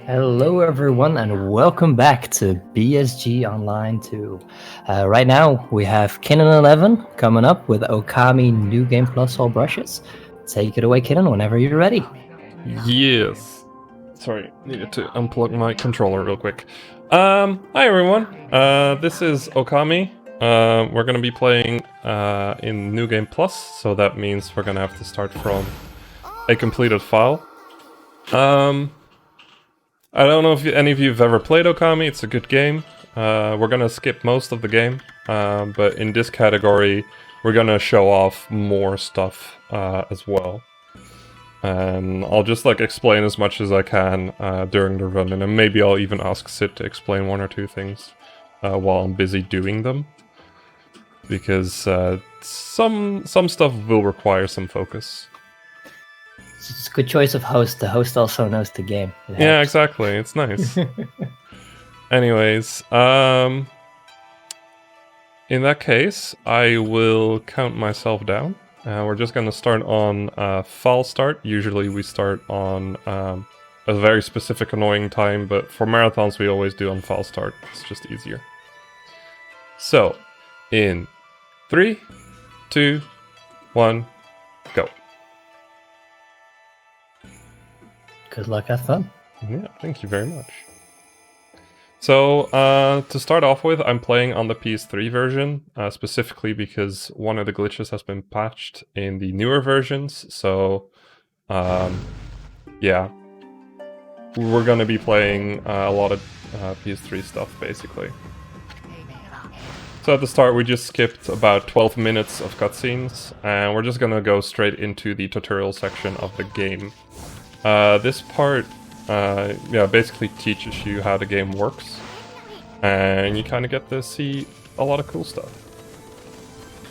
Hello, everyone, and welcome back to BSG Online 2. Right now, we have Kinnin11 coming up with Ōkami New Game Plus All Brushes. Take it away, Kinnin, whenever you're ready. Yes. Sorry, needed to unplug my controller real quick. Hi everyone. This is Ōkami. We're gonna be playing in New Game Plus, so that means we're gonna have to start from a completed file. I don't know if any of you have ever played Ōkami. It's a good game. We're gonna skip most of the game, but in this category, we're gonna show off more stuff as well. And I'll just explain as much as I can during the run, and then maybe I'll even ask Sid to explain one or two things while I'm busy doing them, because some stuff will require some focus. It's a good choice of host. The host also knows the game. Yeah, exactly. It's nice. Anyways, in that case, I will count myself down. We're just going to start on file start. Usually we start on a very specific annoying time, but for marathons we always do on file start. It's just easier. So, in 3, 2, 1, go. Good luck, have fun. Yeah, thank you very much. So, to start off with, I'm playing on the PS3 version, specifically because one of the glitches has been patched in the newer versions, so, yeah. We're gonna be playing a lot of PS3 stuff, basically. So at the start, we just skipped about 12 minutes of cutscenes, and we're just gonna go straight into the tutorial section of the game. This part basically teaches you how the game works, and you kind of get to see a lot of cool stuff,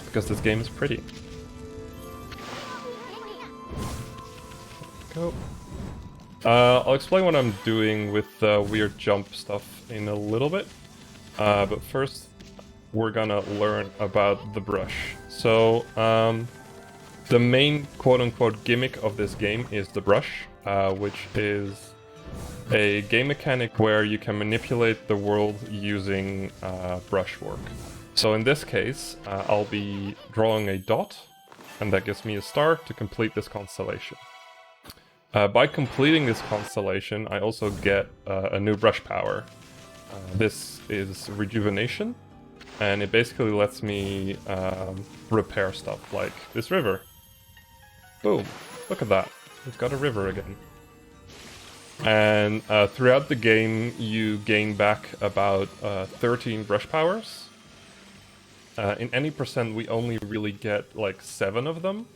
because this game is pretty. Go. I'll explain what I'm doing with the weird jump stuff in a little bit, but first we're gonna learn about the brush. So, the main quote-unquote gimmick of this game is the brush, which is a game mechanic where you can manipulate the world using brushwork. So in this case, I'll be drawing a dot, and that gives me a star to complete this constellation. By completing this constellation, I also get a new brush power. This is Rejuvenation, and it basically lets me repair stuff like this river. Boom, look at that, we've got a river again. And throughout the game, you gain back about 13 brush powers. In any percent, we only really get 7 of them.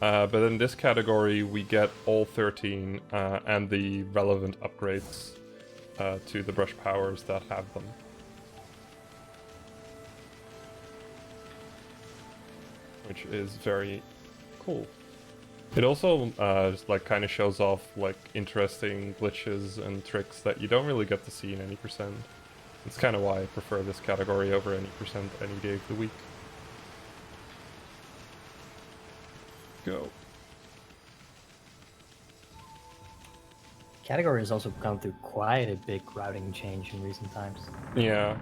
But in this category, we get all 13 and the relevant upgrades to the brush powers that have them. Which is very cool. It also just kind of shows off interesting glitches and tricks that you don't really get to see in any percent. It's kind of why I prefer this category over any percent any day of the week. Go. Category has also gone through quite a big routing change in recent times. Yeah.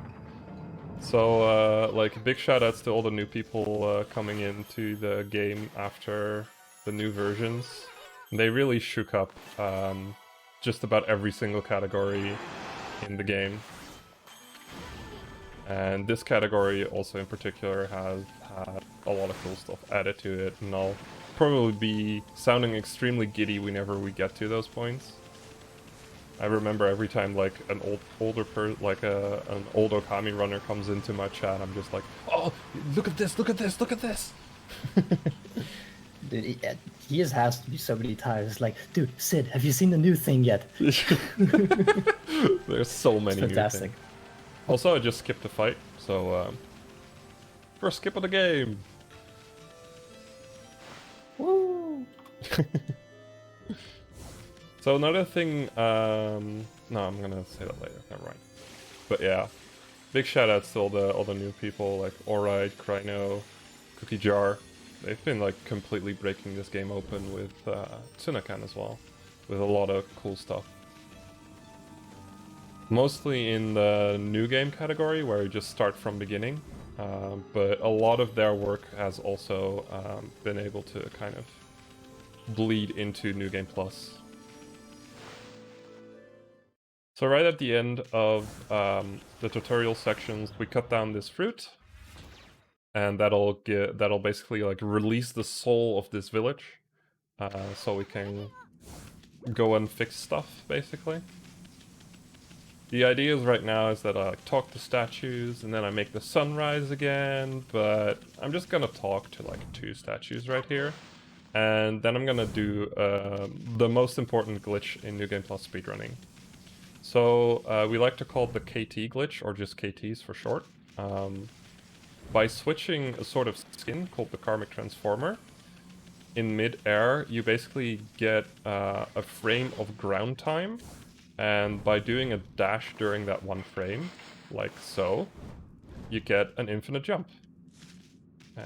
So, big shout-outs to all the new people coming into the game after the new versions. They really shook up just about every single category in the game. And this category also in particular has had a lot of cool stuff added to it, and I'll probably be sounding extremely giddy whenever we get to those points. I remember every time an old Ōkami runner comes into my chat, I'm just like, oh, look at this, look at this, look at this! Dude, he just has to be so many times. It's like, dude, Sid, have you seen the new thing yet? There's so many new things. Also, I just skipped a fight, so first skip of the game. Woo! So another thing, no, I'm gonna say that later. Never mind. But yeah, big shout outs to all the new people like Alright, Kryno, Cookie Jar. They've been completely breaking this game open with Tsunakan as well, with a lot of cool stuff. Mostly in the new game category, where you just start from beginning. But a lot of their work has also been able to kind of bleed into New Game Plus. So right at the end of the tutorial sections, we cut down this fruit, and that'll basically like release the soul of this village, so we can go and fix stuff basically. The idea is right now is that I like talk to statues and then I make the sun rise again, but I'm just gonna talk to like 2 statues right here. And then I'm gonna do the most important glitch in New Game Plus speedrunning. So we like to call it the KT glitch, or just KTs for short. By switching a sort of skin called the Karmic Transformer, in mid-air you basically get a frame of ground time, and by doing a dash during that one frame, like so, you get an infinite jump.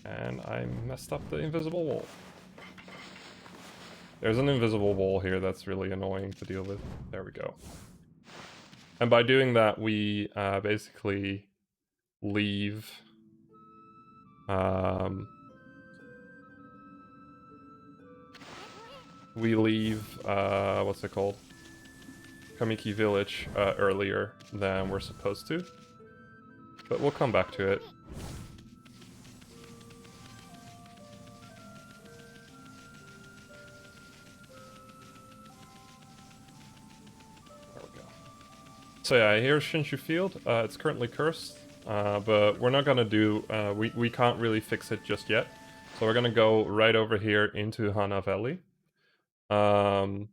And I messed up the invisible wall. There's an invisible wall here that's really annoying to deal with. There we go. And by doing that, we basically leave... what's it called? Kamiki Village earlier than we're supposed to. But we'll come back to it. There we go. So yeah, here's Shinshu Field. It's currently cursed, but we're not gonna do... we can't really fix it just yet. So we're gonna go right over here into Hana Valley. And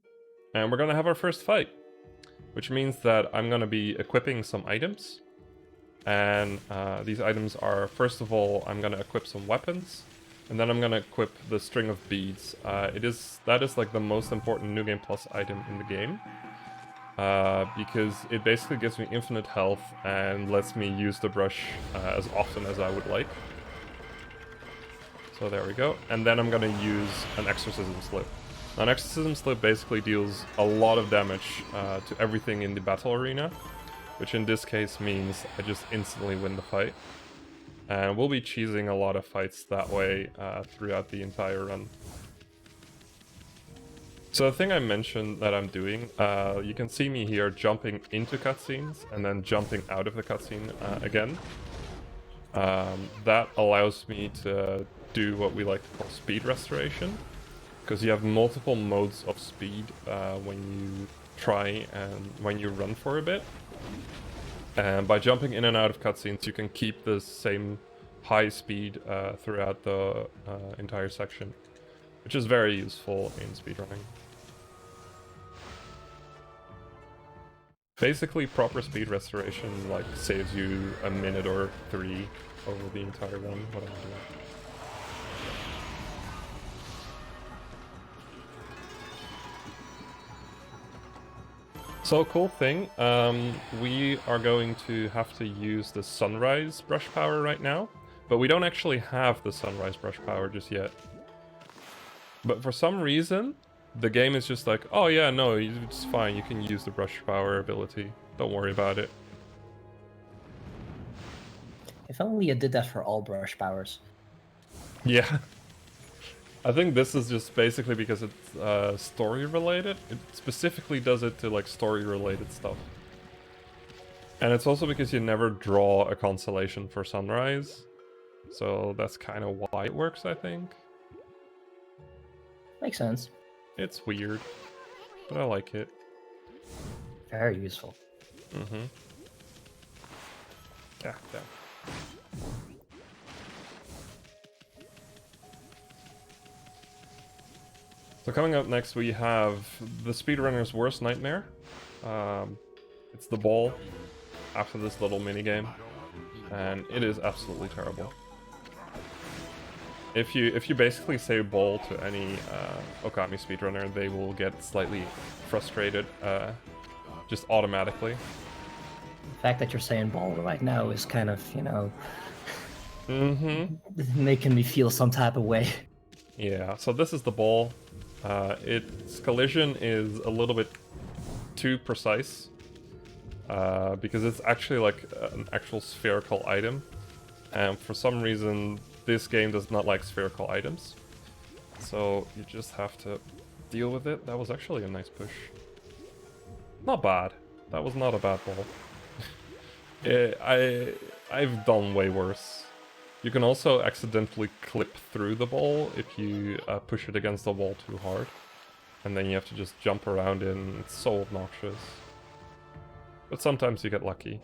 we're gonna have our first fight. Which means that I'm gonna be equipping some items. And these items are, first of all, I'm gonna equip some weapons. And then I'm gonna equip the string of beads. That is like the most important New Game Plus item in the game. Because it basically gives me infinite health and lets me use the brush as often as I would like. So there we go. And then I'm gonna use an Exorcism Slip. Now, an Exorcism Slip basically deals a lot of damage to everything in the battle arena, which in this case means I just instantly win the fight. And we'll be cheesing a lot of fights that way throughout the entire run. So the thing I mentioned that I'm doing, you can see me here jumping into cutscenes and then jumping out of the cutscene again. That allows me to do what we like to call speed restoration, because you have multiple modes of speed when you try and when you run for a bit. And by jumping in and out of cutscenes, you can keep the same high speed throughout the entire section, which is very useful in speedrunning. Basically, proper speed restoration like saves you a minute or 3 over the entire run. What am I doing? So, cool thing, we are going to have to use the sunrise brush power right now, but we don't actually have the sunrise brush power just yet. But for some reason, the game is just like, oh yeah, no, it's fine, you can use the brush power ability, don't worry about it. If only it did that for all brush powers. Yeah. I think this is just basically because it's story related. It specifically does it to like story related stuff. And it's also because you never draw a constellation for sunrise. So that's kind of why it works, I think. Makes sense. It's weird, but I like it. Very useful. Mm-hmm. Yeah. So coming up next, we have the speedrunner's worst nightmare. It's the ball after this little minigame, and it is absolutely terrible. If you basically say ball to any Ōkami speedrunner, they will get slightly frustrated just automatically. The fact that you're saying ball right now is kind of, you know, making me feel some type of way. Yeah, so this is the ball. Its collision is a little bit too precise. because it's actually like an actual spherical item. And for some reason, this game does not like spherical items. So you just have to deal with it. That was actually a nice push. Not bad. That was not a bad ball. I've done way worse. You can also accidentally clip through the ball if you push it against the wall too hard. And then you have to just jump around it, and it's so obnoxious. But sometimes you get lucky.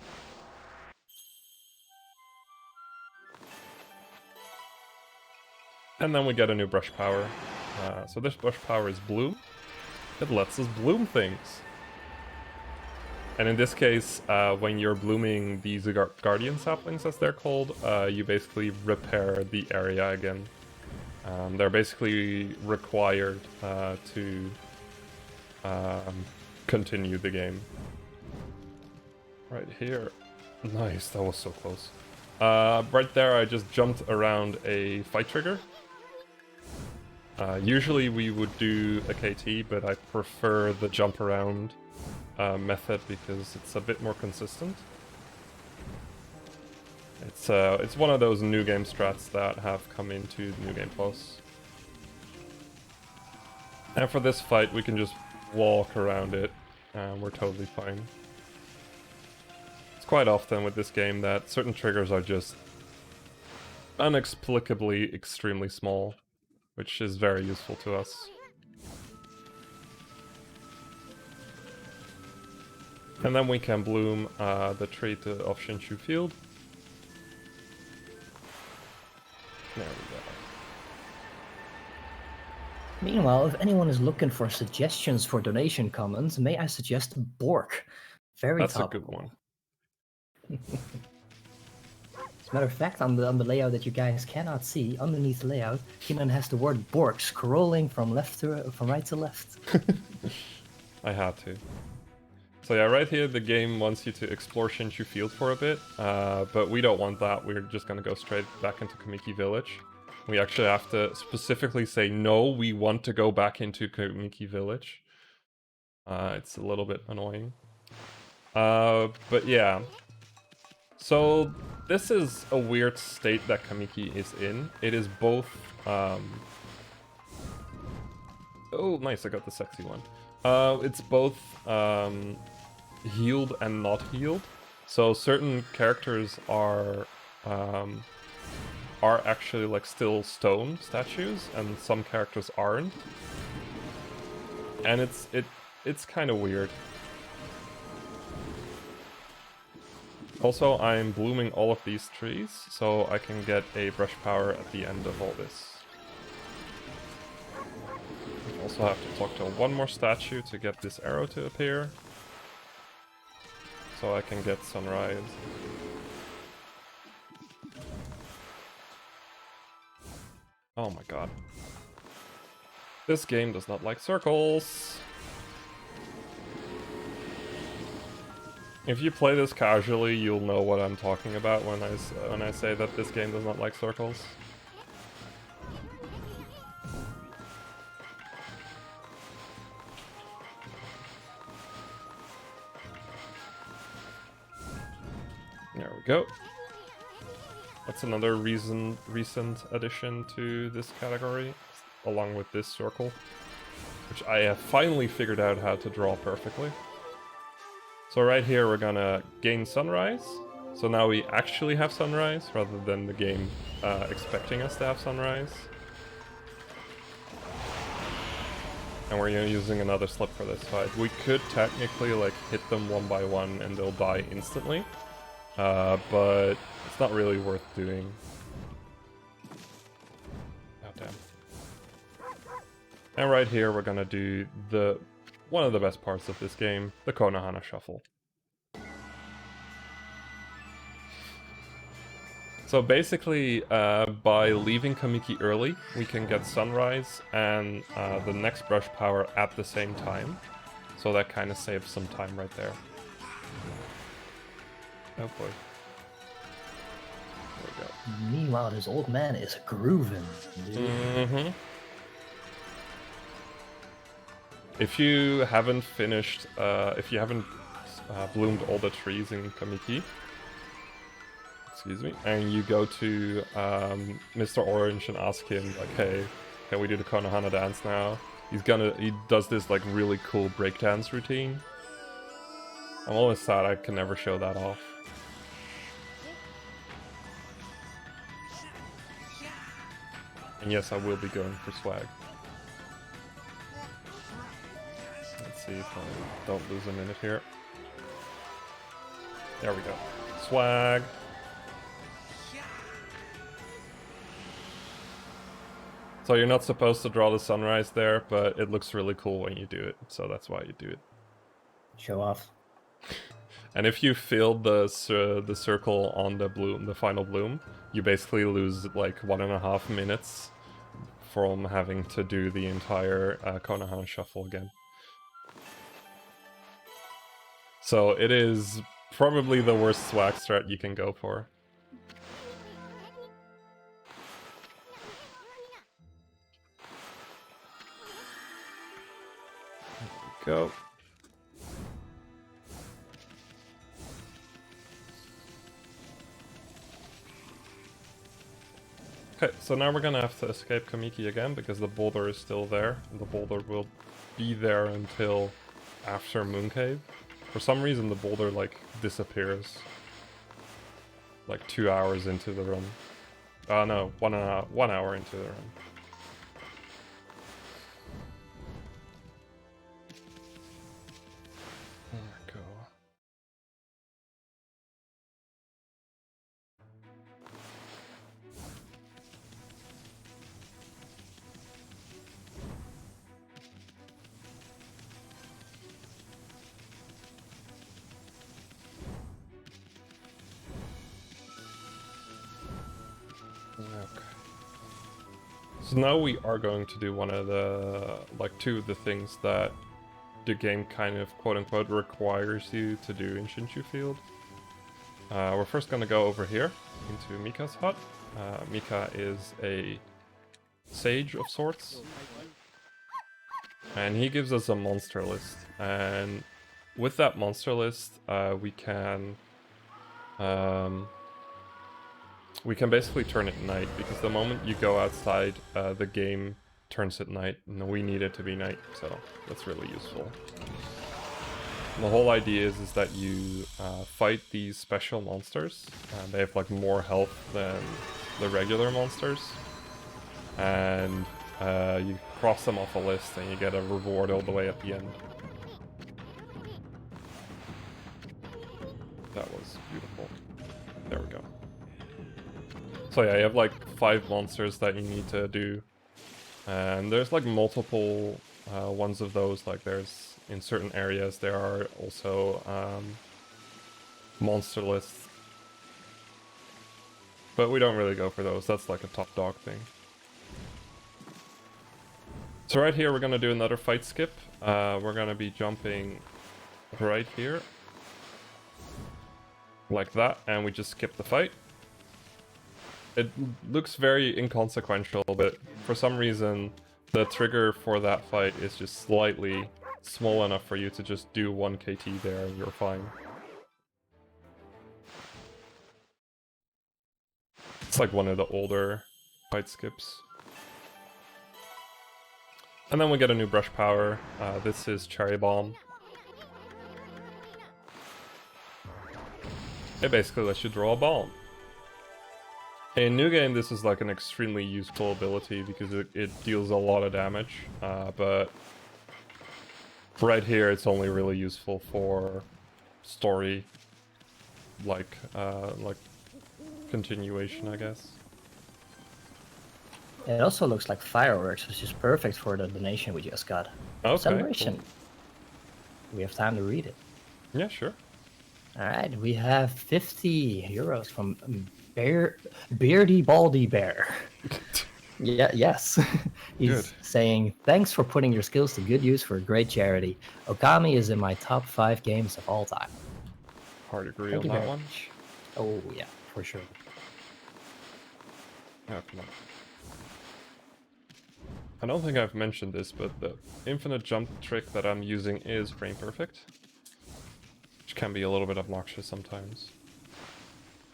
And then we get a new brush power. So this brush power is bloom. It lets us bloom things. And in this case, when you're blooming these guardian saplings, as they're called, you basically repair the area again. They're basically required to continue the game. Right here. Nice, that was so close. Right there, I just jumped around a fight trigger. Usually we would do a KT, but I prefer the jump around method because it's a bit more consistent. It's one of those new game strats that have come into New Game Plus. And for this fight, we can just walk around it, and we're totally fine. It's quite often with this game that certain triggers are just inexplicably extremely small, which is very useful to us. And then we can bloom the tree of Shinshu Field. There we go. Meanwhile, if anyone is looking for suggestions for donation comments, may I suggest Bork? Very That's topical. a good one. As a matter of fact, on the layout that you guys cannot see, underneath the layout, Kinnin has the word Bork scrolling from right to left. I had to. So yeah, right here the game wants you to explore Shinshu Field for a bit, but we don't want that. We're just gonna go straight back into Kamiki Village. We actually have to specifically say, no, we want to go back into Kamiki Village. It's a little bit annoying. But yeah. So this is a weird state that Kamiki is in. It is both... Oh, nice, I got the sexy one. It's both healed and not healed. So certain characters are actually like still stone statues, and some characters aren't. And it's kind of weird. Also, I'm blooming all of these trees, so I can get a brush power at the end of all this. Also have to talk to one more statue to get this arrow to appear. So I can get sunrise. Oh my god. This game does not like circles. If you play this casually, you'll know what I'm talking about when I say that this game does not like circles. There we go. That's another recent addition to this category, along with this circle, which I have finally figured out how to draw perfectly. So right here we're gonna gain sunrise. So now we actually have sunrise, rather than the game expecting us to have sunrise. And we're using another slip for this fight. We could technically like hit them one by one and they'll die instantly. But it's not really worth doing. Oh damn. And right here we're gonna do one of the best parts of this game, the Konohana Shuffle. So basically, by leaving Kamiki early, we can get sunrise and the next brush power at the same time. So that kind of saves some time right there. Oh boy. There we go. Meanwhile, this old man is grooving. Mm-hmm. If you haven't finished, if you haven't bloomed all the trees in Kamiki. Excuse me. And you go to Mr. Orange and ask him, like, hey, can we do the Konohana dance now? He does this like really cool breakdance routine. I'm always sad I can never show that off. And yes, I will be going for swag. Let's see if I don't lose a minute here. There we go. Swag. So you're not supposed to draw the sunrise there, but it looks really cool when you do it. So that's why you do it. Show off. And if you filled the circle on the bloom, the final bloom, you basically lose like 1.5 minutes from having to do the entire Konohana shuffle again. So it is probably the worst swag strat you can go for. There we go. Okay, so now we're gonna have to escape Kamiki again because the boulder is still there. The boulder will be there until after Mooncave. For some reason the boulder like disappears like 2 hours into the run. No, 1 hour into the run. There we go. Okay. So now we are going to do one of the, like, two of the things that the game kind of quote-unquote requires you to do in Shinshu Field. We're first gonna go over here into Mika's hut. Mika is a sage of sorts. And he gives us a monster list. And with that monster list, we can basically turn it night, because the moment you go outside, the game turns it night, and we need it to be night, so that's really useful. And the whole idea is that you fight these special monsters. They have like more health than the regular monsters, and you cross them off a list and you get a reward all the way at the end. That was beautiful. There we go. So yeah, you have like 5 monsters that you need to do, and there's like multiple ones of those. Like there's, in certain areas there are also monster lists, but we don't really go for those. That's like a top dog thing. So right here we're gonna do another fight skip. We're gonna be jumping right here like that, and we just skip the fight. It looks very inconsequential, but for some reason the trigger for that fight is just slightly small enough for you to just do 1 KT there and you're fine. It's like one of the older fight skips. And then we get a new brush power. This is Cherry Bomb. It basically lets you draw a bomb. In New Game, this is like an extremely useful ability because it deals a lot of damage, but right here it's only really useful for story, like continuation, I guess. It also looks like fireworks, which is perfect for the donation we just got. Okay, Celebration. cool. We have time to read it. Yeah, sure. All right, we have 50 euros from Beardy Baldy Bear. Yeah, yes. He's Good. saying, thanks for putting your skills to good use for a great charity. Ōkami is in my top 5 games of all time. Hard agree Thank on you that very one. much. Oh, yeah, for sure. Oh, come on. I don't think I've mentioned this, but the infinite jump trick that I'm using is frame perfect, which which can be a little bit obnoxious sometimes.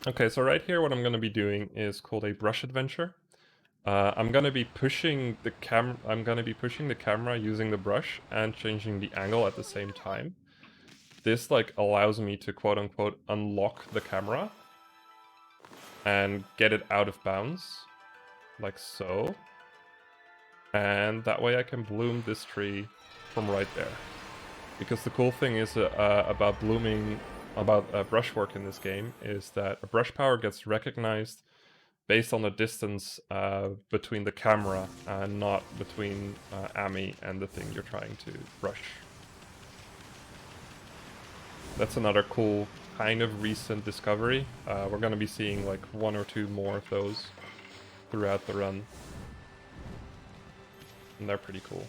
Okay, so right here what I'm going to be doing is called a brush adventure. I'm going to be pushing the camera using the brush and changing the angle at the same time. This like allows me to quote unquote unlock the camera and get it out of bounds, like so. And that way I can bloom this tree from right there. Because the cool thing is about brushwork in this game is that a brush power gets recognized based on the distance between the camera and not between Ami and the thing you're trying to brush. That's another cool kind of recent discovery. We're going to be seeing like 1 or 2 more of those throughout the run. And they're pretty cool.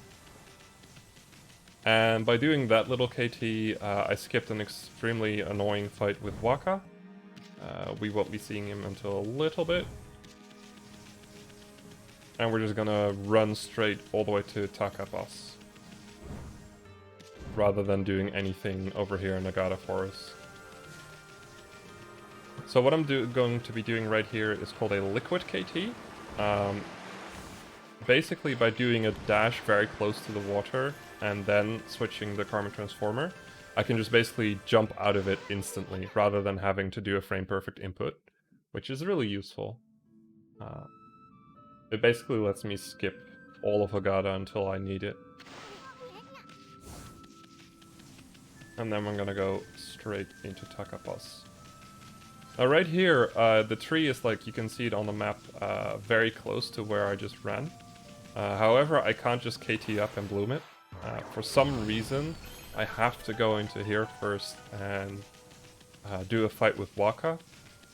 And by doing that little KT, I skipped an extremely annoying fight with Waka. We won't be seeing him until a little bit. And we're just gonna run straight all the way to Taka Boss, rather than doing anything over here in Nagata Forest. So what I'm going to be doing right here is called a Liquid KT. Basically, by doing a dash very close to the water and then switching the Karma Transformer, I can just basically jump out of it instantly, rather than having to do a frame-perfect input, which is really useful. It basically lets me skip all of Hagata until I need it. And then I'm gonna go straight into Takapas. Now right here, the tree is like, you can see it on the map, very close to where I just ran. However, I can't just KT up and bloom it. For some reason, I have to go into here first and do a fight with Waka.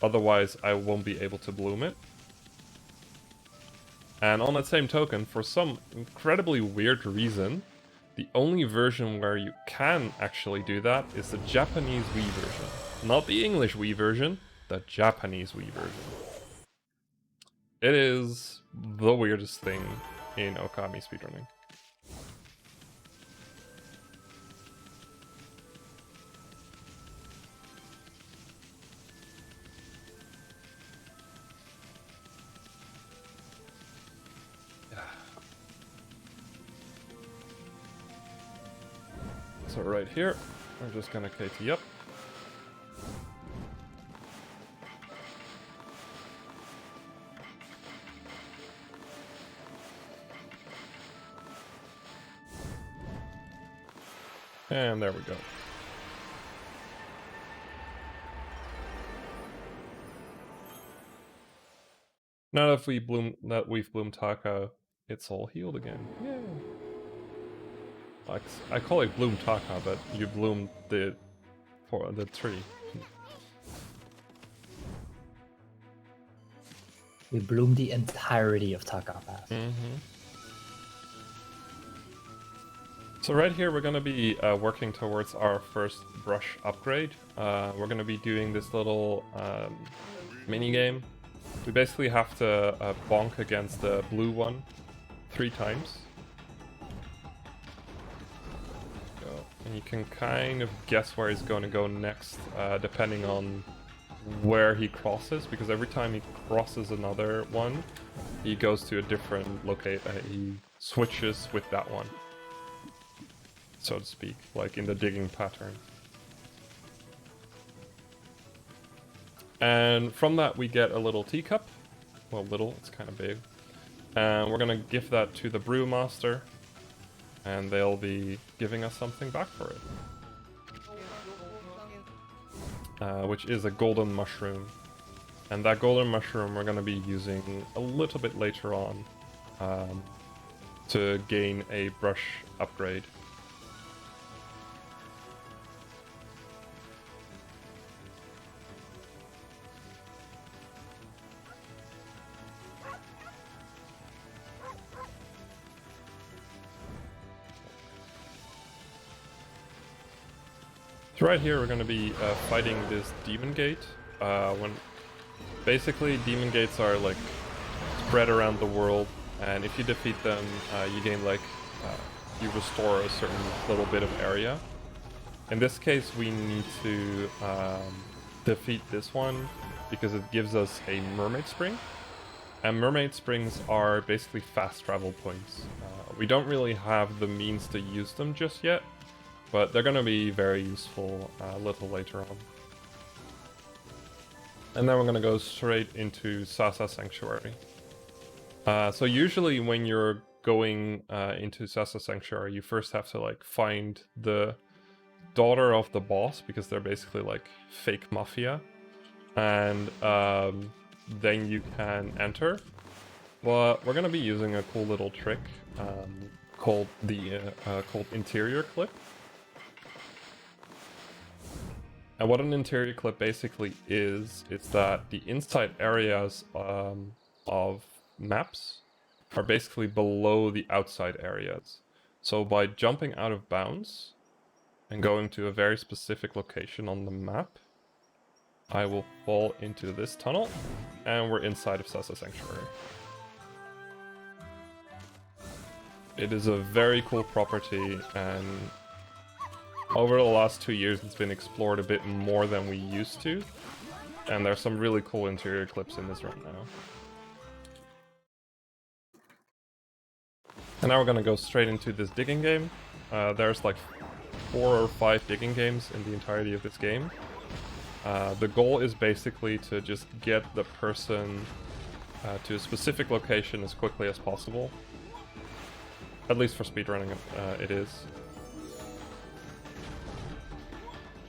Otherwise, I won't be able to bloom it. And on that same token, for some incredibly weird reason, the only version where you can actually do that is the Japanese Wii version. Not the English Wii version, the Japanese Wii version. It is the weirdest thing in Ōkami speedrunning. So right here, we're just gonna KT up. And there we go. Now that we've bloomed Taka, it's all healed again. Yay! I call it bloom Taka, but you bloomed the tree. We bloom the entirety of Taka Pass. So right here we're going to be working towards our first brush upgrade. We're going to be doing this little mini game. We basically have to bonk against the blue one 3 times. And you can kind of guess where he's going to go next, depending on where he crosses, because every time he crosses another one, he goes to a different location. He switches with that one, so to speak, like in the digging pattern. And from that we get a little teacup. Well, little, it's kind of big. And we're gonna give that to the brewmaster, and they'll be giving us something back for it. Which is a golden mushroom. And that golden mushroom we're going to be using a little bit later on to gain a brush upgrade. So right here we're going to be fighting this demon gate. Basically demon gates are like spread around the world, and if you defeat them, you gain like you restore a certain little bit of area. In this case, we need to defeat this one because it gives us a mermaid spring. And mermaid springs are basically fast travel points. We don't really have the means to use them just yet, but they're going to be very useful a little later on. And then we're going to go straight into Sasa Sanctuary. So usually when you're going into Sasa Sanctuary, you first have to like find the daughter of the boss, because they're basically like fake mafia, and then you can enter. But we're gonna be using a cool little trick called interior clip. And what an interior clip basically is that the inside areas of maps are basically below the outside areas. So by jumping out of bounds and going to a very specific location on the map, I will fall into this tunnel, and we're inside of Sasa Sanctuary. It is a very cool property, and over the last 2 years it's been explored a bit more than we used to, and there's some really cool interior clips in this right now. And now we're gonna go straight into this digging game. There's like 4 or 5 digging games in the entirety of this game. The goal is basically to just get the person to a specific location as quickly as possible. At least for speedrunning, it is.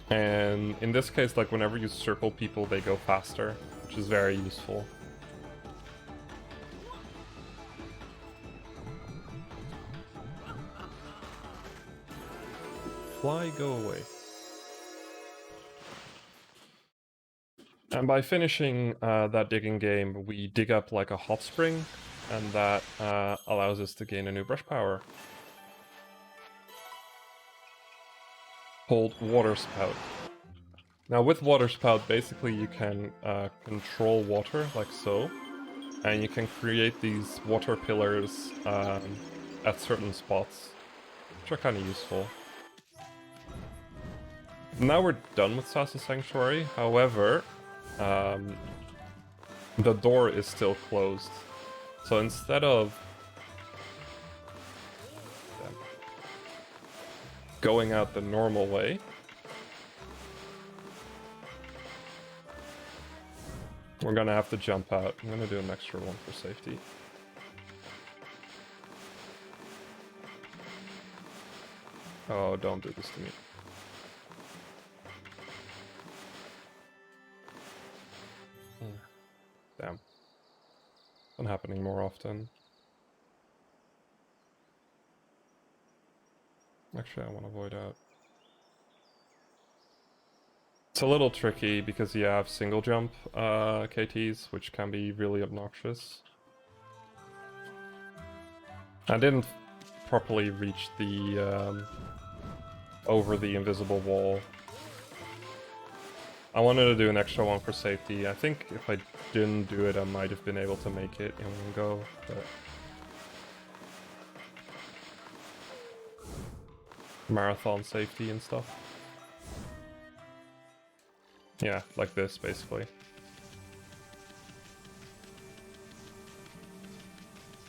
And in this case, like whenever you circle people, they go faster, which is very useful. Fly, go away. And by finishing that digging game, we dig up like a hot spring, and that allows us to gain a new brush power called Water Spout. Now with Water Spout, basically you can control water like so, and you can create these water pillars at certain spots, which are kind of useful. Now we're done with Sasa Sanctuary, however, the door is still closed. So instead of going out the normal way, we're gonna have to jump out. I'm gonna do an extra one for safety. Oh, don't do this to me. Damn. Not happening more often. Actually, I want to void out. It's a little tricky because you have single jump KTs, which can be really obnoxious. I didn't properly reach the over the invisible wall. I wanted to do an extra one for safety. I think if I didn't do it, I might have been able to make it in one go, but marathon safety and stuff. Yeah, like this, basically.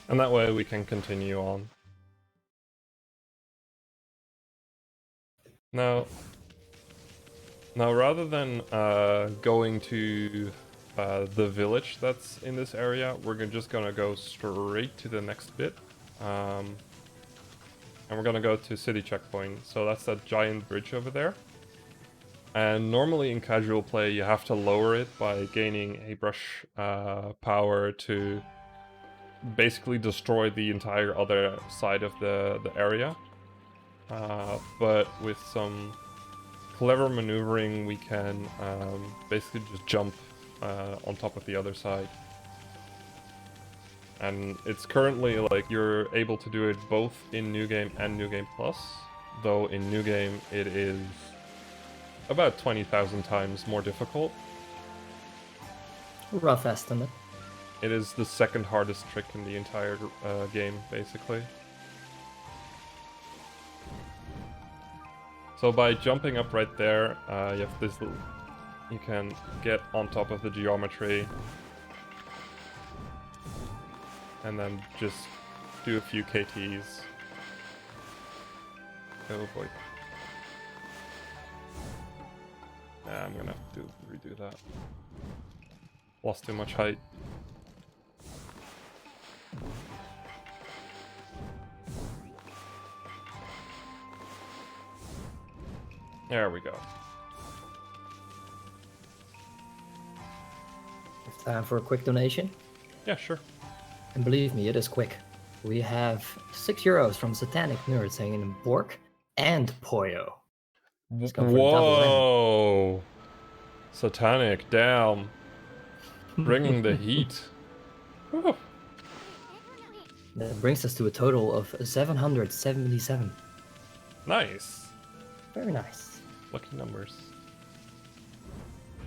And that way we can continue on. Now rather than going to the village that's in this area, we're just gonna go straight to the next bit. And we're gonna go to City Checkpoint. So that's that giant bridge over there. And normally in casual play, you have to lower it by gaining a brush power to basically destroy the entire other side of the area. But with some clever maneuvering, we can basically just jump on top of the other side. And it's currently like you're able to do it both in New Game and New Game Plus, though in New Game it is about 20,000 times more difficult. Rough estimate. It is the second hardest trick in the entire game, basically. So by jumping up right there, you have this little... You can get on top of the geometry. And then just do a few KTs. Oh boy. Yeah, I'm gonna have to redo that. Lost too much height. There we go. Time for a quick donation. Yeah, sure. And believe me, it is quick. We have €6 from Satanic Nerd saying Bork and Poyo. Let's go for the double win. Whoa! Satanic, damn. Bringing the heat. Whew. That brings us to a total of 777. Nice. Very nice. Lucky numbers.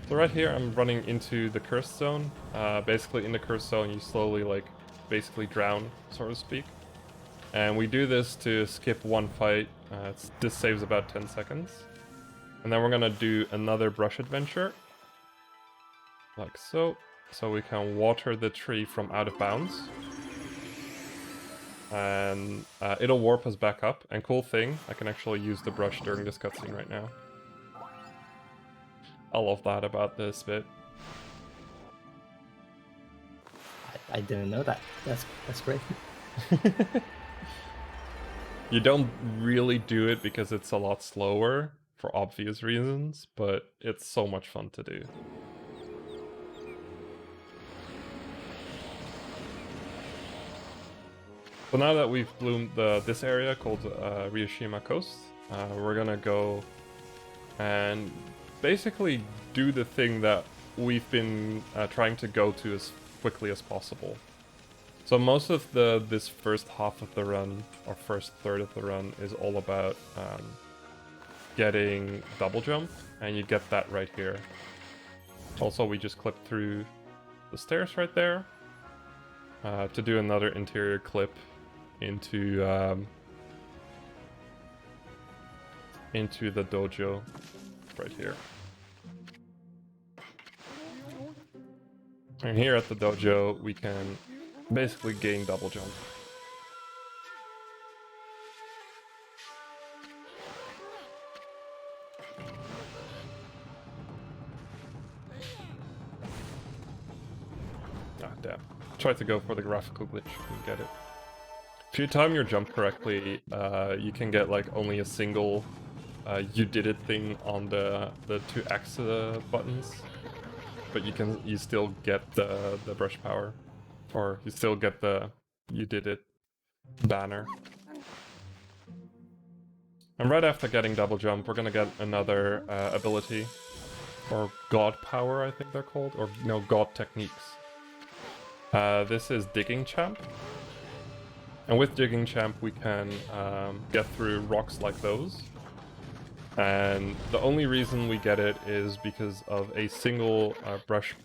So right here I'm running into the cursed zone. Basically in the cursed zone you slowly basically drown, so to speak. And we do this to skip one fight. This saves about 10 seconds. And then we're gonna do another brush adventure. Like so. So we can water the tree from out of bounds. And it'll warp us back up. And cool thing, I can actually use the brush during this cutscene right now. I love that about this bit. I didn't know that. That's great. You don't really do it because it's a lot slower, for obvious reasons, but it's so much fun to do. So now that we've bloomed this area called Ryushima Coast, we're gonna go and basically do the thing that we've been trying to go to as quickly as possible. So most of this first half of the run, or first third of the run, is all about getting double jump, and you get that right here. Also, we just clip through the stairs right there to do another interior clip into the dojo right here. And here at the dojo, we can basically gain double jump. Ah, damn. Tried to go for the graphical glitch, didn't get it. If you time your jump correctly, you can get only a single you did it thing on the 2X buttons, but you still get the brush power, or you still get the you did it banner. And right after getting double jump, we're gonna get another ability, or god power I think they're called, or no, god techniques. This is Digging Champ. And with Digging Champ we can get through rocks like those. And the only reason we get it is because of a single brush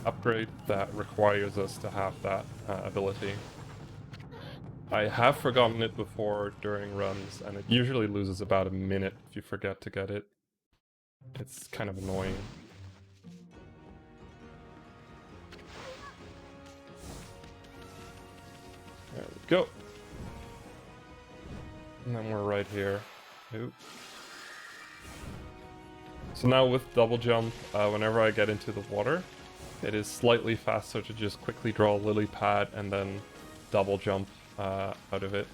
upgrade that requires us to have that ability. I have forgotten it before during runs, and it usually loses about a minute if you forget to get it. It's kind of annoying. There we go. And then we're right here. Oop. So now with double jump, whenever I get into the water, it is slightly faster to just quickly draw a lily pad and then double jump out of it.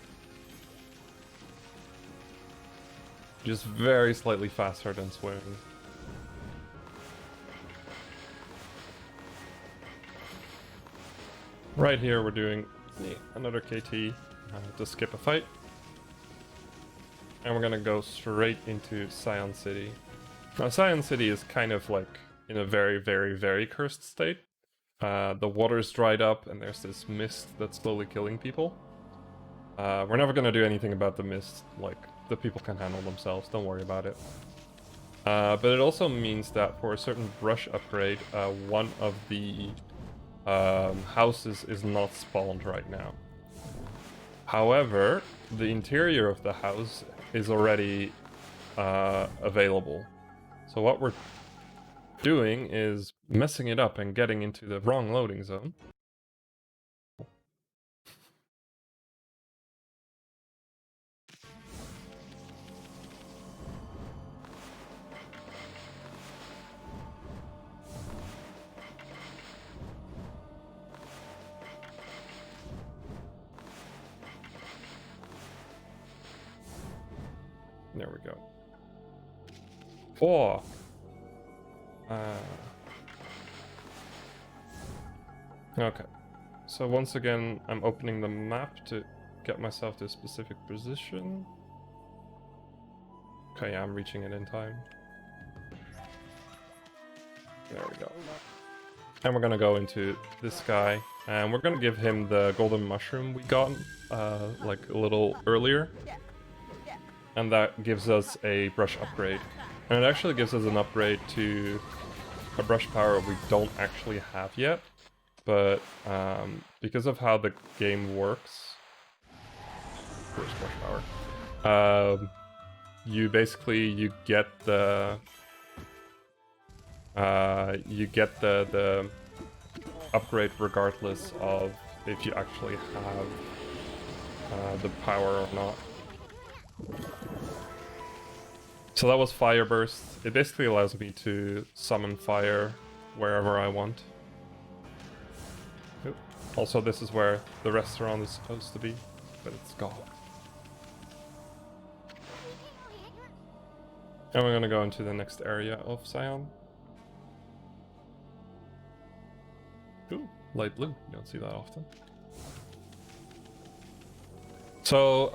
Just very slightly faster than swimming. Right here we're doing another KT to skip a fight. And we're gonna go straight into Scion City. Now Scion City is kind of in a very, very, very cursed state. The water's dried up and there's this mist that's slowly killing people. We're never gonna do anything about the mist, the people can handle themselves, don't worry about it. But it also means that for a certain brush upgrade, one of the houses is not spawned right now. However, the interior of the house is already available. So what we're doing is messing it up and getting into the wrong loading zone. There we go. 4. Okay. So once again, I'm opening the map to get myself to a specific position. Okay, yeah, I'm reaching it in time. There we go. And we're gonna go into this guy, and we're gonna give him the golden mushroom we got, like a little earlier. And that gives us a brush upgrade. And it actually gives us an upgrade to a brush power we don't actually have yet. But because of how the game works, first brush power, you get the upgrade regardless of if you actually have the power or not. So that was Fire Burst. It basically allows me to summon fire wherever I want. Oop. Also, this is where the restaurant is supposed to be, but it's gone. And we're gonna go into the next area of Sion. Ooh, light blue. You don't see that often. So,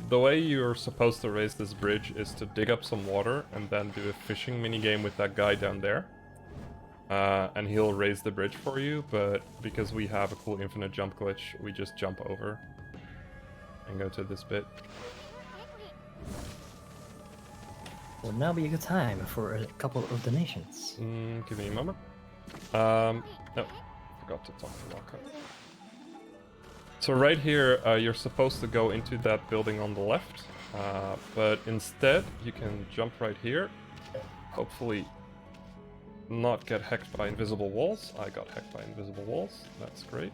the way you're supposed to raise this bridge is to dig up some water and then do a fishing minigame with that guy down there. And he'll raise the bridge for you, but because we have a cool infinite jump glitch, we just jump over and go to this bit. Will now be a good time for a couple of donations. Give me a moment. No, forgot to talk to Waka. So right here, you're supposed to go into that building on the left, but instead you can jump right here. Hopefully not get hacked by invisible walls. I got hacked by invisible walls. That's great.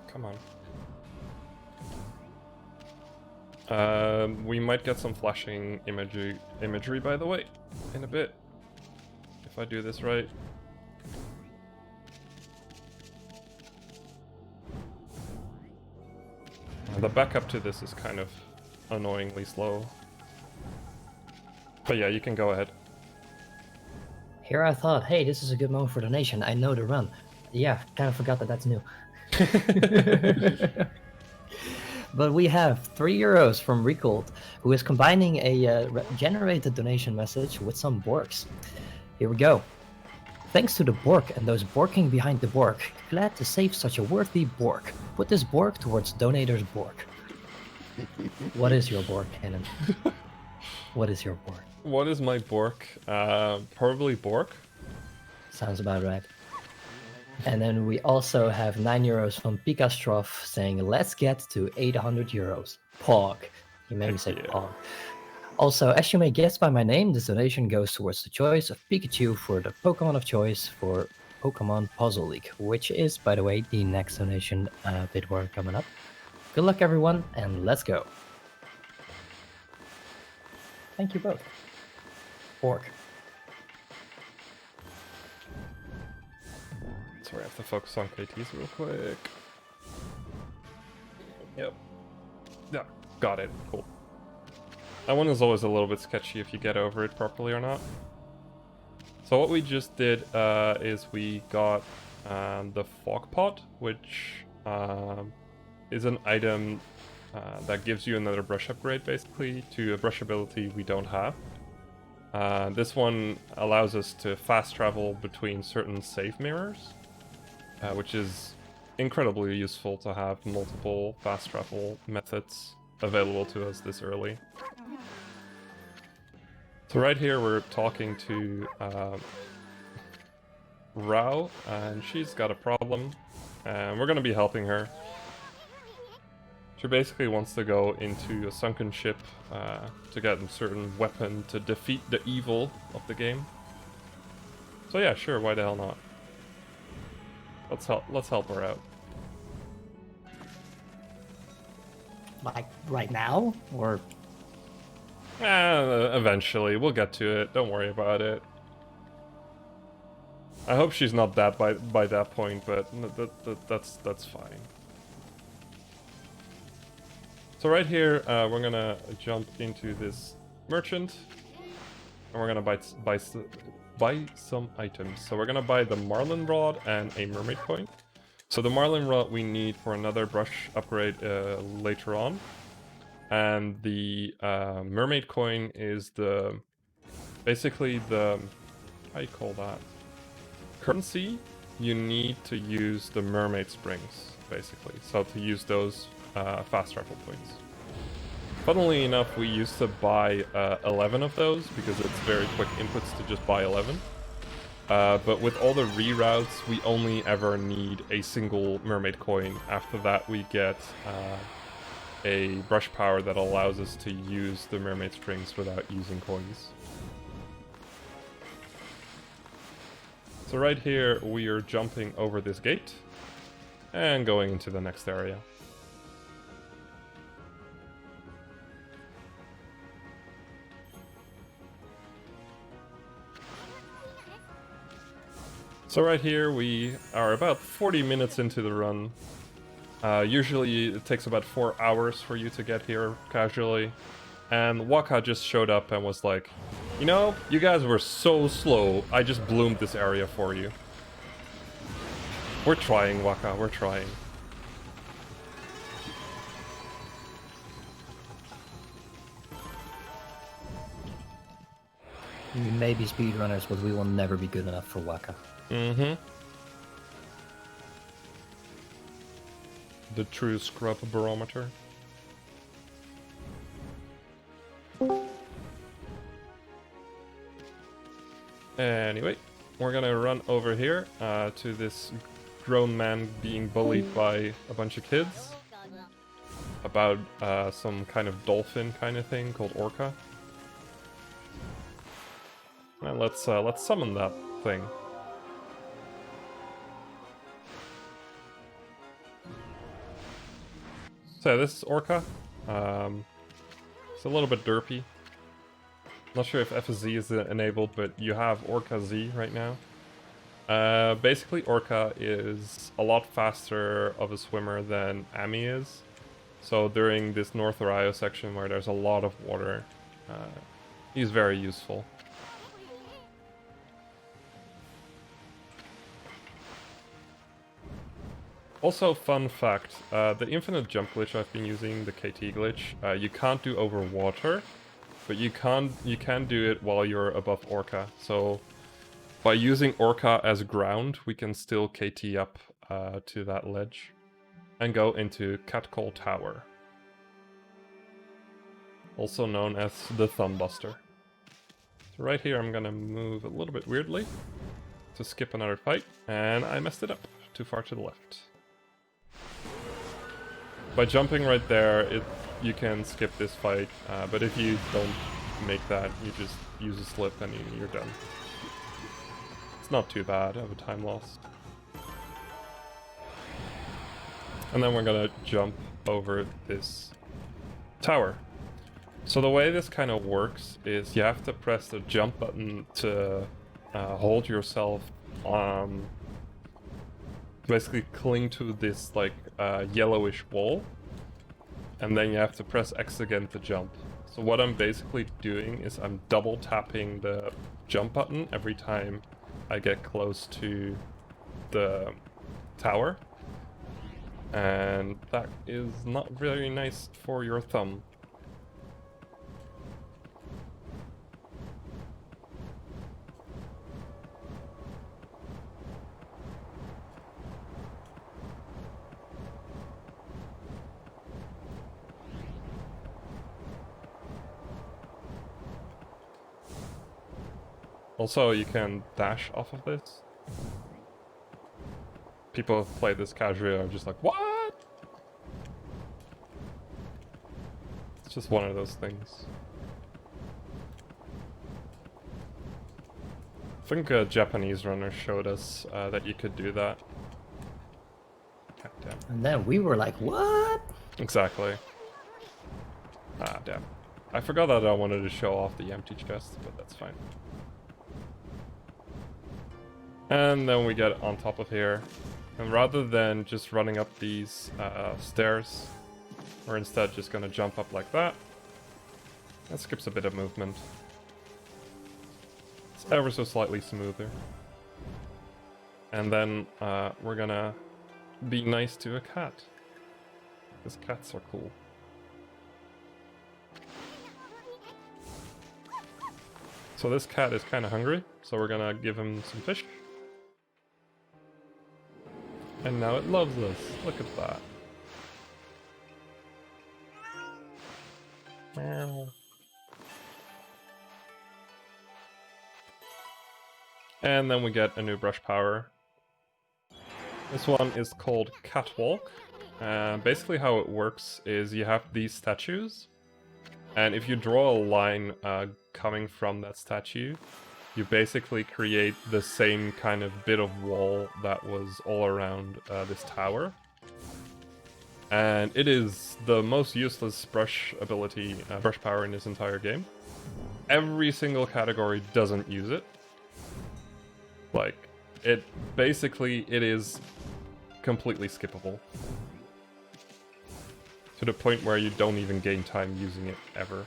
Come on. We might get some flashing imagery by the way, in a bit. If I do this right. The backup to this is kind of annoyingly slow. But yeah, you can go ahead. Here I thought, hey, this is a good moment for donation. I know the run. Yeah, kind of forgot that that's new. But we have €3 from Recalled, who is combining a generated donation message with some Borks. Here we go. Thanks to the Bork and those Borking behind the Bork, glad to save such a worthy Bork. Put this Bork towards donator's Bork. What is your Bork, Kinnin? What is your Bork? What is my Bork? Probably Bork. Sounds about right. And then we also have €9 from Pikastrof saying, let's get to €800. Pog. He made me say Pog. Also, as you may guess by my name, this donation goes towards the choice of Pikachu for the Pokemon of choice for Pokemon Puzzle League, which is, by the way, the next donation bit we're coming up. Good luck, everyone, and let's go. Thank you both. Bork. Sorry, I have to focus on KTs real quick. Yep. Yeah, got it. Cool. That one is always a little bit sketchy if you get over it properly or not. So what we just did is we got the Fog Pot, which is an item that gives you another brush upgrade, basically, to a brush ability we don't have. This one allows us to fast travel between certain save mirrors, which is incredibly useful to have multiple fast travel methods available to us this early. So right here we're talking to Rao, and she's got a problem, and we're going to be helping her. She basically wants to go into a sunken ship to get a certain weapon to defeat the evil of the game. So yeah, sure, why the hell not? Let's help her out. Like right now, or Eventually, we'll get to it. Don't worry about it. I hope she's not that by that point, but that's fine. So right here, we're gonna jump into this merchant, and we're gonna buy some items. So we're gonna buy the Marlin Rod and a Mermaid Coin. So the Marlin Rod we need for another brush upgrade later on. And the Mermaid Coin is basically the, how you call that? Currency you need to use the Mermaid Springs, basically. So to use those fast travel points. Funnily enough, we used to buy 11 of those because it's very quick inputs to just buy 11. But with all the reroutes, we only ever need a single Mermaid Coin. After that, we get a brush power that allows us to use the Mermaid Springs without using coins. So right here, we are jumping over this gate and going into the next area. So right here, we are about 40 minutes into the run. Usually it takes about 4 hours for you to get here casually. And Waka just showed up and was like, you know, you guys were so slow, I just bloomed this area for you. We're trying, Waka, we're trying. we may be speedrunners, but we will never be good enough for Waka. Mm-hmm. The true scrub barometer. Anyway, we're gonna run over here to this grown man being bullied by a bunch of kids about some kind of dolphin kind of thing called Orca. And let's summon that thing. So this is Orca. It's a little bit derpy. Not sure if FZ is enabled, but you have Orca Z right now. Basically, Orca is a lot faster of a swimmer than Ami is. So during this North Rio section where there's a lot of water, he's very useful. Also, fun fact, the infinite jump glitch I've been using, the KT glitch, you can't do over water, but you can do it while you're above Orca. So by using Orca as ground, we can still KT up to that ledge and go into Catcall Tower, also known as the Thumbbuster. So right here I'm gonna move a little bit weirdly to skip another fight, and I messed it up, too far to the left. By jumping right there, you can skip this fight, but if you don't make that, you just use a slip and you're done. It's not too bad of a time loss. And then we're gonna jump over this tower. So the way this kind of works is you have to press the jump button to hold yourself basically cling to this like yellowish wall, and then you have to press X again to jump. So what I'm basically doing is I'm double tapping the jump button every time I get close to the tower, and that is not very nice for your thumb. Also, you can dash off of this. People who play this casually are just like, what? Just one of those things. I think a Japanese runner showed us that you could do that. God damn. And then we were like, what? Exactly. Ah, damn. I forgot that I wanted to show off the empty chest, but that's fine. And then we get on top of here. And rather than just running up these stairs, we're instead just going to jump up like that. That skips a bit of movement. It's ever so slightly smoother. And then we're going to be nice to a cat. Because cats are cool. So this cat is kind of hungry, so we're gonna give him some fish. And now it loves us. Look at that. Meow. And then we get a new brush power. This one is called Catwalk. Basically how it works is you have these statues, and if you draw a line coming from that statue, you basically create the same kind of bit of wall that was all around this tower. And it is the most useless brush ability, brush power in this entire game. Every single category doesn't use it. Like, it is completely skippable. To the point where you don't even gain time using it ever.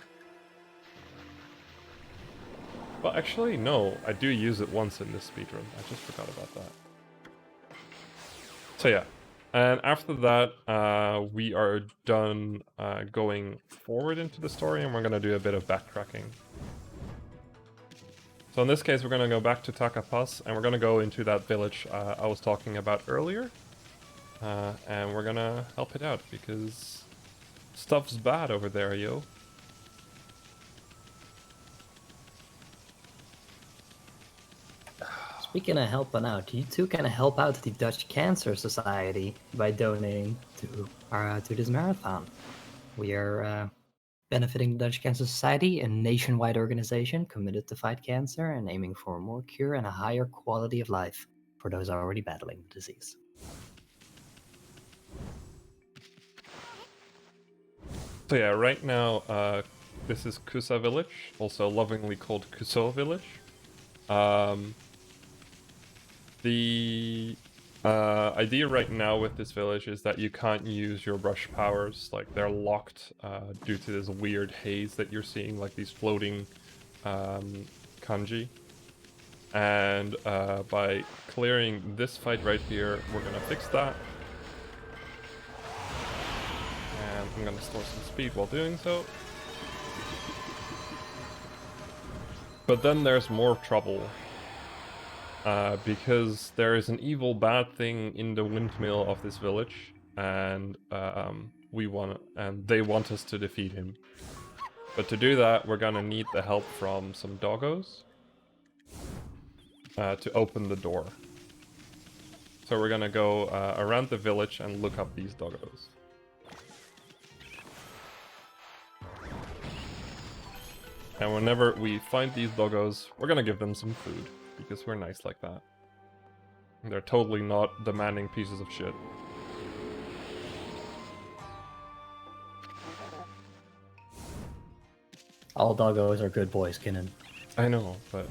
Well, actually, no, I do use it once in this speedrun. I just forgot about that. So yeah, and after that, we are done going forward into the story, and we're going to do a bit of backtracking. So in this case, we're going to go back to Taka Pass, and we're going to go into that village I was talking about earlier. And we're going to help it out, because stuff's bad over there, yo. Speaking of helping out, you two can help out the Dutch Cancer Society by donating to this marathon. We are benefiting the Dutch Cancer Society, a nationwide organization committed to fight cancer and aiming for a more cure and a higher quality of life for those already battling the disease. So yeah, right now, this is Kusa Village, also lovingly called Kuso Village. The idea right now with this village is that you can't use your brush powers, like they're locked due to this weird haze that you're seeing, like these floating kanji. And by clearing this fight right here, we're gonna fix that. And I'm gonna store some speed while doing so. But then there's more trouble. Because there is an evil bad thing in the windmill of this village, and they want us to defeat him. But to do that, we're gonna need the help from some doggos to open the door. So we're gonna go around the village and look up these doggos. And whenever we find these doggos, we're gonna give them some food. Because we're nice like that. They're totally not demanding pieces of shit. All doggos are good boys, Kinnin. I know, but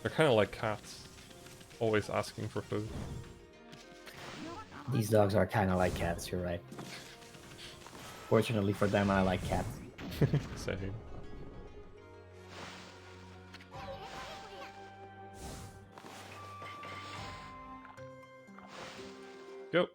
they're kind of like cats, always asking for food. These dogs are kind of like cats, you're right. Fortunately for them, I like cats. Same. Go.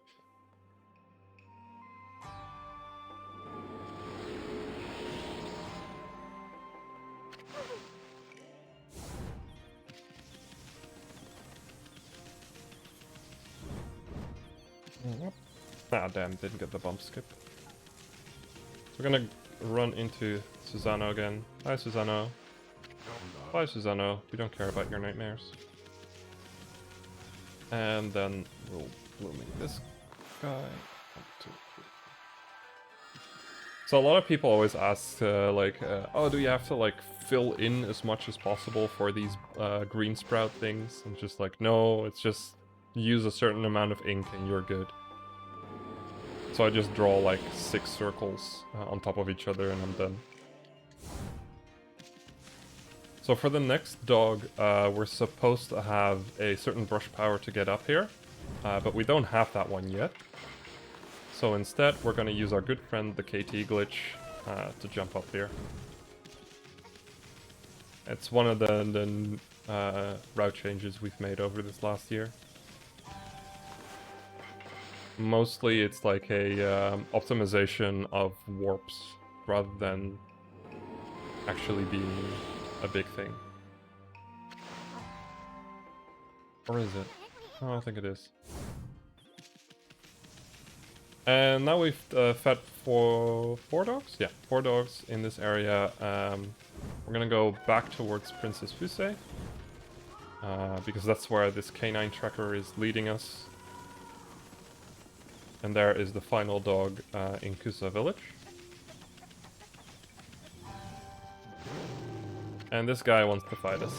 Ah, damn, didn't get the bump skip. We're gonna run into Susano again. Hi, Susano. Bye, Susano. We don't care about your nightmares. And then we'll blooming this guy. 1, 2, 3. So a lot of people always ask, oh, do you have to like fill in as much as possible for these green sprout things? And just like, no, it's just use a certain amount of ink and you're good. So I just draw like 6 circles on top of each other and I'm done. So for the next dog, we're supposed to have a certain brush power to get up here, but we don't have that one yet. So instead, we're going to use our good friend, the KT glitch, to jump up here. It's one of the route changes we've made over this last year. Mostly it's like a optimization of warps, rather than actually being a big thing. Or is it? Oh, I don't think it is. And now we've fed 4 dogs? Yeah, 4 dogs in this area. We're gonna go back towards Princess Fusei, because that's where this canine tracker is leading us. And there is the final dog in Kusa village. And this guy wants to fight us.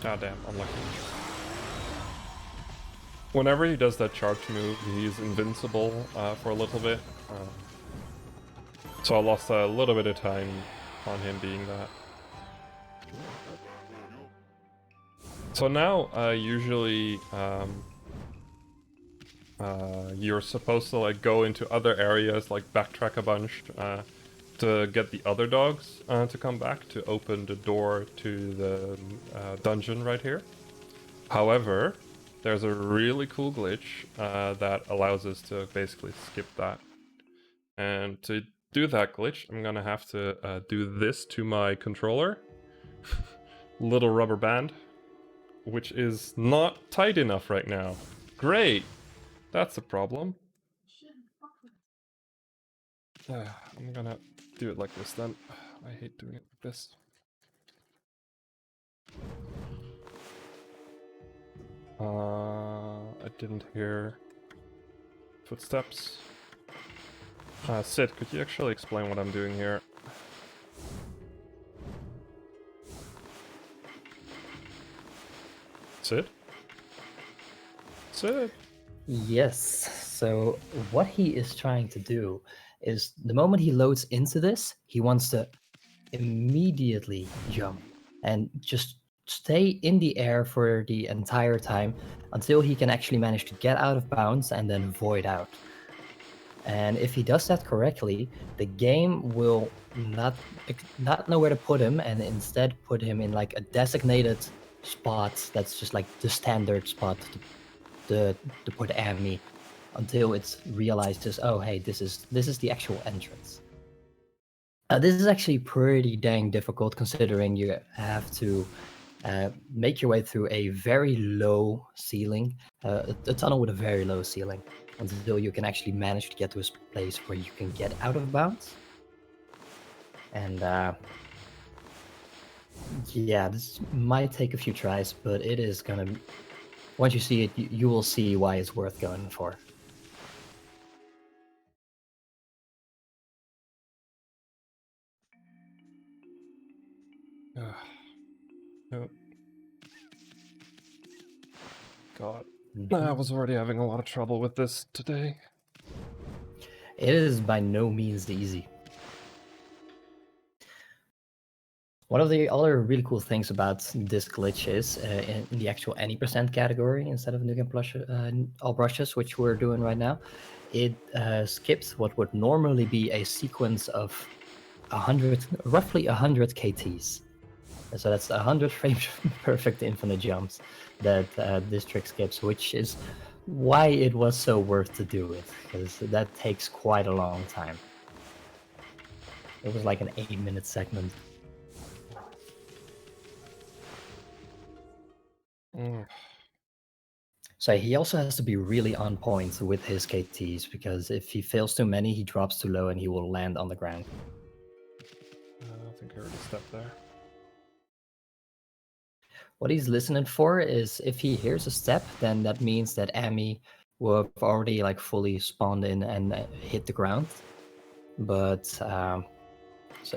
Ah, damn, unlucky. Whenever he does that charge move, he's invincible for a little bit. So I lost a little bit of time on him being that. So now, usually, you're supposed to like go into other areas, like backtrack a bunch, to get the other dogs to come back to open the door to the dungeon right here. However, there's a really cool glitch that allows us to basically skip that. And to do that glitch, I'm gonna have to do this to my controller. Little rubber band, which is not tight enough right now. Great! That's a problem. I'm gonna do it like this then. I hate doing it like this. I didn't hear footsteps. Sid, could you actually explain what I'm doing here? Sid? Sid? Yes, so what he is trying to do is the moment he loads into this, he wants to immediately jump and just stay in the air for the entire time until he can actually manage to get out of bounds and then void out. And if he does that correctly, the game will not know where to put him and instead put him in like a designated spot that's just like the standard spot to put Amy until it's realizes, oh hey, this is the actual entrance. This is actually pretty dang difficult considering you have to make your way through a very low ceiling, a tunnel with a very low ceiling, until you can actually manage to get to a place where you can get out of bounds. And yeah, this might take a few tries, but it is gonna... Once you see it, you will see why it's worth going for. Oh. God. Mm-hmm. I was already having a lot of trouble with this today. It is by no means easy. One of the other really cool things about this glitch is in the actual any % category, instead of New Game Plus all brushes, which we're doing right now, it skips what would normally be a sequence of roughly 100 KTs. So that's 100 frames perfect infinite jumps that this trick skips, which is why it was so worth to do it, because that takes quite a long time. It was like an 8-minute segment. So he also has to be really on point with his KTs, because if he fails too many, he drops too low and he will land on the ground. I think I already stepped there. what he's listening for is if he hears a step, then that means that Amy will have already like fully spawned in and hit the ground. But so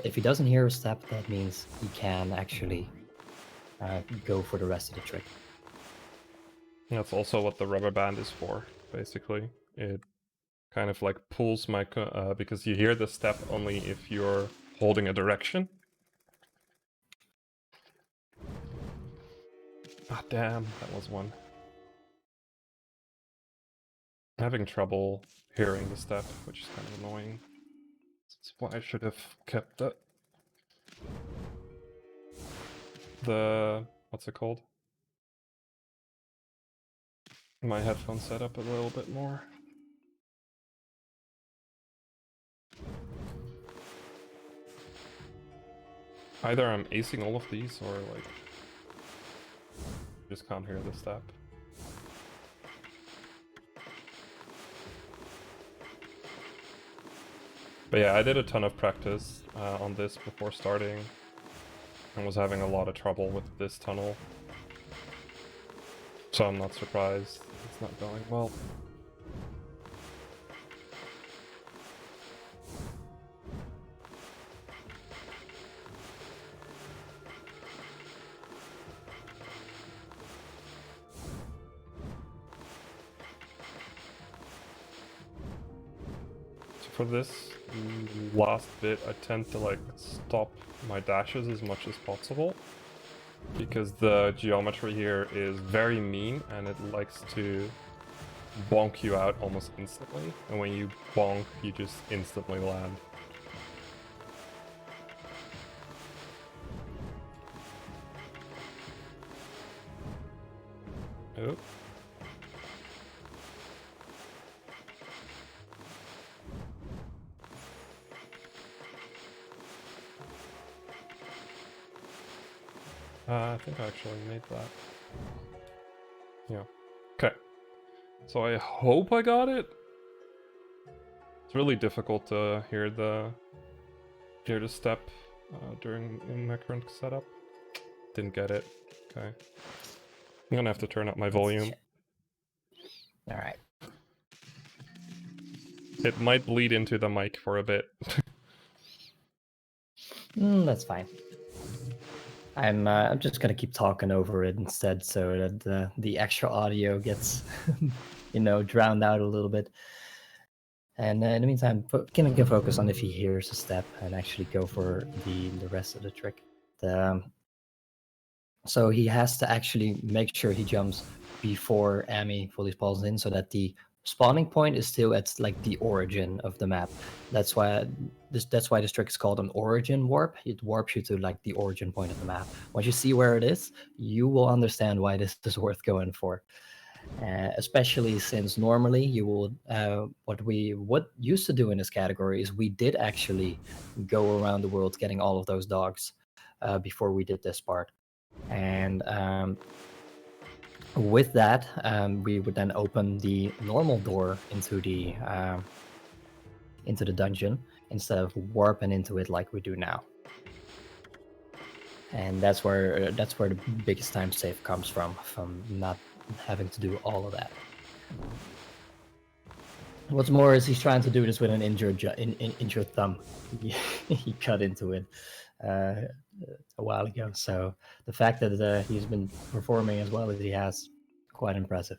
if he doesn't hear a step, that means he can actually go for the rest of the trick. That's also what the rubber band is for, basically. It kind of like pulls my... because you hear the step only if you're holding a direction. Ah, damn, that was one. I'm having trouble hearing the step, which is kind of annoying. That's why I should have kept the... what's it called? My headphone setup a little bit more. Either I'm acing all of these or like just can't hear the step. But yeah, I did a ton of practice on this before starting and was having a lot of trouble with this tunnel. So I'm not surprised it's not going well. For this last bit, I tend to like stop my dashes as much as possible because the geometry here is very mean and it likes to bonk you out almost instantly, and when you bonk, you just instantly land. Oh. I think I actually made that. Yeah. Okay. So I hope I got it. It's really difficult to hear the step in my current setup. Didn't get it. Okay. I'm gonna have to turn up my volume. All right. It might bleed into the mic for a bit. That's fine. I'm just gonna keep talking over it instead, so that the extra audio gets, drowned out a little bit. And in the meantime, Kinnin can focus on if he hears a step and actually go for the rest of the trick. So he has to actually make sure he jumps before Amy fully spawns in, so that the spawning point is still at like the origin of the map. That's why this trick is called an origin warp. It warps you to like the origin point of the map. Once you see where it is, you will understand why this is worth going for. Especially since normally you will what used to do in this category is we did actually go around the world getting all of those dogs before we did this part. And with that, we would then open the normal door into the dungeon instead of warping into it like we do now. And that's where the biggest time save comes from not having to do all of that. What's more is he's trying to do this with an injured thumb. He cut into it a while ago, so the fact that he's been performing as well as he has, quite impressive.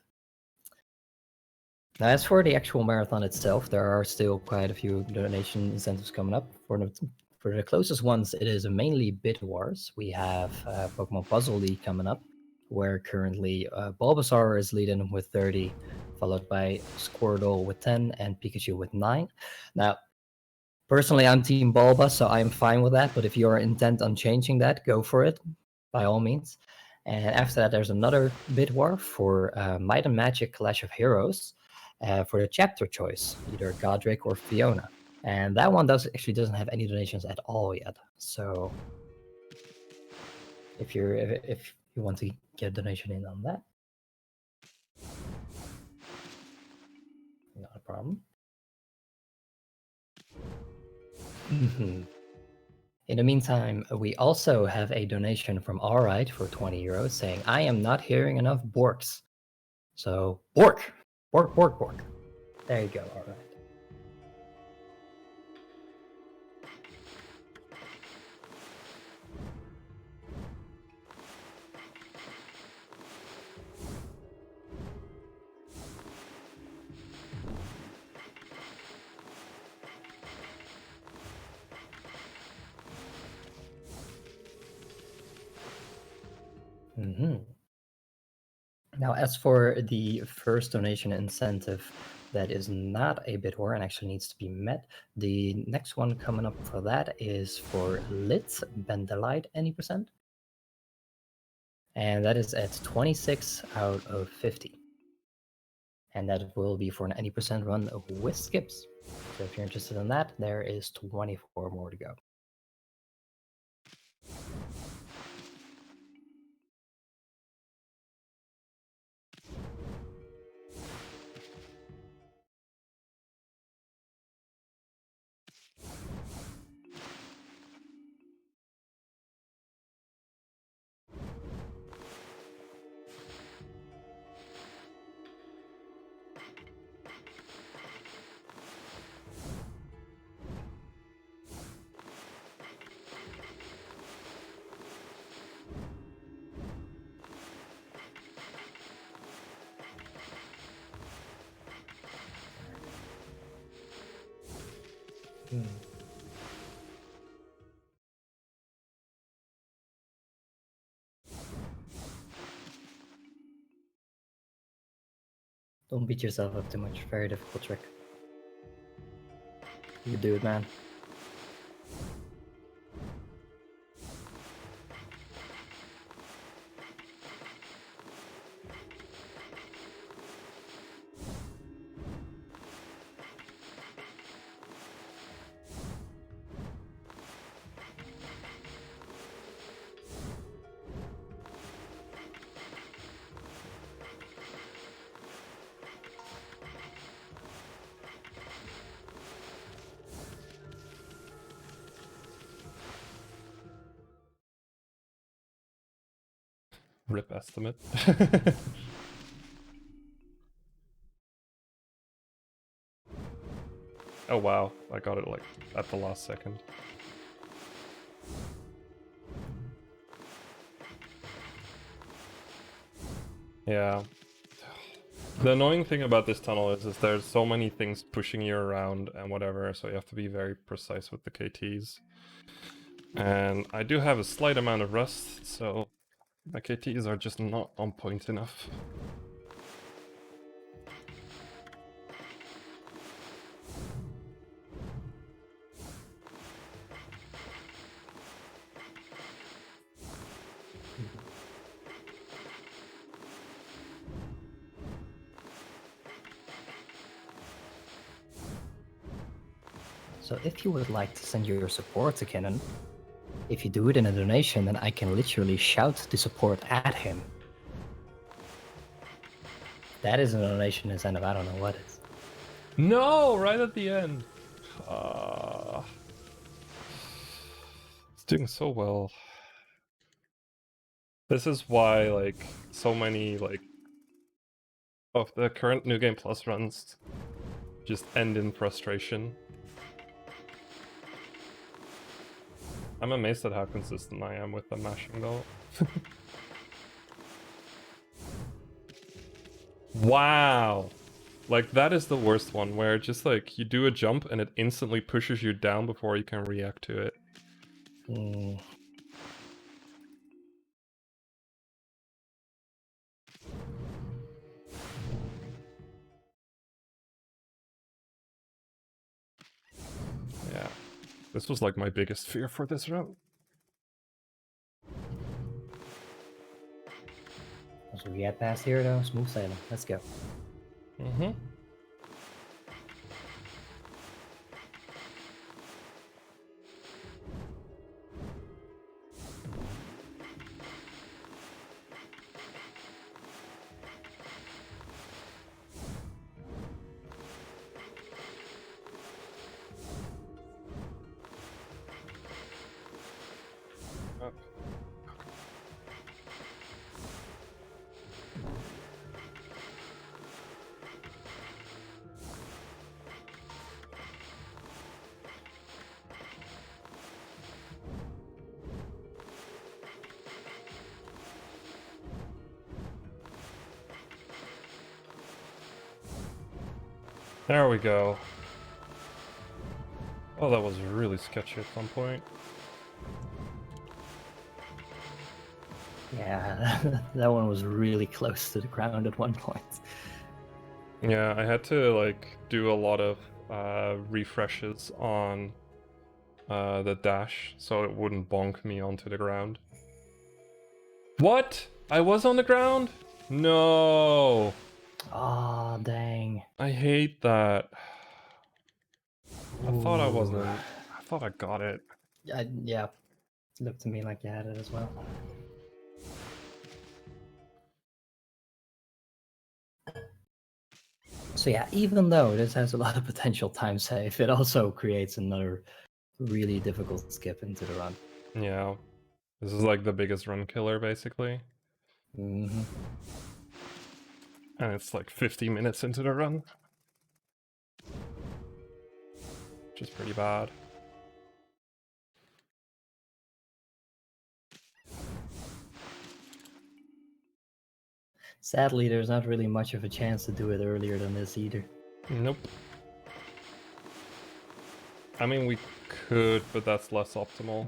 Now, as for the actual marathon itself, there are still quite a few donation incentives coming up. For the closest ones, it is mainly Bit Wars. We have Pokemon Puzzle League coming up, where currently Bulbasaur is leading with 30, followed by Squirtle with 10 and Pikachu with 9. Now, personally, I'm Team Bulba, so I'm fine with that, but if you're intent on changing that, go for it, by all means. And after that, there's another Bit War for Might and Magic Clash of Heroes for the chapter choice, either Godric or Fiona. And that one actually doesn't have any donations at all yet. So if you want to get a donation in on that, not a problem. In the meantime, we also have a donation from Alright for 20 euros saying, I am not hearing enough borks. So, bork! Bork, bork, bork. There you go, Alright. Now, as for the first donation incentive that is not a bit war and actually needs to be met, the next one coming up for that is for Lit, Bendelite, any percent. And that is at 26 out of 50. And that will be for an any percent run with skips. So if you're interested in that, there is 24 more to go. Don't beat yourself up too much. Very difficult trick. You do it, man. Rip estimate. Oh wow, I got it like at the last second. Yeah. The annoying thing about this tunnel is there's so many things pushing you around and whatever, so you have to be very precise with the KTs. And I do have a slight amount of rust, so my KTs are just not on point enough. So if you would like to send your support to Kinnin, if you do it in a donation, then I can literally shout the support at him. That is a donation incentive. I don't know what is. No, right at the end. It's doing so well. This is why, like, so many, like, of the current New Game Plus runs just end in frustration. I'm amazed at how consistent I am with the mashing, though. Wow! Like, that is the worst one, where just, like, you do a jump and it instantly pushes you down before you can react to it. Yeah. This was, like, my biggest fear for this run. Once we get past here, though, smooth sailing. Let's go. Mm-hmm. Up. There we go. Oh, that was really sketchy at some point. Yeah, that one was really close to the ground at one point. Yeah, I had to like do a lot of refreshes on the dash so it wouldn't bonk me onto the ground. What? I was on the ground? No. Oh, dang. I hate that. I thought I Ooh. wasn't. I thought I got it. Yeah, it looked to me like you had it as well. So yeah, even though this has a lot of potential time save, it also creates another really difficult skip into the run. Yeah. This is like the biggest run killer, basically. Mm-hmm. And it's like 50 minutes into the run. Which is pretty bad. Sadly, there's not really much of a chance to do it earlier than this either. Nope. I mean, we could, but that's less optimal.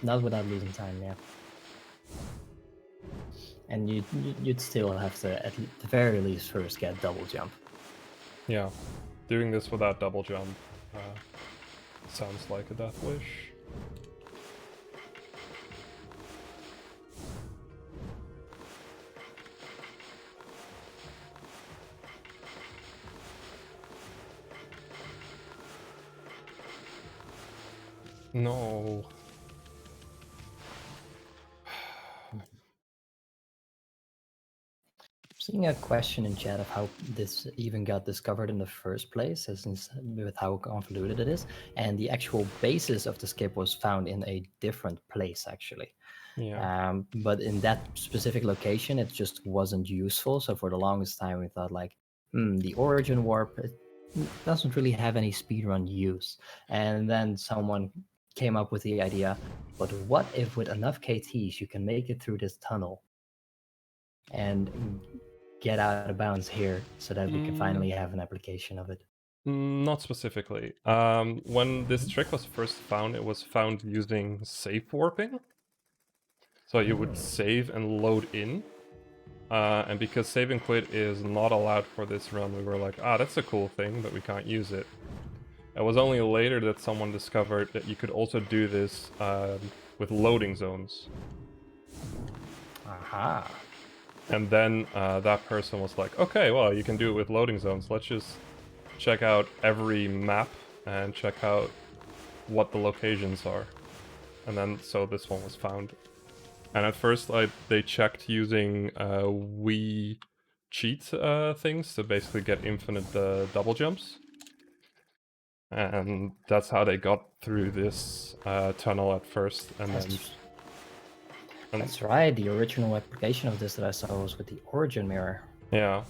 Not without losing time, yeah. And you'd still have to, at the very least, first get double jump. Yeah. Doing this without double jump sounds like a death wish. No. Seeing a question in chat of how this even got discovered in the first place, as with how convoluted it is, and the actual basis of the skip was found in a different place, actually. Yeah. But in that specific location, it just wasn't useful. So for the longest time, we thought like, the origin warp it doesn't really have any speedrun use. And then someone came up with the idea, but what if with enough KTs you can make it through this tunnel and get out of bounds here so that we can finally have an application of it? Not specifically. When this trick was first found, it was found using safe warping. So you would save and load in. And because save and quit is not allowed for this run, we were like, that's a cool thing, but we can't use it. It was only later that someone discovered that you could also do this with loading zones. Aha. And then that person was like, okay, well, you can do it with loading zones. Let's just check out every map and check out what the locations are. And then, so this one was found. And at first, they checked using Wii cheat things to basically get infinite double jumps. And that's how they got through this tunnel at first, and That's right, the original application of this that I saw was with the origin mirror. Yeah.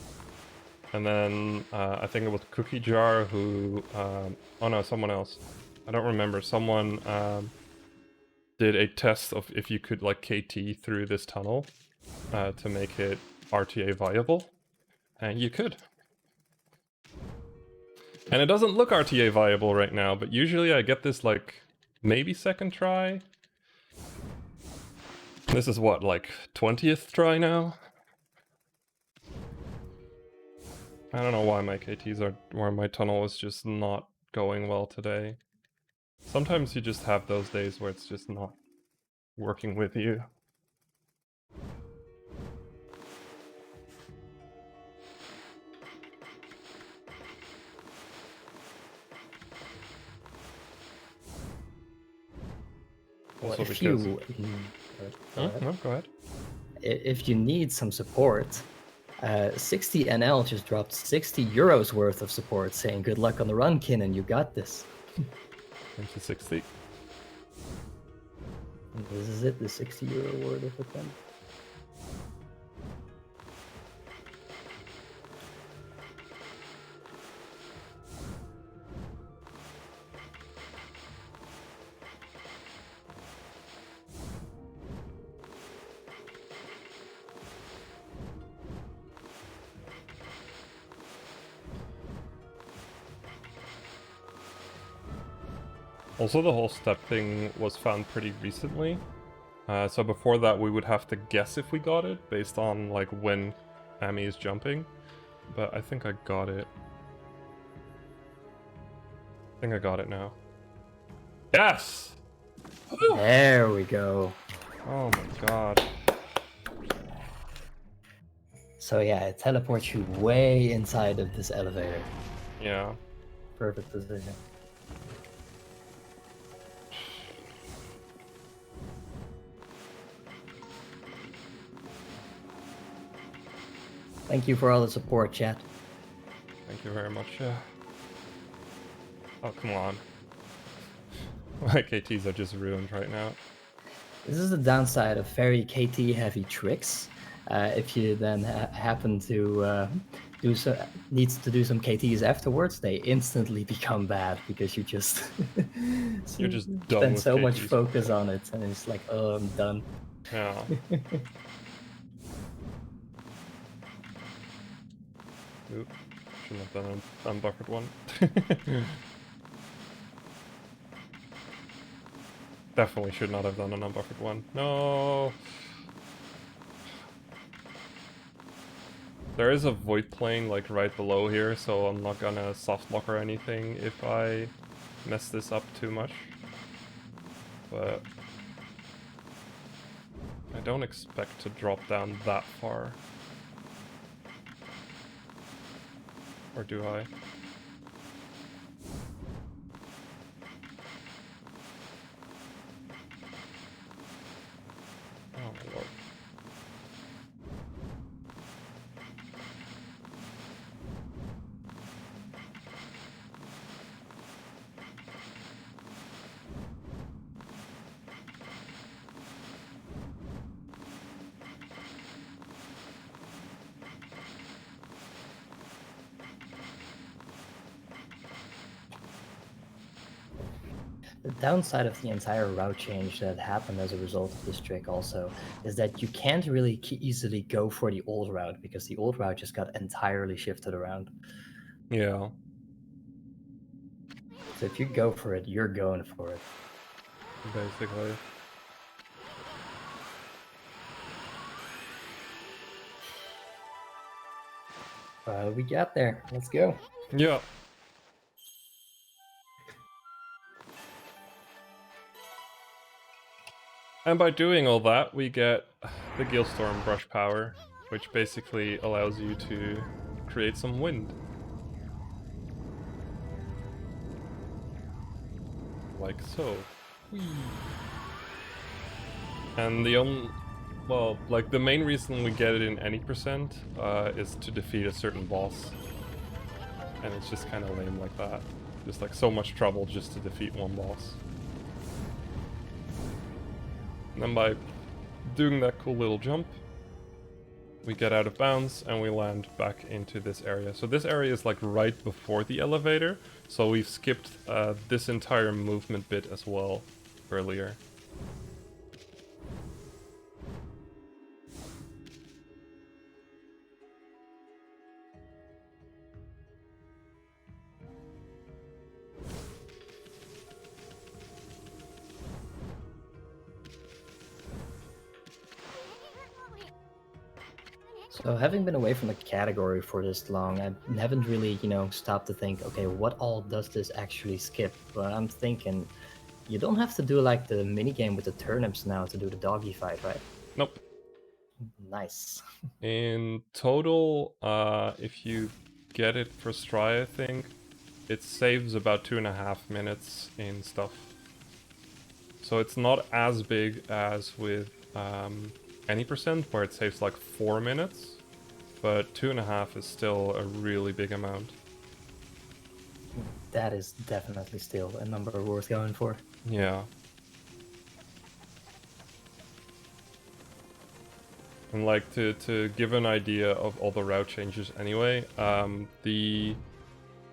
And then I think it was Cookie Jar who... oh no, someone else. I don't remember. Someone did a test of if you could like KT through this tunnel to make it RTA viable. And you could. And it doesn't look RTA viable right now, but usually I get this like maybe second try. This is what, like 20th try now? I don't know why my KTs are, why my tunnel is just not going well today. Sometimes you just have those days where it's just not working with you. Well, Also if because... you... No, go ahead. If you need some support, 60NL just dropped 60 euros worth of support saying good luck on the run, Kinnin, you got this. Into 60. And this is it, the 60 € reward if it then. Also, the whole step thing was found pretty recently. So before that, we would have to guess if we got it based on like when Amy is jumping. But I think I got it. I think I got it now. Yes! There we go. Oh my god. So yeah, it teleports you way inside of this elevator. Yeah. Perfect position. Thank you for all the support, chat. Thank you very much. Oh, come on. My KTs are just ruined right now. This is the downside of very KT heavy tricks. If you then happen to needs to do some KTs afterwards, they instantly become bad because you just You're just done spend with so much KTs. focus on it, and it's like, oh, I'm done. Yeah. Oop. Shouldn't have done an unbuffered one. Definitely should not have done an unbuffered one. No! There is a void plane like right below here, so I'm not gonna soft lock or anything if I mess this up too much. But I don't expect to drop down that far. Or do I? Oh my lord. The downside of the entire route change that happened as a result of this trick also is that you can't really easily go for the old route because the old route just got entirely shifted around. Yeah. So if you go for it, you're going for it. Basically. We got there. Let's go. Yeah. And by doing all that, we get the Gilstorm brush power, which basically allows you to create some wind. Like so. And the only... well, like the main reason we get it in any percent is to defeat a certain boss. And it's just kind of lame like that. Just like so much trouble just to defeat one boss. And then by doing that cool little jump, we get out of bounds and we land back into this area. So this area is like right before the elevator, so we've skipped this entire movement bit as well earlier. So having been away from the category for this long, I haven't really, stopped to think, okay, what all does this actually skip? But I'm thinking, you don't have to do like the minigame with the turnips now to do the doggy fight, right? Nope. Nice. In total, if you get it for Stry, I think, it saves about 2.5 minutes in stuff. So it's not as big as with any percent, where it saves like 4 minutes, but 2.5 is still a really big amount. That is definitely still a number worth going for. Yeah. And like to give an idea of all the route changes anyway,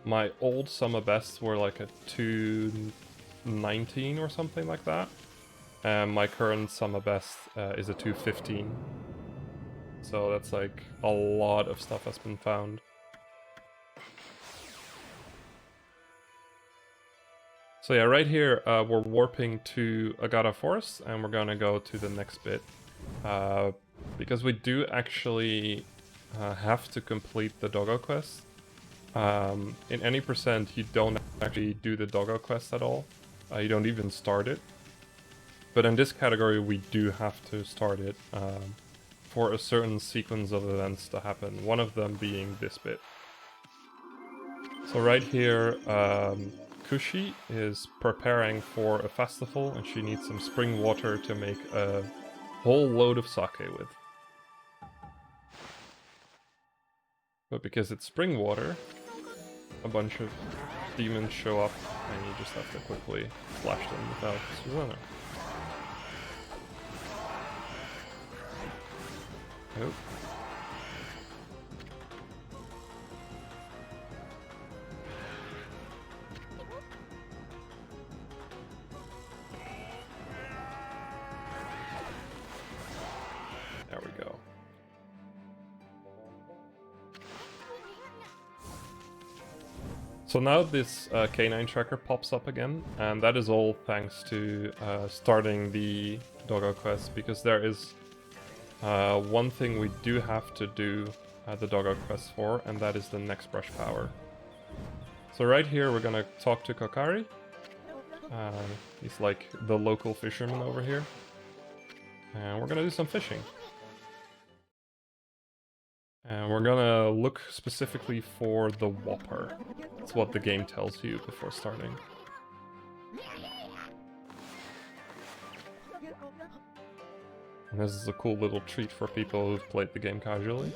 my old summer bests were like a 219 or something like that. And my current summer best is a 215. So that's like a lot of stuff has been found. So yeah, right here we're warping to Agata Forest, and we're gonna go to the next bit. Because we do actually have to complete the doggo quest. In any percent, you don't actually do the doggo quest at all. You don't even start it. But in this category, we do have to start it for a certain sequence of events to happen. One of them being this bit. So right here, Kushi is preparing for a festival, and she needs some spring water to make a whole load of sake with. But because it's spring water, a bunch of demons show up, and you just have to quickly flash them without Susanna. Oh. There we go. So now this canine tracker pops up again, and that is all thanks to starting the doggo quest, because there is one thing we do have to do the doggo quest for, and that is the next brush power. So right here we're gonna talk to Kokari. He's like the local fisherman over here. And we're gonna do some fishing. And we're gonna look specifically for the Whopper. That's what the game tells you before starting. And this is a cool little treat for people who've played the game casually.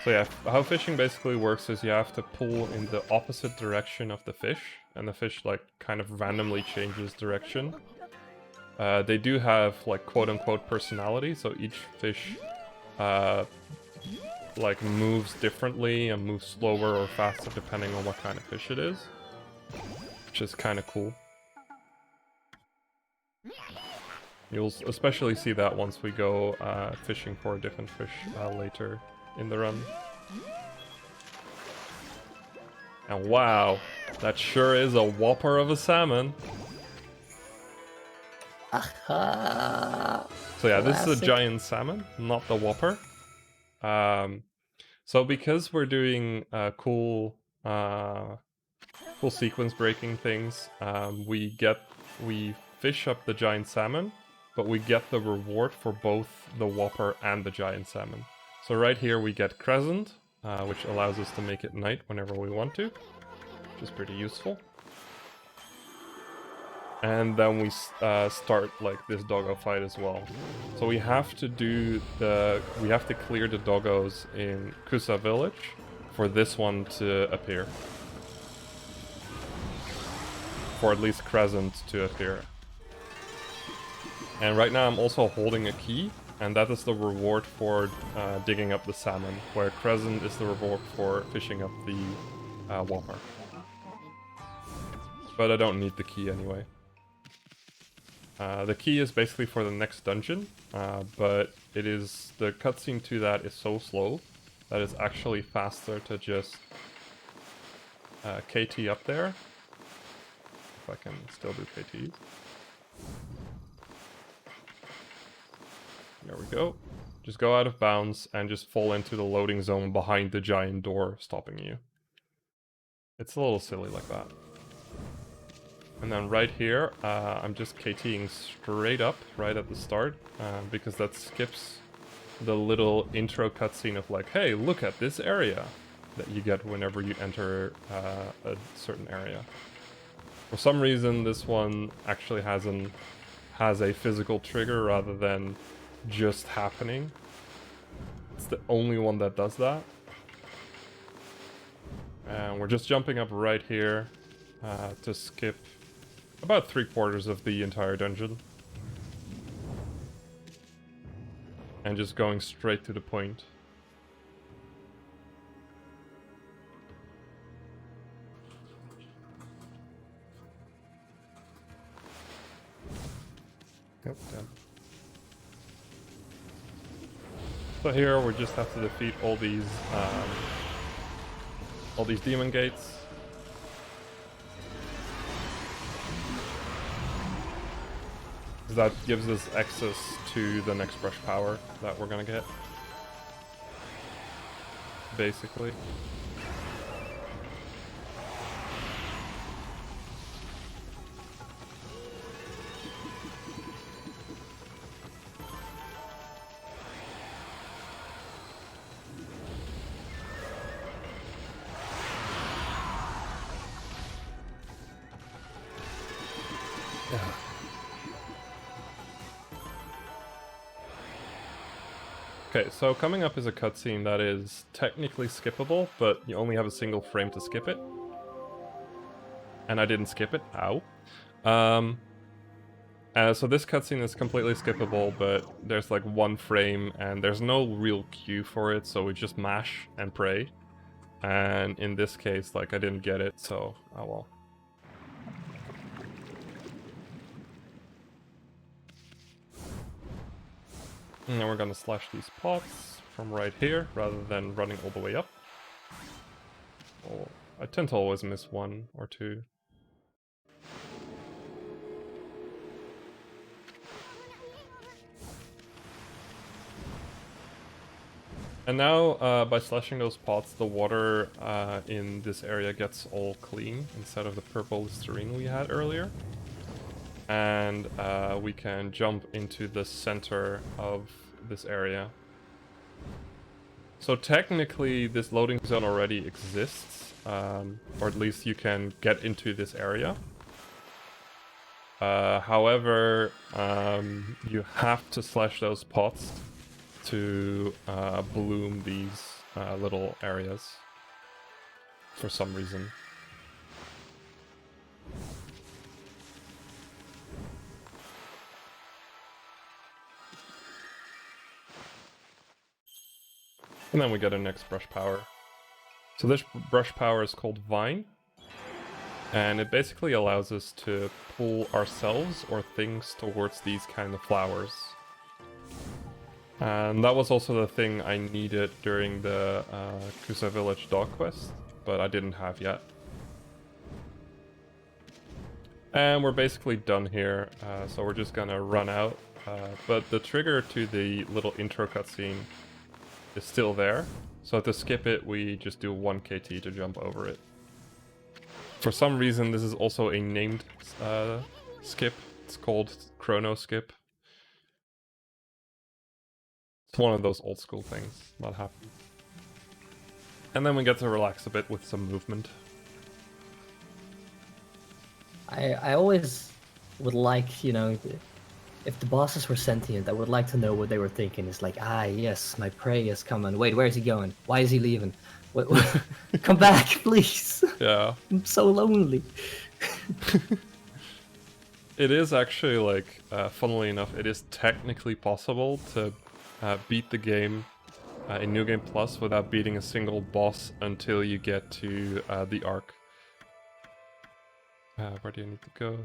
So yeah, how fishing basically works is you have to pull in the opposite direction of the fish, and the fish like kind of randomly changes direction. They do have like quote-unquote personality, so each fish like moves differently and moves slower or faster depending on what kind of fish it is, which is kind of cool. You'll especially see that once we go fishing for a different fish later in the run. And wow, that sure is a whopper of a salmon. Aha! So yeah, this is a Classic. giant salmon, not the whopper. So because we're doing cool sequence breaking things, we fish up the giant salmon, but we get the reward for both the whopper and the giant salmon. So right here we get Crescent, which allows us to make it night whenever we want to, which is pretty useful. And then we start like this doggo fight as well. So we have to clear the doggos in Kusa village for this one to appear. For at least Crescent to appear. And right now I'm also holding a key, and that is the reward for digging up the salmon, where Crescent is the reward for fishing up the whopper. But I don't need the key anyway. The key is basically for the next dungeon, but the cutscene to that is so slow that it's actually faster to just KT up there. If I can still do KTs. There we go. Just go out of bounds and just fall into the loading zone behind the giant door stopping you. It's a little silly like that. And then right here, I'm just KTing straight up right at the start, because that skips the little intro cutscene of like, hey, look at this area that you get whenever you enter a certain area. For some reason, this one actually has a physical trigger rather than just happening. It's the only one that does that. And we're just jumping up right here to skip about 3/4 of the entire dungeon. And just going straight to the point. Yep, damn. So here we just have to defeat all these demon gates. That gives us access to the next brush power that we're gonna get. Basically. Okay, so coming up is a cutscene that is technically skippable, but you only have a single frame to skip it. And I didn't skip it. Ow. So this cutscene is completely skippable, but there's like one frame and there's no real cue for it, so we just mash and pray. And in this case, like, I didn't get it, so oh well. And then we're gonna slash these pots from right here, rather than running all the way up. Oh, I tend to always miss one or two. And now, by slashing those pots, the water in this area gets all clean, instead of the purple Listerine we had earlier. And we can jump into the center of this area. So technically this loading zone already exists, or at least you can get into this area. However, you have to slash those pots to bloom these little areas for some reason. And then we get a next brush power. So this brush power is called Vine, and it basically allows us to pull ourselves or things towards these kind of flowers. And that was also the thing I needed during the Kusa Village dog quest, but I didn't have yet. And we're basically done here, so we're just gonna run out. But the trigger to the little intro cutscene is still there, so to skip it, we just do 1 KT to jump over it. For some reason, this is also a named skip. It's called Chrono Skip. It's one of those old school things that happens. And then we get to relax a bit with some movement. I always would like, you know, if the bosses were sentient, I would like to know what they were thinking. It's like, ah, yes, my prey is coming. Wait, where is he going? Why is he leaving? Come back, please. Yeah. I'm so lonely. It is actually, like, funnily enough, it is technically possible to beat the game in New Game Plus without beating a single boss until you get to the Ark. Where do you need to go?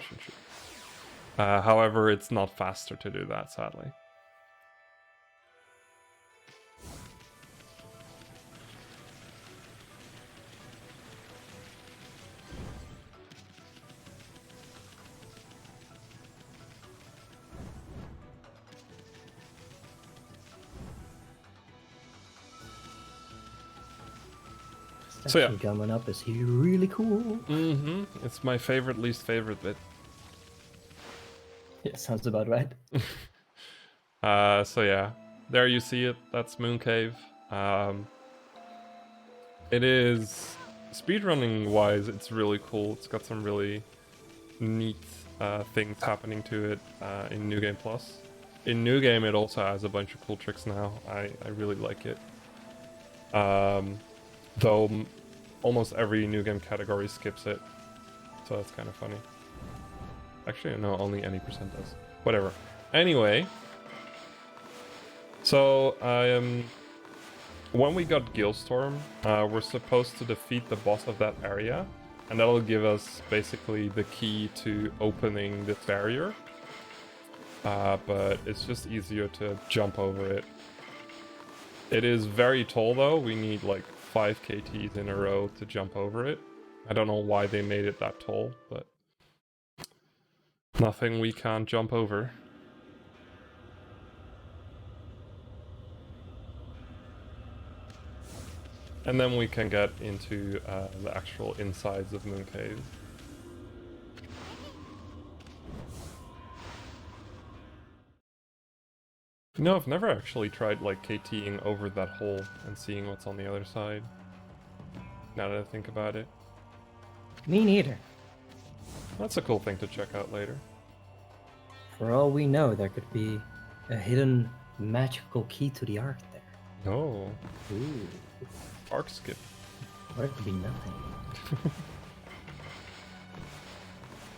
However, it's not faster to do that, sadly. So yeah, coming up is really cool. Mm-hmm. It's my favorite, least favorite bit. Yeah, sounds about right. So yeah, there you see it. That's Moon Cave. It is, speedrunning wise, it's really cool. It's got some really neat things happening to it in New Game Plus. In New Game, it also has a bunch of cool tricks now. I really like it. Though almost every New Game category skips it, so that's kind of funny. Actually, no, only any percent does. Whatever. Anyway, so when we got Gilstorm, we're supposed to defeat the boss of that area, and that'll give us basically the key to opening this barrier. But it's just easier to jump over it. It is very tall though, we need like 5 KTs in a row to jump over it. I don't know why they made it that tall, but nothing we can't jump over. And then we can get into the actual insides of Mooncave. You know, I've never actually tried like KTing over that hole and seeing what's on the other side. Now that I think about it. Me neither. That's a cool thing to check out later. For all we know, there could be a hidden magical key to the Ark there. Oh. Ooh. Arc skip. Or it could be nothing.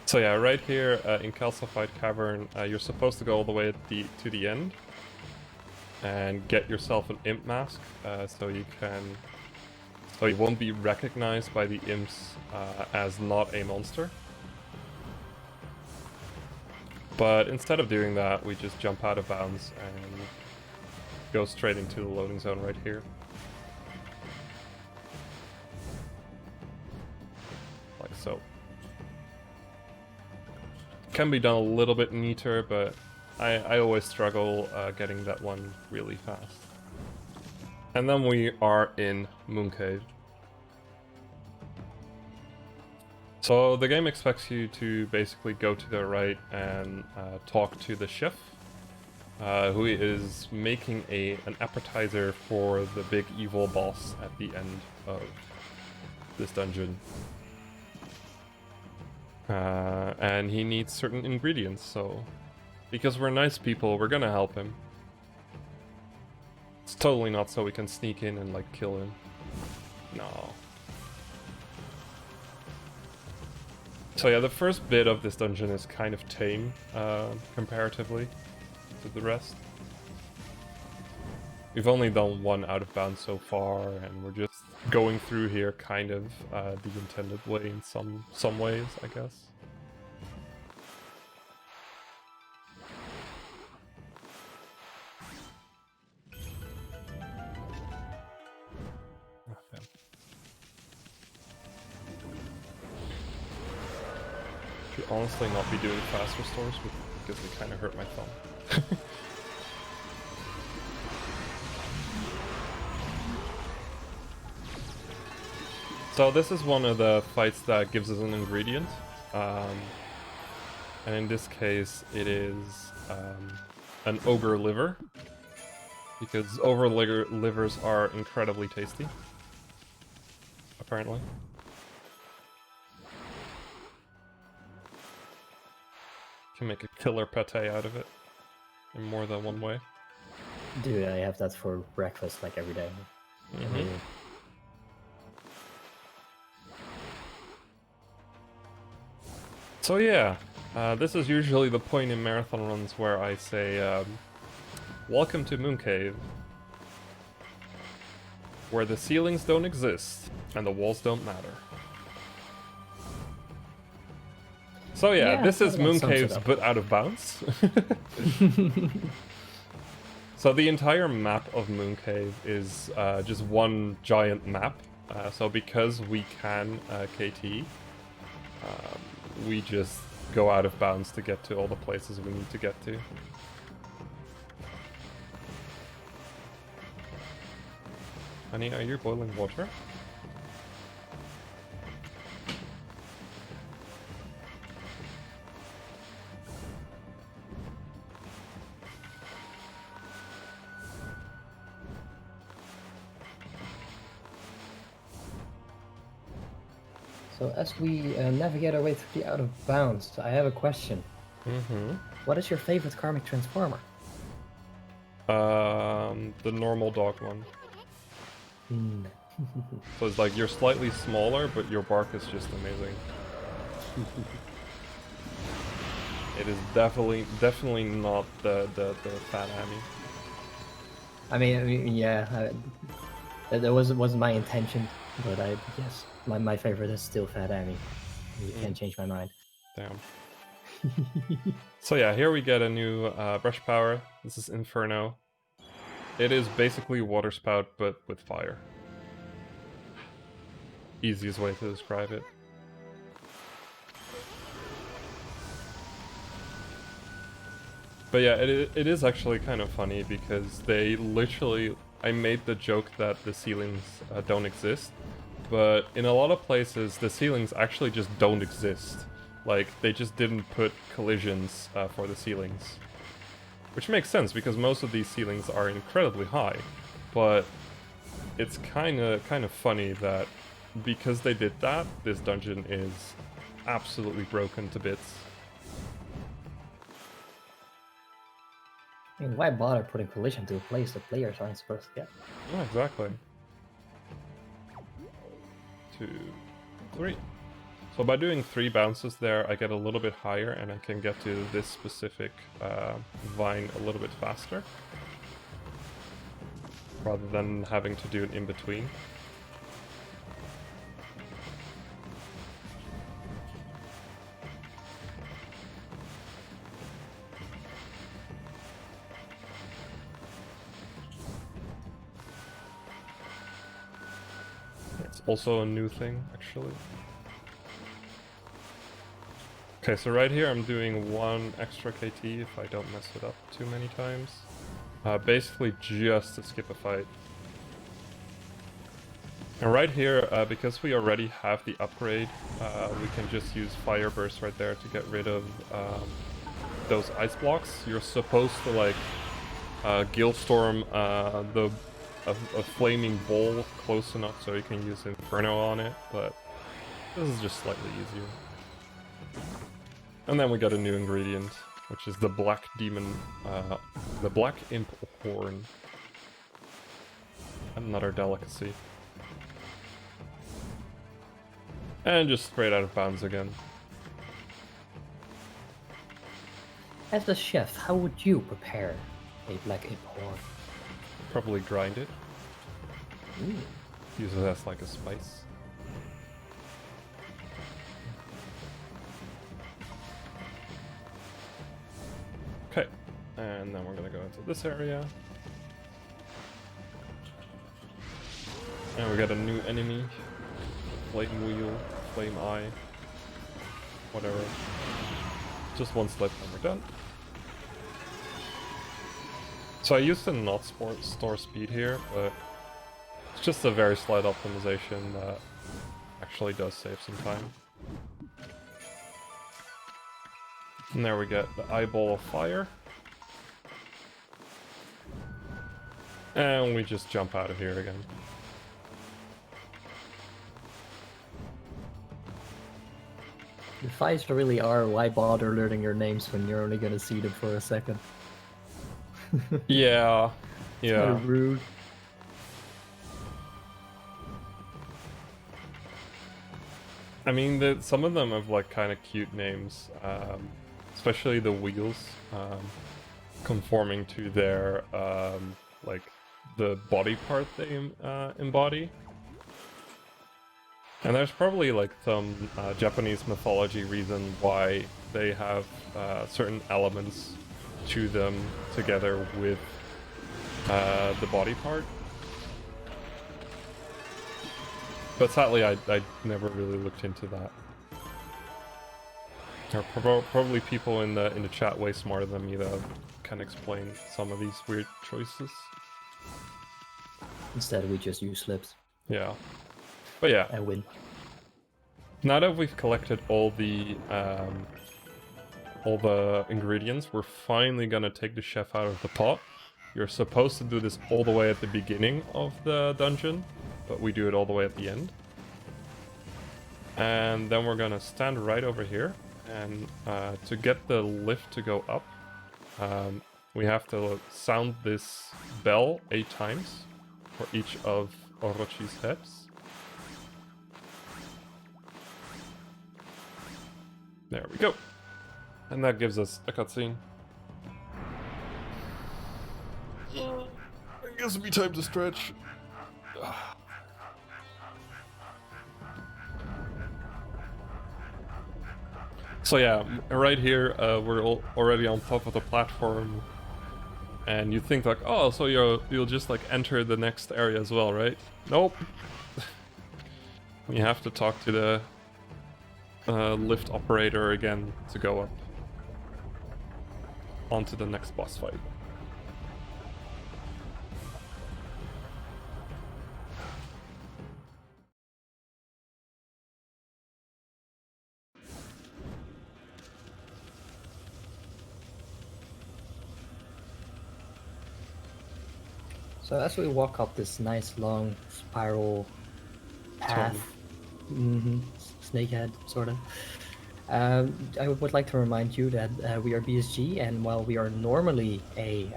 So yeah, right here in Calcified Cavern, you're supposed to go all the way to the end and get yourself an imp mask, so you won't be recognized by the imps as not a monster. But instead of doing that, we just jump out of bounds and go straight into the loading zone right here. Like so. Can be done a little bit neater, but I always struggle getting that one really fast. And then we are in Mooncave. So the game expects you to basically go to the right and talk to the chef, who is making an appetizer for the big evil boss at the end of this dungeon. And he needs certain ingredients, so because we're nice people, we're gonna help him. It's totally not so we can sneak in and like kill him. No. So yeah, the first bit of this dungeon is kind of tame, comparatively to the rest. We've only done one out of bounds so far, and we're just going through here kind of the intended way in some ways, I guess. Should honestly not be doing fast restores because they kind of hurt my thumb. So this is one of the fights that gives us an ingredient, and in this case it is an ogre liver, because ogre livers are incredibly tasty, apparently. Can make a killer pate out of it in more than one way. Dude, I have that for breakfast like every day. Mm-hmm. So yeah, this is usually the point in marathon runs where I say, welcome to Mooncave, where the ceilings don't exist and the walls don't matter. So yeah, this is Mooncave's but out of bounds. So the entire map of Mooncave is just one giant map. So because we can KT, we just go out of bounds to get to all the places we need to get to. Honey, are you boiling water? So as we navigate our way through the out of bounds, I have a question. Mm-hmm. What is your favorite karmic transformer? The normal dog one. So it's like you're slightly smaller, but your bark is just amazing. It is definitely not the fat Amy. I mean yeah, that wasn't my intention, but yes, my favorite is still Fat Amy. You can't change my mind. Damn. So yeah, here we get a new brush power. This is Inferno. It is basically water spout, but with fire. Easiest way to describe it. But yeah, it is actually kind of funny because they literally... I made the joke that the ceilings don't exist, but in a lot of places the ceilings actually just don't exist. Like, they just didn't put collisions for the ceilings. Which makes sense, because most of these ceilings are incredibly high, but it's kind of funny that because they did that, this dungeon is absolutely broken to bits. I mean, why bother putting collision to a place the players aren't supposed to get? Yeah, exactly. 2, 3. So by doing 3 bounces there, I get a little bit higher and I can get to this specific vine a little bit faster, rather than having to do it in between. It's also a new thing, actually. Okay, so right here I'm doing 1 extra KT if I don't mess it up too many times. Basically just to skip a fight. And right here, because we already have the upgrade, we can just use Fire Burst right there to get rid of those ice blocks. You're supposed to like Guildstorm a flaming bowl close enough so you can use Inferno on it, but this is just slightly easier. And then we got a new ingredient, which is the Black Demon, the Black Imp Horn. Another delicacy. And just straight out of bounds again. As the chef, how would you prepare a Black Imp Horn? Probably grind it. Ooh. Use it as like a spice. Okay, and then we're gonna go into this area. And we got a new enemy. Flame Wheel, Flame Eye, whatever. Just 1 slip and we're done. So I used to not store speed here, but it's just a very slight optimization that actually does save some time. And there we get the Eyeball of Fire. And we just jump out of here again. The fights really are, why bother learning your names when you're only gonna see them for a second? Yeah, yeah. Kind of rude. I mean, some of them have like kind of cute names, especially the wheels, conforming to their like the body part they embody. And there's probably like some Japanese mythology reason why they have certain elements to them together with the body part. But sadly, I never really looked into that. There are probably people in the chat way smarter than me that can explain some of these weird choices. Instead, we just use slips. Yeah. But yeah. And win. Now that we've collected all the ingredients, we're finally gonna take the chef out of the pot. You're supposed to do this all the way at the beginning of the dungeon, but we do it all the way at the end. And then we're gonna stand right over here, and to get the lift to go up, we have to sound this bell 8 times for each of Orochi's heads. There we go. And that gives us a cutscene. It gives me time to stretch. So yeah, right here we're already on top of the platform, and you think like, oh, so you'll just like enter the next area as well, right? Nope. We have to talk to the lift operator again to go up onto the next boss fight. So as we walk up this nice long spiral path, snakehead sort of, I would like to remind you that we are BSG, and while we are normally a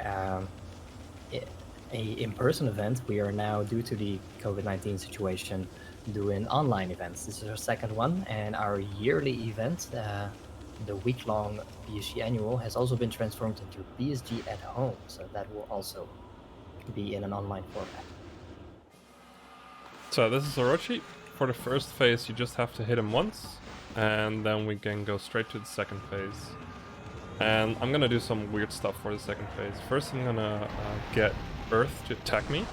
in-person event, we are now, due to the COVID-19 situation, doing online events. This is our second one, and our yearly event, the week-long BSG annual, has also been transformed into BSG at home, so that will also be in an online format. So this is Orochi. For the first phase, you just have to hit him once, and then we can go straight to the second phase. And I'm gonna do some weird stuff for the second phase. First, I'm gonna get Earth to attack me,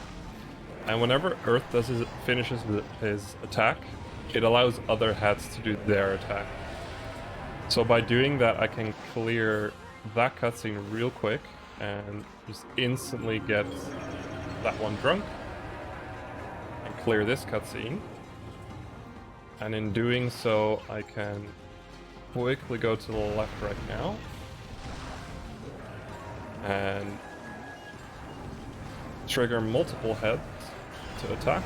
and whenever Earth finishes his attack, it allows other heads to do their attack. So by doing that, I can clear that cutscene real quick and just instantly get that one drunk and clear this cutscene. And in doing so, I can quickly go to the left right now and trigger multiple heads to attack.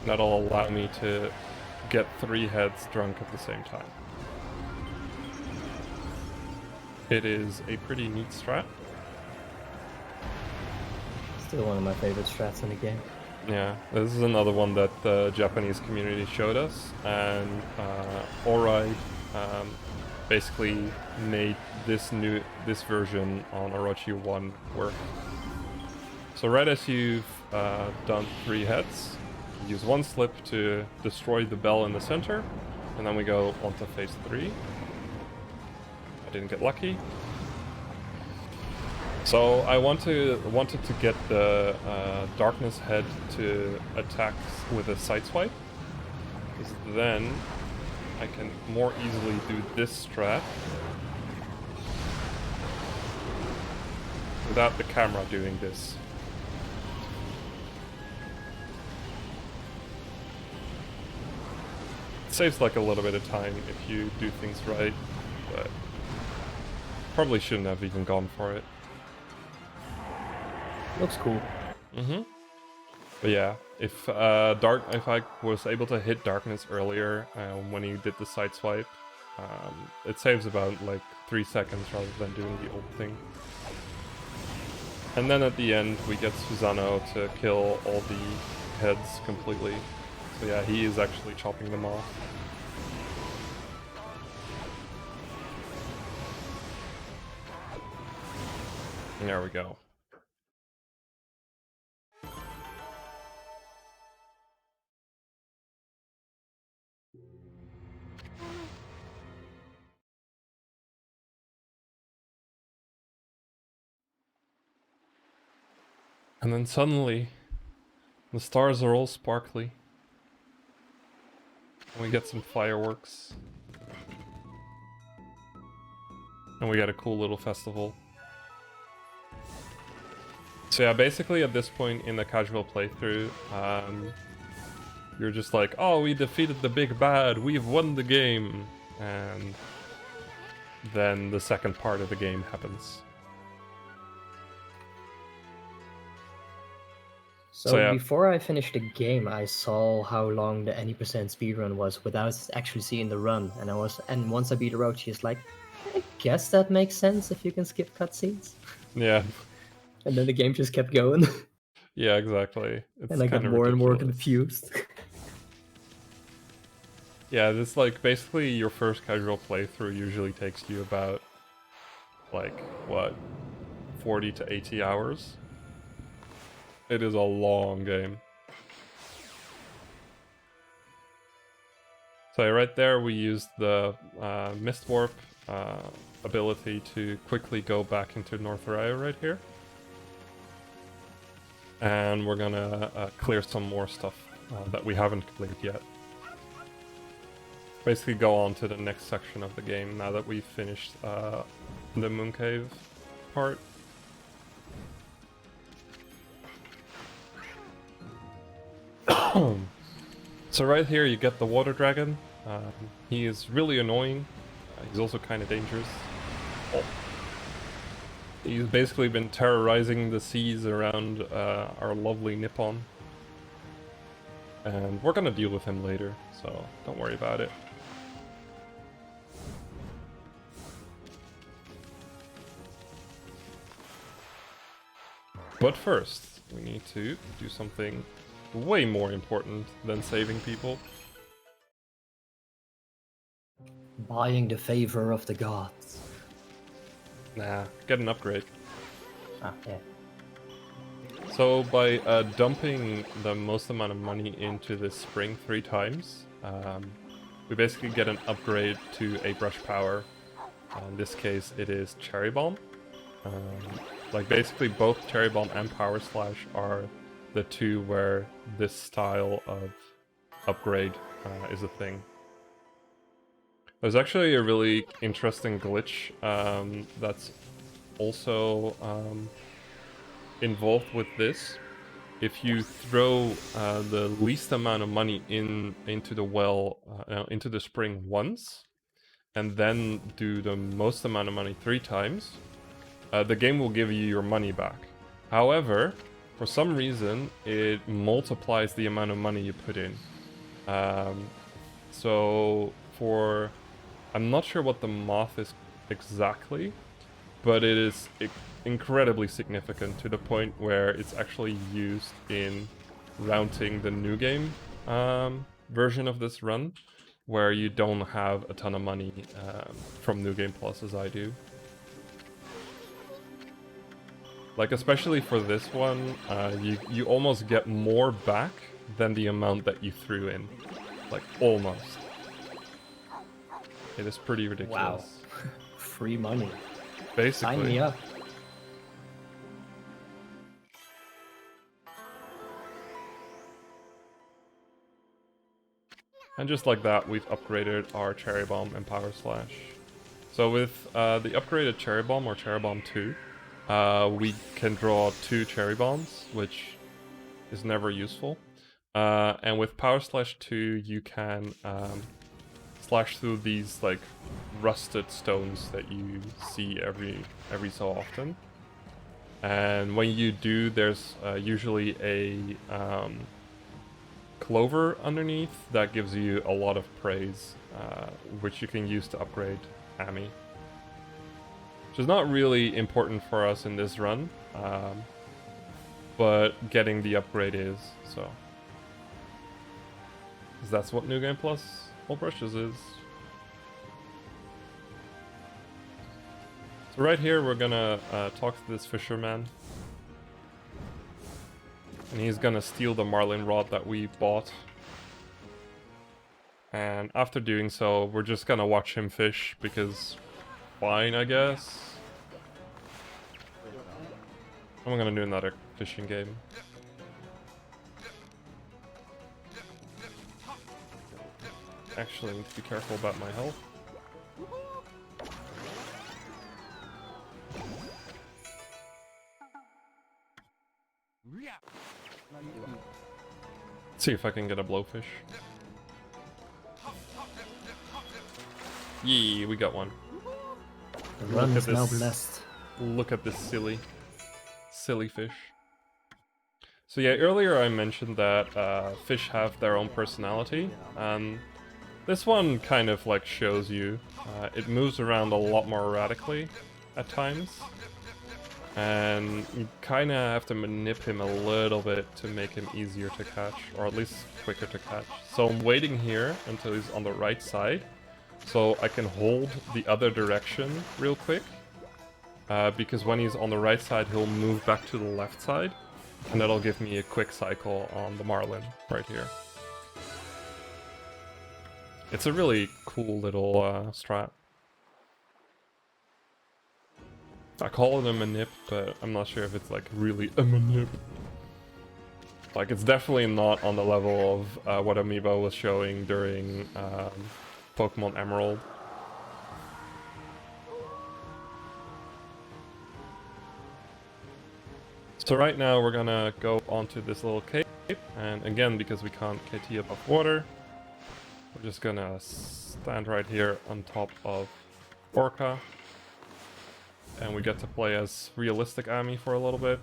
That'll allow me to get 3 heads drunk at the same time. It is a pretty neat strat. Still one of my favorite strats in the game. Yeah, this is another one that the Japanese community showed us, and Alright basically made this version on Orochi 1 work. So right as you've done 3 heads, use 1 slip to destroy the bell in the center, and then we go on to phase 3. I didn't get lucky. So I wanted to get the Darkness head to attack with a side swipe, because then I can more easily do this strat without the camera doing this. It saves like a little bit of time if you do things right, but probably shouldn't have even gone for it. Looks cool. But yeah, if I was able to hit Darkness earlier when he did the side swipe, it saves about like 3 seconds rather than doing the old thing. And then at the end we get Susano to kill all the heads completely. So yeah, he is actually chopping them off. There we go. And then suddenly, the stars are all sparkly. And we get some fireworks. And we get a cool little festival. So yeah, basically at this point in the casual playthrough, you're just like, oh, we defeated the big bad, we've won the game. And then the second part of the game happens. So yeah. Before I finished the game, I saw how long the any percent speedrun was without actually seeing the run, and once I beat Orochi, it's like, I guess that makes sense if you can skip cutscenes. Yeah. And then the game just kept going. Yeah, exactly. It's and I got kinda more and more ridiculous. confused. Yeah, this like basically your first casual playthrough usually takes you about like what 40 to 80 hours. It is a long game. So right there we used the Mist Warp ability to quickly go back into North Raya right here. And we're gonna clear some more stuff that we haven't cleared yet. Basically go on to the next section of the game now that we've finished the Moon Cave part. So right here you get the Water Dragon. He is really annoying. He's also kind of dangerous. Oh. He's basically been terrorizing the seas around our lovely Nippon. And we're gonna deal with him later, so don't worry about it. But first, we need to do something way more important than saving people. Buying the favor of the gods. Nah, get an upgrade. Ah, yeah. So by dumping the most amount of money into this spring 3 times, we basically get an upgrade to a brush power. In this case, it is Cherry Bomb. Like basically both Cherry Bomb and Power Slash are the two where this style of upgrade is a thing. There's actually a really interesting glitch that's also involved with this. If you throw the least amount of money into the well, into the spring once, and then do the most amount of money 3 times, the game will give you your money back. However, for some reason, it multiplies the amount of money you put in. So for... I'm not sure what the math is exactly, but it is incredibly significant to the point where it's actually used in routing the new game version of this run, where you don't have a ton of money from New Game Plus as I do. Like especially for this one, you almost get more back than the amount that you threw in. Like almost. It is pretty ridiculous. Wow. Free money. Basically. Sign me up. And just like that, we've upgraded our Cherry Bomb and Power Slash. So with the upgraded Cherry Bomb or Cherry Bomb 2, we can draw 2 Cherry Bombs, which is never useful. And with Power Slash 2, you can slash through these like rusted stones that you see every so often. And when you do, there's usually a clover underneath that gives you a lot of praise, which you can use to upgrade Amy. Which is not really important for us in this run, but getting the upgrade is, so. 'Cause that's what New Game Plus All Brushes is. So right here we're gonna talk to this fisherman. And he's gonna steal the marlin rod that we bought. And after doing so, we're just gonna watch him fish, because fine, I guess. I'm gonna do another fishing game. Actually, I need to be careful about my health. Let's see if I can get a blowfish. Yee, we got one. The run is now blessed. Look at this silly fish. So yeah, earlier I mentioned that fish have their own personality, and this one kind of like shows you. It moves around a lot more erratically at times. And you kind of have to manip him a little bit to make him easier to catch, or at least quicker to catch. So I'm waiting here until he's on the right side, so I can hold the other direction real quick. Because when he's on the right side, he'll move back to the left side, and that'll give me a quick cycle on the Marlin right here. It's a really cool little strat. I call it a manip, but I'm not sure if it's like really a manip. Like, it's definitely not on the level of what Amiibo was showing during Pokemon Emerald. So right now we're gonna go onto this little cave, and again, because we can't KT above water, we're just gonna stand right here on top of Orca. And we get to play as realistic Ami for a little bit.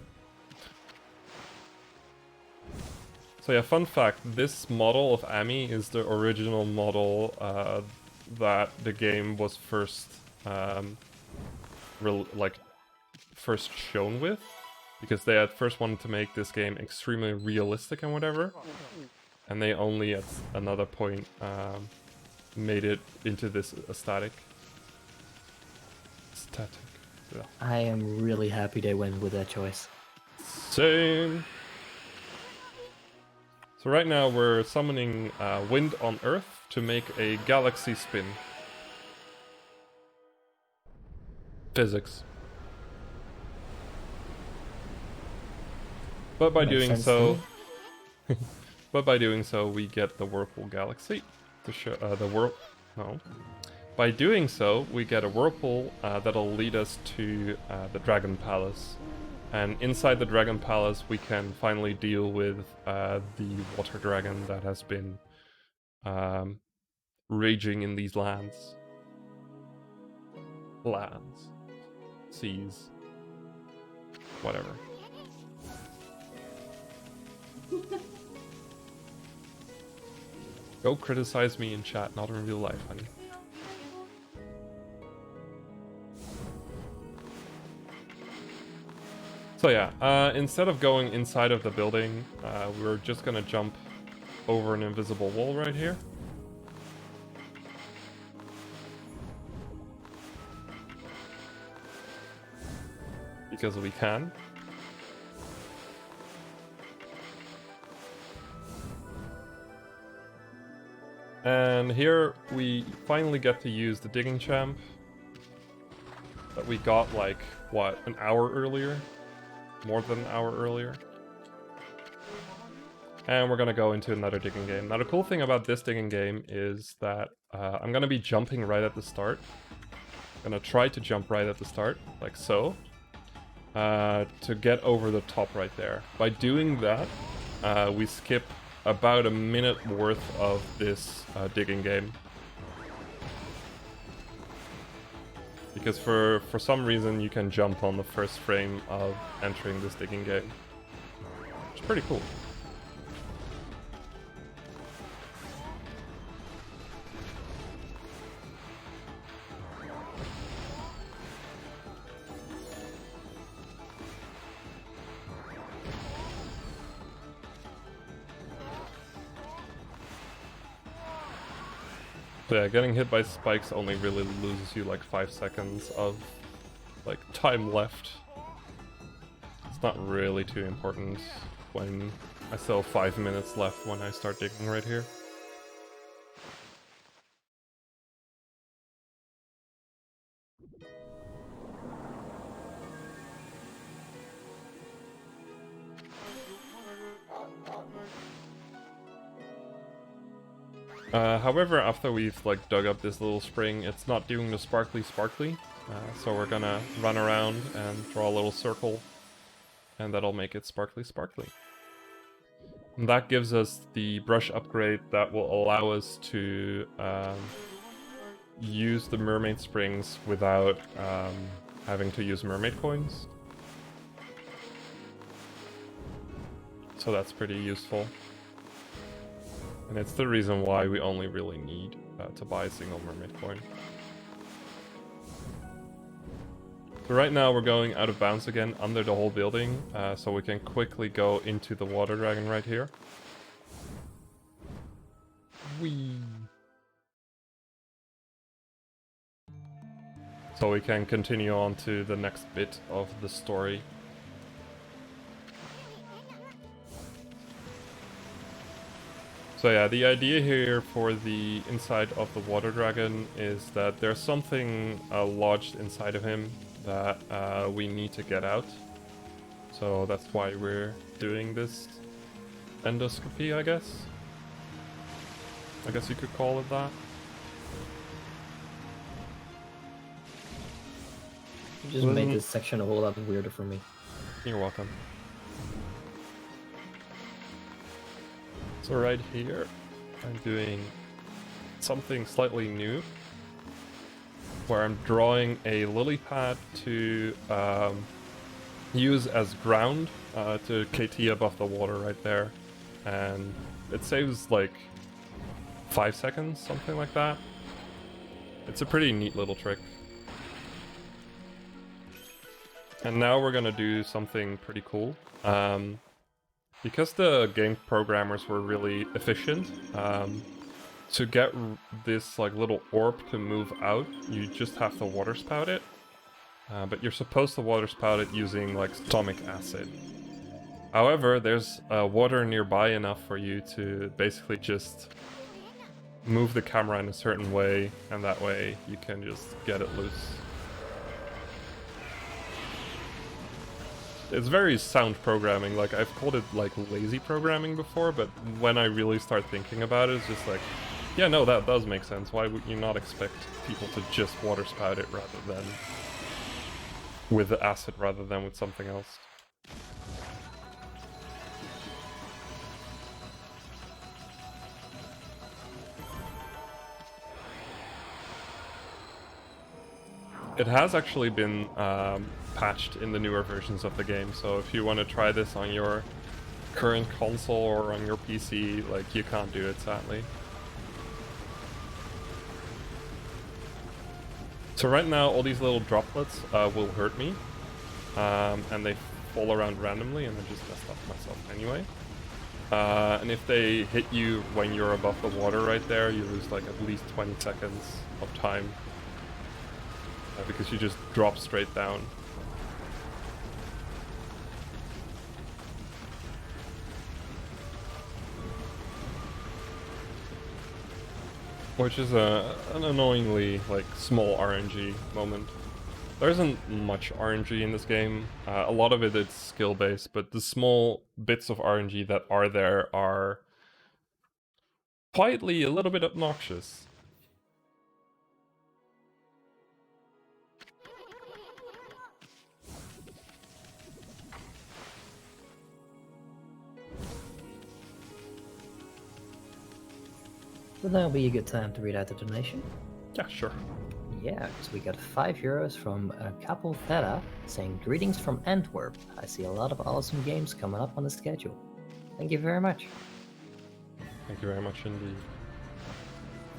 So yeah, fun fact, this model of Ami is the original model that the game was first first shown with, because they had first wanted to make this game extremely realistic and whatever, and they only at another point made it into this aesthetic. Yeah. I am really happy they went with that choice. Same. So right now we're summoning Wind on Earth to make a galaxy spin. Physics. But by doing so, we get the Whirlpool Galaxy to show By doing so, we get a whirlpool that'll lead us to the Dragon Palace. And inside the Dragon Palace, we can finally deal with the water dragon that has been raging in these lands. Seas. Whatever. Go criticize me in chat, not in real life, honey. So yeah, instead of going inside of the building, we're just gonna jump over an invisible wall right here. Because we can. And here we finally get to use the digging champ that we got like, what, an hour earlier? More than an hour earlier. And we're gonna go into another digging game. Now the cool thing about this digging game is that I'm gonna be jumping right at the start. I'm gonna try to jump right at the start, like so, to get over the top right there. By doing that, we skip about a minute worth of this digging game. Because for some reason you can jump on the first frame of entering this digging game. Which is pretty cool. So yeah, getting hit by spikes only really loses you like 5 seconds of like time left. It's not really too important when I still have 5 minutes left when I start digging right here. However, after we've like dug up this little spring, it's not doing the sparkly, so we're gonna run around and draw a little circle, and that'll make it sparkly. And that gives us the brush upgrade that will allow us to use the mermaid springs without having to use mermaid coins. So that's pretty useful. And it's the reason why we only really need to buy a single mermaid coin. So right now we're going out of bounds again under the whole building, so we can quickly go into the water dragon right here. Whee! So we can continue on to the next bit of the story. So yeah, the idea here for the inside of the water dragon is that there's something lodged inside of him that we need to get out. So that's why we're doing this endoscopy, I guess. I guess you could call it that. You just made this section a whole lot weirder for me. You're welcome. So right here, I'm doing something slightly new, where I'm drawing a lily pad to use as ground to KT above the water right there, and it saves like 5 seconds, something like that. It's a pretty neat little trick. And now we're gonna do something pretty cool. Because the game programmers were really efficient, to get this like little orb to move out, you just have to water spout it. But you're supposed to water spout it using like stomach acid. However, there's water nearby enough for you to basically just move the camera in a certain way, and that way you can just get it loose. It's very sound programming. Like, I've called it like lazy programming before, but when I really start thinking about it, it's just like, yeah, no, that does make sense. Why would you not expect people to just water spout it rather than with the acid rather than with something else? It has actually been patched in the newer versions of the game, so if you want to try this on your current console or on your PC, like, you can't do it, sadly. So right now, all these little droplets will hurt me, and they fall around randomly, and I just messed up myself anyway. And if they hit you when you're above the water right there, you lose like at least 20 seconds of time. Because you just drop straight down. Which is an annoyingly like small RNG moment. There isn't much RNG in this game. A lot of it is skill based, but the small bits of RNG that are there are quietly a little bit obnoxious. Would now be a good time to read out the donation? Yeah, sure. Yeah, because we got €5 from Couple Theta saying, "Greetings from Antwerp. I see a lot of awesome games coming up on the schedule. Thank you very much." Thank you very much indeed.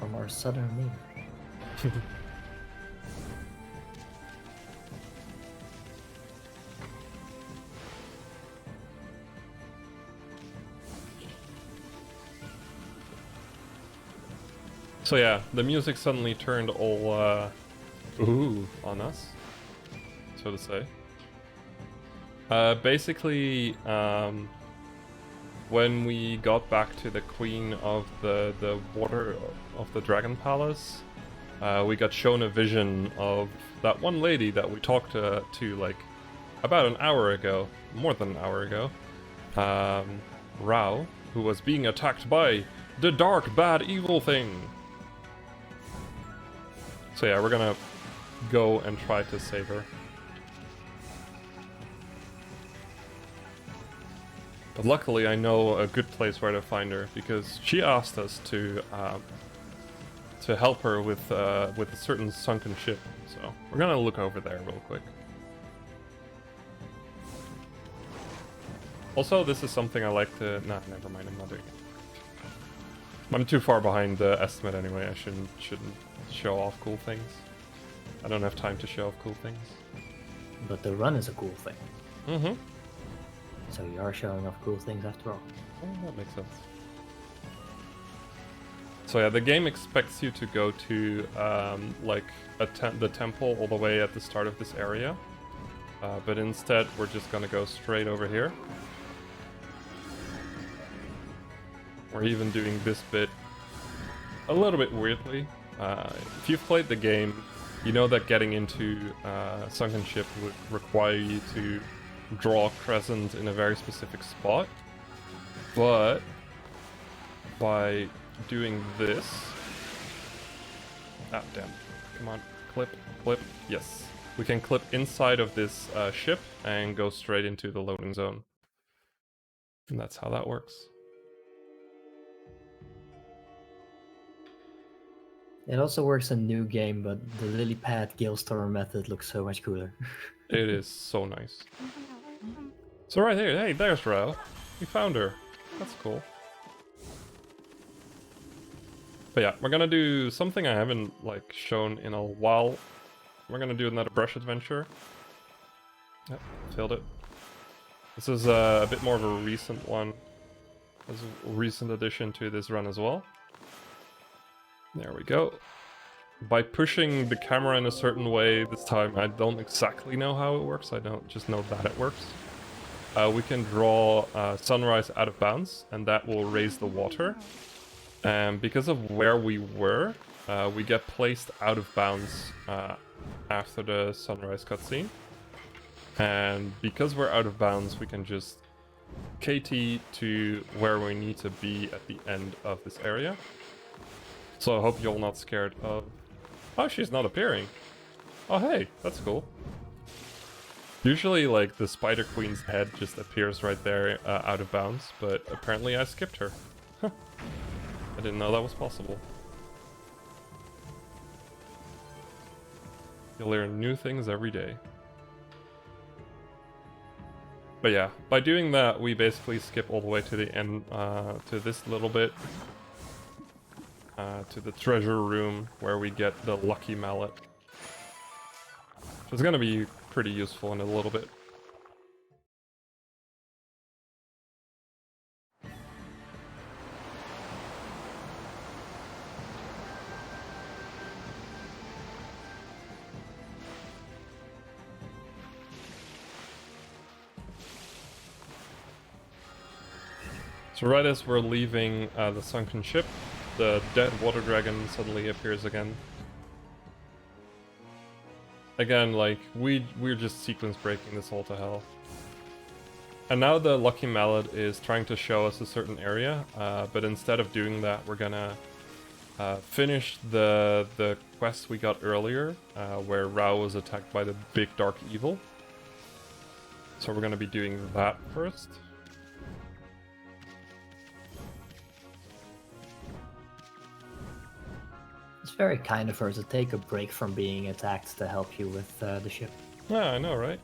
From our southern neighbor. So yeah, the music suddenly turned all ooh on us, so to say. Basically, when we got back to the queen of the water of the Dragon Palace, we got shown a vision of that one lady that we talked to like about an hour ago, more than an hour ago, Rao, who was being attacked by the dark, bad, evil thing. So yeah, we're gonna go and try to save her. But luckily I know a good place where to find her, because she asked us to help her with a certain sunken ship. So we're gonna look over there real quick. Also, this is something I like to... Nah, never mind, I'm not doing it. I'm too far behind the estimate anyway, I shouldn't show off cool things. I don't have time to show off cool things. but the run is a cool thing. Mm-hmm. So you are showing off cool things after all. Oh, that makes sense. So yeah, the game expects you to go to like the temple all the way at the start of this area, but instead we're just gonna go straight over here. We're even doing this bit a little bit weirdly. If you've played the game, you know that getting into Sunken Ship would require you to draw a crescent in a very specific spot, but by doing this... Ah, damn. Come on. Clip, clip. Yes. We can clip inside of this ship and go straight into the loading zone. And that's how that works. It also works in New Game, but the lily pad Gilstorm method looks so much cooler. It is so nice. So right here, hey, there's Ro. We found her. That's cool. But yeah, we're gonna do something I haven't like shown in a while. We're gonna do another brush adventure. Yep, failed it. This is a bit more of a recent one. This is a recent addition to this run as well. There we go. By pushing the camera in a certain way this time, I don't exactly know how it works, I don't just know that it works. We can draw sunrise out of bounds, and that will raise the water. And because of where we were, we get placed out of bounds after the sunrise cutscene. And because we're out of bounds, we can just KT to where we need to be at the end of this area. So I hope you're not scared of... Oh, she's not appearing. Oh, hey, that's cool. Usually, like, the Spider Queen's head just appears right there out of bounds, but apparently I skipped her. Huh. I didn't know that was possible. You'll learn new things every day. But yeah, by doing that, we basically skip all the way to the end, to this little bit. To the treasure room, where we get the lucky mallet. Which is gonna be pretty useful in a little bit. So right as we're leaving the sunken ship, the dead water dragon suddenly appears again. Again, like, we're just sequence breaking this all to hell. And now the lucky mallet is trying to show us a certain area, but instead of doing that, we're gonna finish the quest we got earlier, where Rao was attacked by the big dark evil. So we're gonna be doing that first. It's very kind of her to take a break from being attacked to help you with the ship. Yeah, I know, right?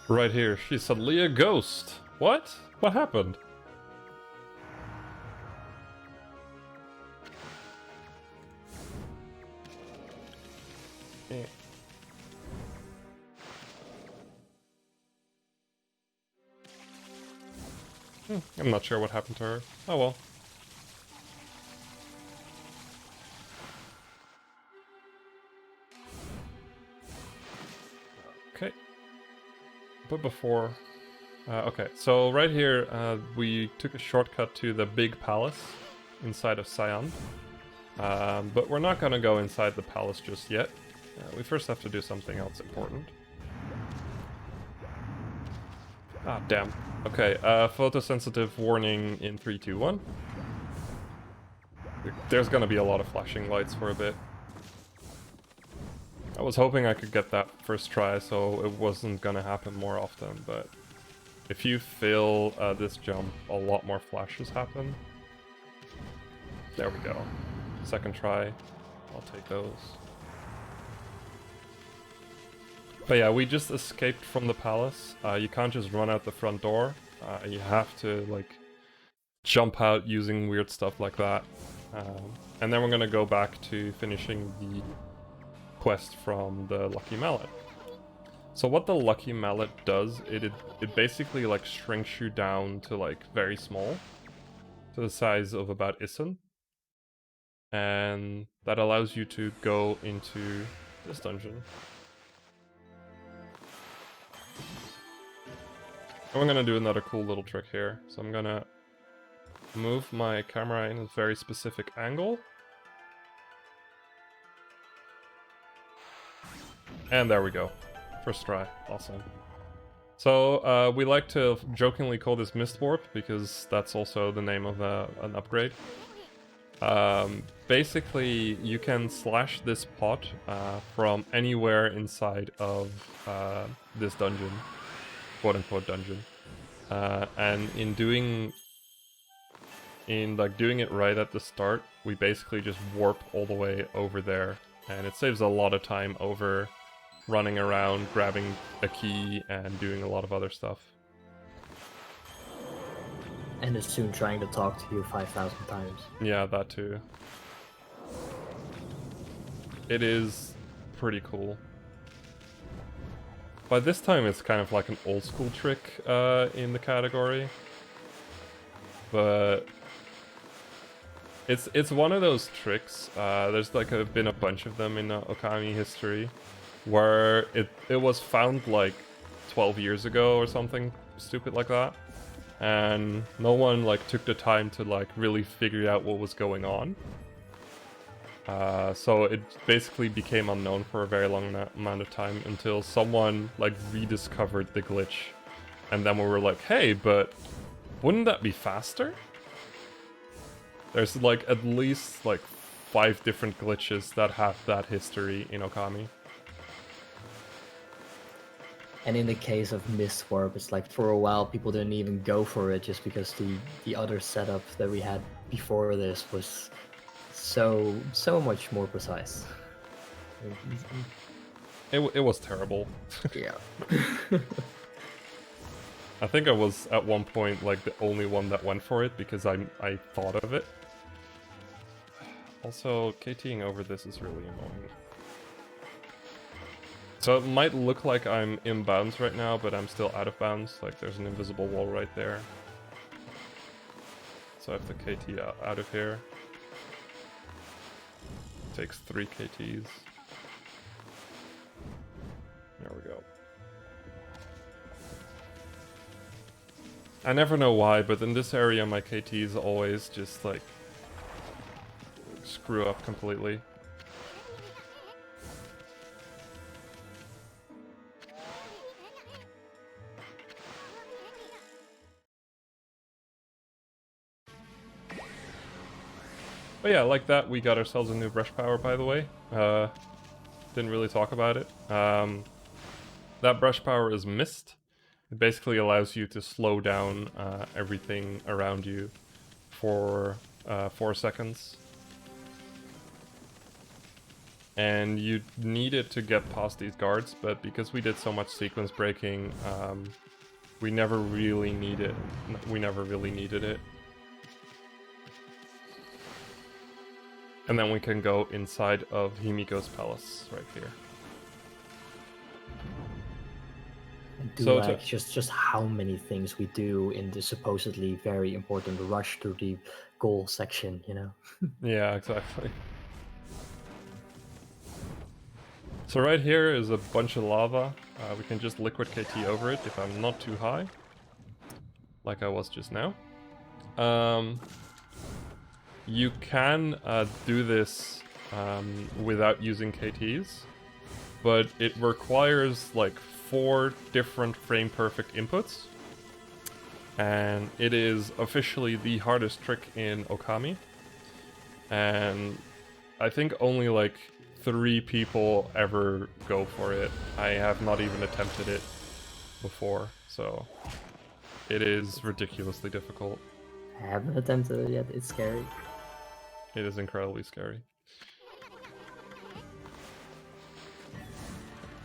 Right here, she's suddenly a ghost. What? What happened? I'm not sure what happened to her. Oh well. Okay. But before... okay, so right here we took a shortcut to the big palace inside of Sion. But we're not gonna go inside the palace just yet. We first have to do something else important. Ah, damn. Okay, photosensitive warning in 3, 2, 1. There's gonna be a lot of flashing lights for a bit. I was hoping I could get that first try, so it wasn't gonna happen more often, but if you fail this jump, a lot more flashes happen. There we go. Second try. I'll take those. But yeah, we just escaped from the palace. You can't just run out the front door. You have to, like, jump out using weird stuff like that. And then we're gonna go back to finishing the quest from the Lucky Mallet. So what the Lucky Mallet does, it basically like shrinks you down to like very small, to the size of about Issen. And that allows you to go into this dungeon. And we're gonna do another cool little trick here. So I'm gonna move my camera in a very specific angle. And there we go. First try. Awesome. So we like to jokingly call this Mist Warp because that's also the name of an upgrade. Basically, you can slash this pot from anywhere inside of this dungeon, quote-unquote dungeon, and in doing it right at the start, we basically just warp all the way over there, and it saves a lot of time over running around, grabbing a key, and doing a lot of other stuff. And is soon trying to talk to you 5,000 times. Yeah, that too. It is pretty cool. By this time, it's kind of like an old school trick in the category. But it's one of those tricks. There's like been a bunch of them in Ōkami history, where it was found like 12 years ago or something stupid like that. And no one like took the time to like really figure out what was going on. So it basically became unknown for a very long amount of time until someone like rediscovered the glitch, and then we were like, hey, but wouldn't that be faster? There's like at least like 5 different glitches that have that history in Ōkami. And in the case of Mist Warp, it's like for a while people didn't even go for it just because the other setup that we had before this was so much more precise. It was terrible. Yeah. I think I was at one point like the only one that went for it because I thought of it. Also, KTing over this is really annoying. So it might look like I'm in bounds right now, but I'm still out of bounds. Like there's an invisible wall right there. So I have to KT out of here. Takes 3 KTs. There we go. I never know why, but in this area my KTs always just like screw up completely. But yeah, like that, we got ourselves a new brush power, by the way. Didn't really talk about it. That brush power is Mist. It basically allows you to slow down everything around you for 4 seconds. And you need it to get past these guards, but because we did so much sequence breaking, we never really needed it. And then we can go inside of Himiko's palace right here. And do like just how many things we do in the supposedly very important rush to the goal section, you know? Yeah, exactly. So right here is a bunch of lava. We can just liquid KT over it if I'm not too high, like I was just now. You can do this without using KTs, but it requires like 4 different frame perfect inputs, and it is officially the hardest trick in Ōkami, and I think only like 3 people ever go for it. I have not even attempted it before, so it is ridiculously difficult. I haven't attempted it yet, it's scary. It is incredibly scary.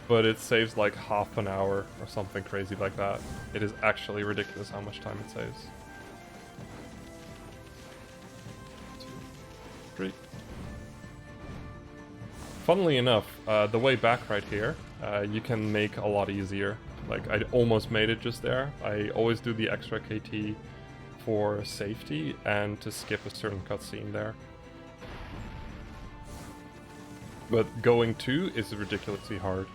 But it saves like half an hour or something crazy like that. It is actually ridiculous how much time it saves. 2, 3. funnily enough, the way back right here, you can make a lot easier. Like, I almost made it just there. I always do the extra KT for safety and to skip a certain cutscene there. But going to is ridiculously hard.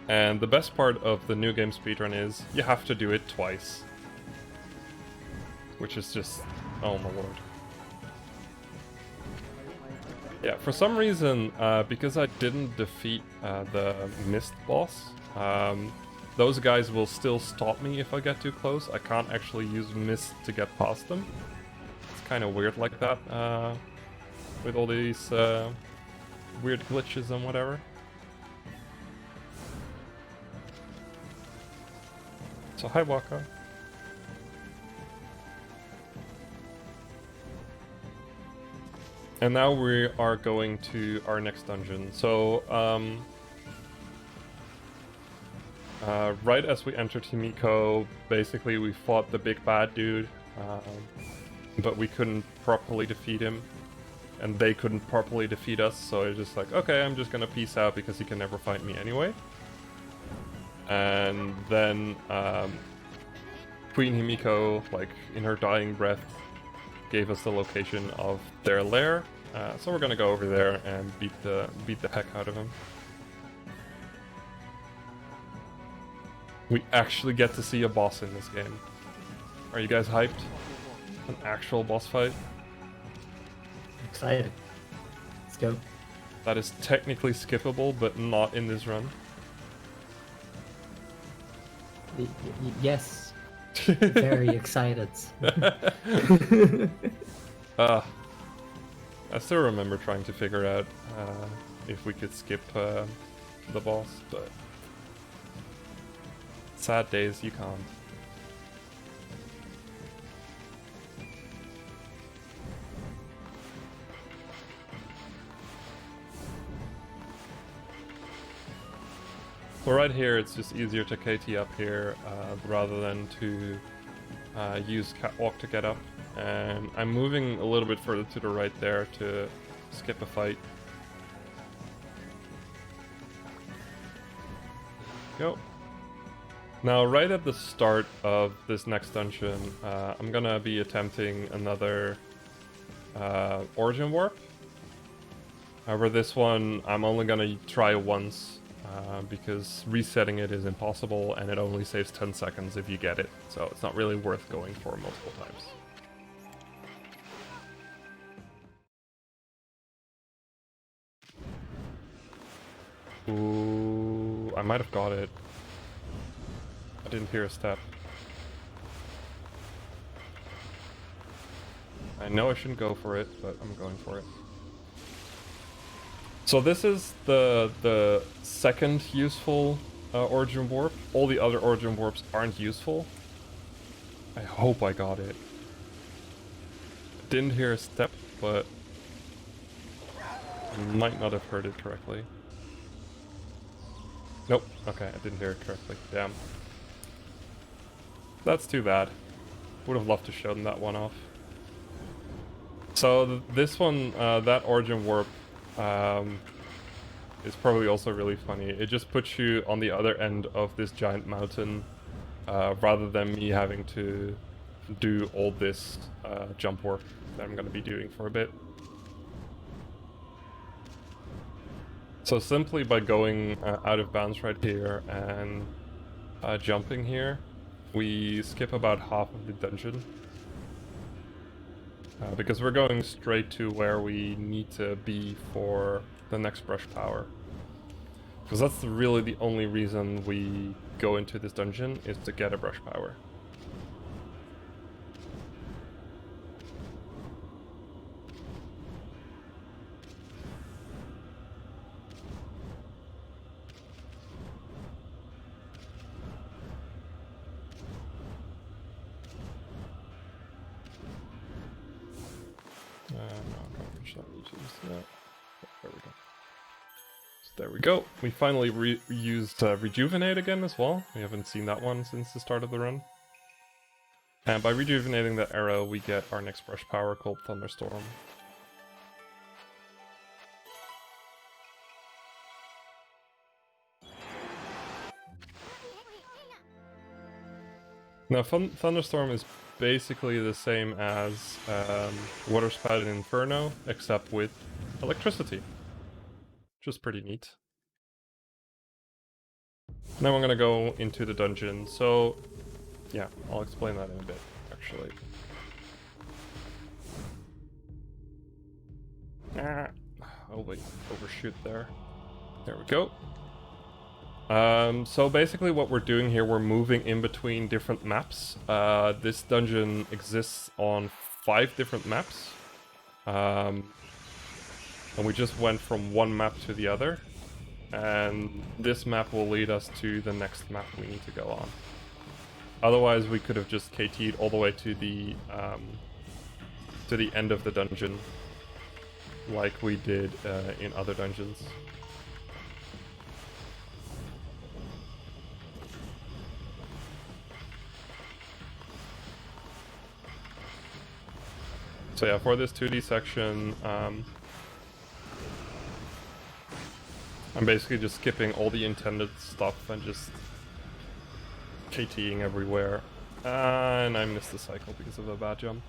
And the best part of the new game speedrun is you have to do it twice. Which is just... oh my lord. Yeah, for some reason, because I didn't defeat the Mist boss, those guys will still stop me if I get too close. I can't actually use Mist to get past them. It's kind of weird like that, with all these weird glitches and whatever. So hi Waka. And now we are going to our next dungeon. So, right as we entered Himiko, basically we fought the big bad dude, but we couldn't properly defeat him, and they couldn't properly defeat us, so it's just like, okay, I'm just gonna peace out because he can never fight me anyway. And then, Queen Himiko, like, in her dying breath, gave us the location of their lair, so we're gonna go over there and beat the heck out of him. We actually get to see a boss in this game. Are you guys hyped? An actual boss fight? Excited. Let's go. That is technically skippable, but not in this run. Yes. Very excited. I still remember trying to figure out if we could skip the boss, but sad days, you can't. So right here, it's just easier to KT up here rather than to use Catwalk to get up. And I'm moving a little bit further to the right there to skip a fight. Go. Now, right at the start of this next dungeon, I'm gonna be attempting another Origin Warp. However, this one I'm only gonna try once because resetting it is impossible and it only saves 10 seconds if you get it, so it's not really worth going for multiple times. Ooh, I might have got it. I didn't hear a step. I know I shouldn't go for it, but I'm going for it. So this is the second useful Origin Warp. All the other Origin Warps aren't useful. I hope I got it. Didn't hear a step, but I might not have heard it correctly. Nope, okay, I didn't hear it correctly. Damn. That's too bad. Would have loved to show them that one off. So this one, that Origin Warp, is probably also really funny. It just puts you on the other end of this giant mountain, rather than me having to do all this jump warp that I'm going to be doing for a bit. So simply by going out of bounds right here and jumping here, we skip about half of the dungeon. Because we're going straight to where we need to be for the next brush power. Because that's really the only reason we go into this dungeon, is to get a brush power. There we go. So there we go. We finally used Rejuvenate again as well. We haven't seen that one since the start of the run. And by rejuvenating that arrow, we get our next brush power called Thunderstorm. Now, Thunderstorm is basically the same as Water Spout in Inferno, except with electricity. Which is pretty neat. Now I'm gonna go into the dungeon, so yeah, I'll explain that in a bit, actually. Oh wait, overshoot there. There we go. So basically what we're doing here, we're moving in between different maps. This dungeon exists on 5 different maps. And we just went from one map to the other. And this map will lead us to the next map we need to go on. Otherwise we could have just KT'd all the way to the end of the dungeon, like we did in other dungeons. So yeah, for this 2D section, I'm basically just skipping all the intended stuff and just KTing everywhere. And I missed the cycle because of a bad jump.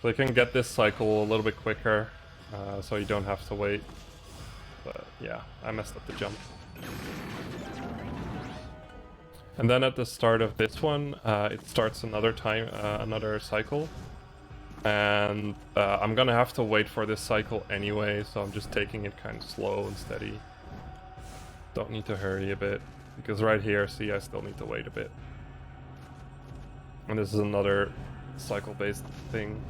So you can get this cycle a little bit quicker, so you don't have to wait. But yeah, I messed up the jump. And then at the start of this one, it starts another cycle. And I'm gonna have to wait for this cycle anyway, so I'm just taking it kind of slow and steady. Don't need to hurry a bit, because right here, see, I still need to wait a bit. And this is another cycle-based thing.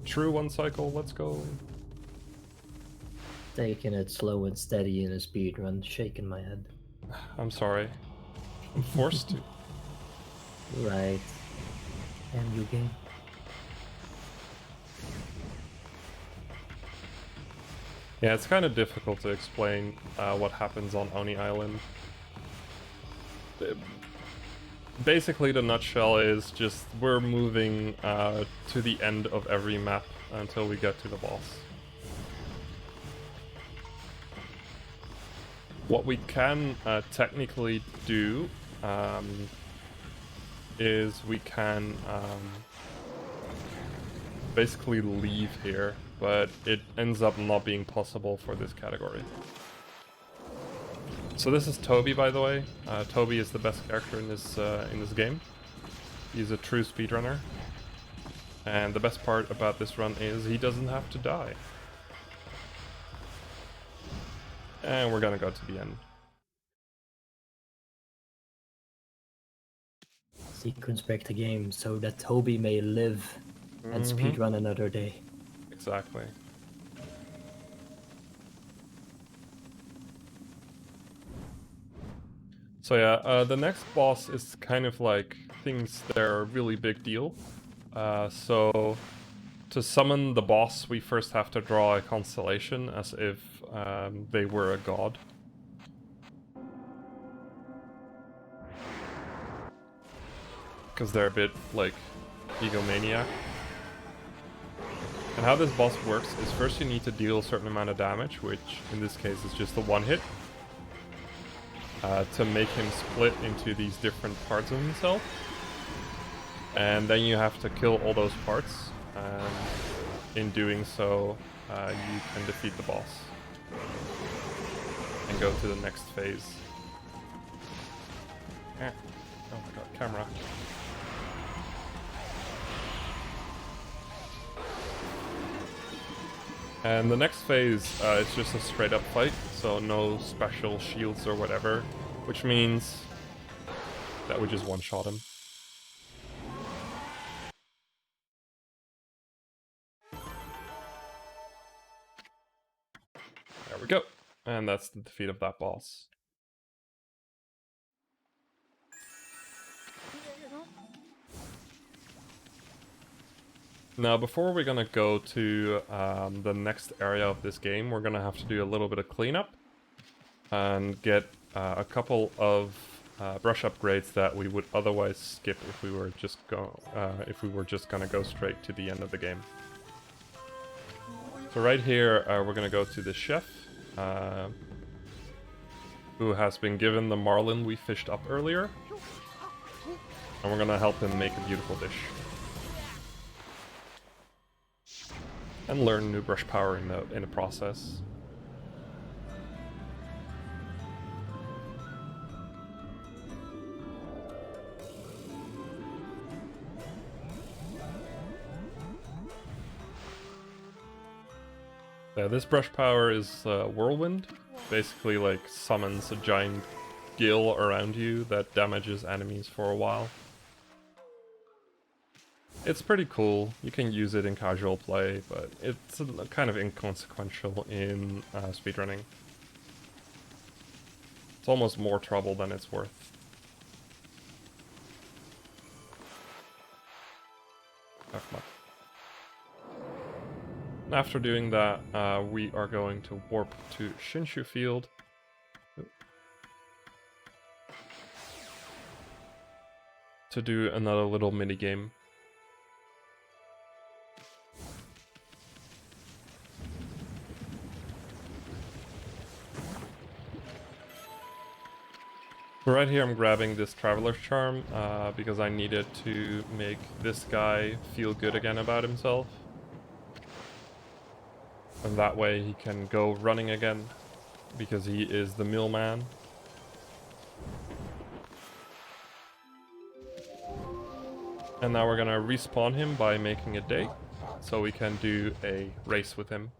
True, one cycle, let's go. Taking it slow and steady in a speed run, shaking my head. I'm sorry. I'm forced to. Right. And you game. Yeah, it's kind of difficult to explain what happens on Oni Island. Basically, the nutshell is just we're moving to the end of every map until we get to the boss. What we can technically do is we can basically leave here, but it ends up not being possible for this category. So this is Toby, by the way. Toby is the best character in this game. He's a true speedrunner. And the best part about this run is he doesn't have to die. And we're gonna go to the end. Sequence break the game so that Toby may live and speedrun another day. Exactly. So yeah, the next boss is kind of like things that are a really big deal. So to summon the boss, we first have to draw a constellation as if they were a god. Because they're a bit like egomaniac. And how this boss works is first you need to deal a certain amount of damage, which in this case is just a one hit. To make him split into these different parts of himself. And then you have to kill all those parts, and in doing so, you can defeat the boss. And go to the next phase. Oh my god, camera. And the next phase is just a straight up fight, so no special shields or whatever, which means that we just one-shot him. There we go. And that's the defeat of that boss. Now, before we're gonna go to the next area of this game, we're gonna have to do a little bit of cleanup and get a couple of brush upgrades that we would otherwise skip if we were just gonna go straight to the end of the game. So right here, we're gonna go to the chef. who has been given the marlin we fished up earlier. And we're gonna help him make a beautiful dish. And learn new brush power in the process. Yeah, this brush power is Whirlwind. Basically, like, summons a giant gill around you that damages enemies for a while. It's pretty cool. You can use it in casual play, but it's kind of inconsequential in speedrunning. It's almost more trouble than it's worth. After doing that, we are going to warp to Shinshu Field. To do another little mini game. Right here I'm grabbing this Traveler's Charm because I needed to make this guy feel good again about himself. And that way he can go running again because he is the millman. And now we're gonna respawn him by making a day so we can do a race with him.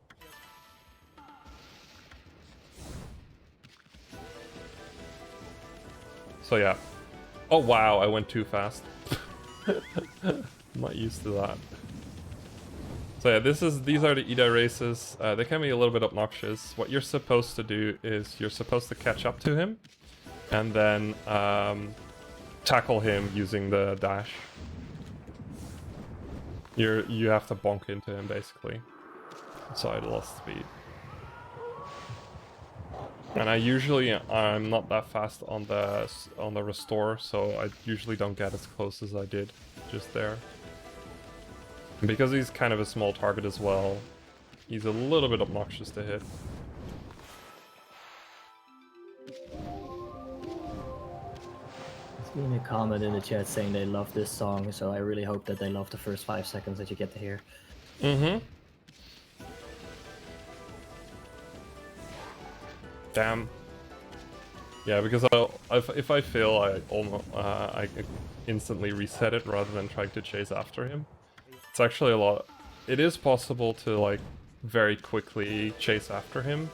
So yeah. Oh wow, I went too fast. I'm not used to that. So yeah, these are the Ida races. They can be a little bit obnoxious. What you're supposed to do is you're supposed to catch up to him and then tackle him using the dash. You have to bonk into him basically. So I lost speed. And I'm not that fast on the restore, so I usually don't get as close as I did just there. And because he's kind of a small target as well, he's a little bit obnoxious to hit. There's been a comment in the chat saying they love this song, so I really hope that they love the first 5 seconds that you get to hear. Mm-hmm. Damn. Yeah, because if I fail, I instantly reset it rather than trying to chase after him. It's actually a lot. It is possible to like very quickly chase after him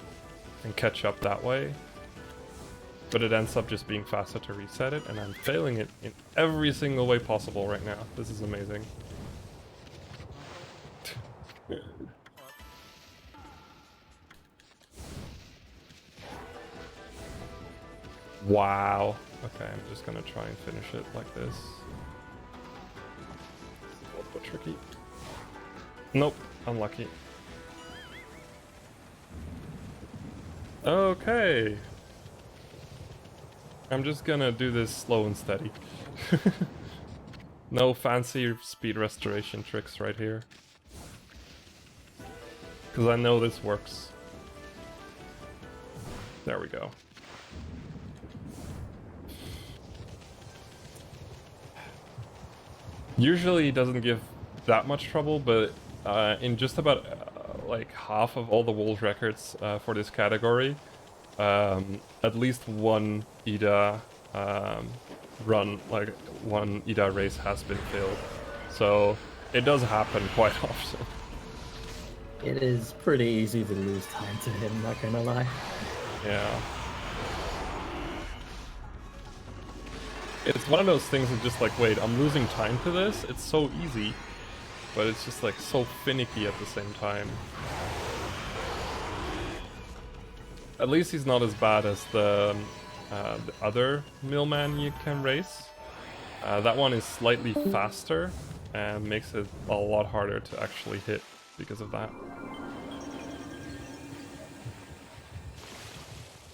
and catch up that way, but it ends up just being faster to reset it, and I'm failing it in every single way possible right now. This is amazing. Wow. Okay, I'm just gonna try and finish it like this. A little bit tricky. Nope, unlucky. Okay. I'm just gonna do this slow and steady. No fancy speed restoration tricks right here. Because I know this works. There we go. Usually he doesn't give that much trouble, but in just about like half of all the world records for this category, at least one Ida one Ida race has been failed. So it does happen quite often. It is pretty easy to lose time to him, not gonna lie. Yeah. It's one of those things of just like, wait, I'm losing time to this? It's so easy, but it's just like so finicky at the same time. At least he's not as bad as the other millman you can race. That one is slightly faster and makes it a lot harder to actually hit because of that.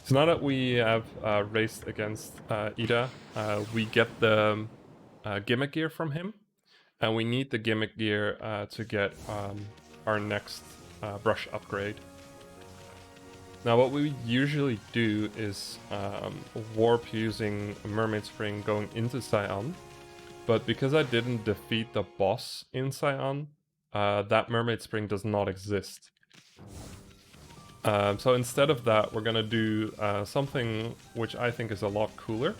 So now that we have raced against Ida, we get the gimmick gear from him, and we need the gimmick gear to get our next brush upgrade. Now what we usually do is warp using a Mermaid Spring going into Scion, but because I didn't defeat the boss in Scion, that Mermaid Spring does not exist. So instead of that, we're gonna do something which I think is a lot cooler.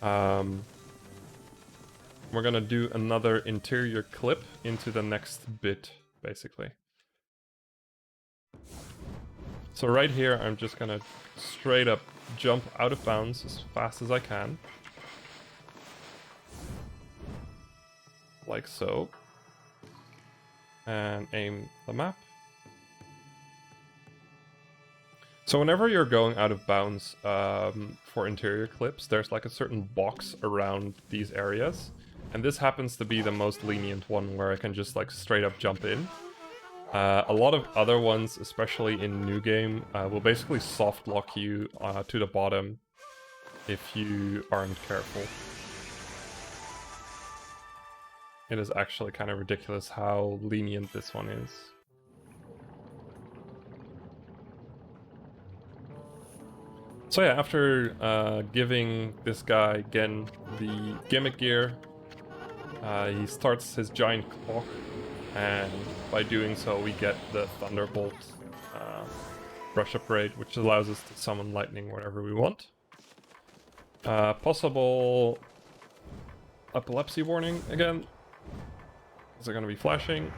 We're gonna do another interior clip into the next bit, basically. So right here, I'm just gonna straight up jump out of bounds as fast as I can. Like so. And aim the map. So whenever you're going out of bounds for interior clips, there's like a certain box around these areas. And this happens to be the most lenient one where I can just like straight up jump in. A lot of other ones, especially in New Game, will basically soft lock you to the bottom if you aren't careful. It is actually kind of ridiculous how lenient this one is. So yeah, after giving this guy again the gimmick gear, he starts his giant clock, and by doing so we get the Thunderbolt brush upgrade, which allows us to summon lightning wherever we want. Possible epilepsy warning again. Is it going to be flashing?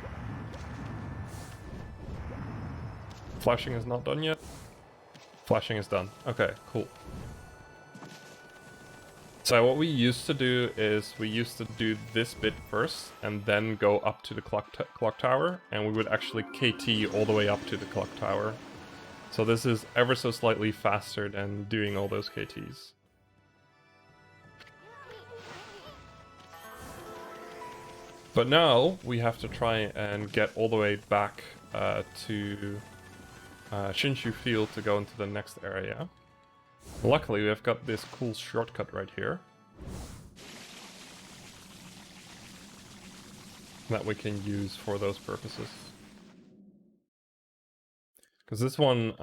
Flashing is not done yet. Flashing is done. Okay, cool. So what we used to do is we used to do this bit first and then go up to the clock tower, and we would actually KT all the way up to the clock tower. So this is ever so slightly faster than doing all those KTs. But now we have to try and get all the way back to Shinshu Field to go into the next area. Luckily, we've got this cool shortcut right here that we can use for those purposes. Because this one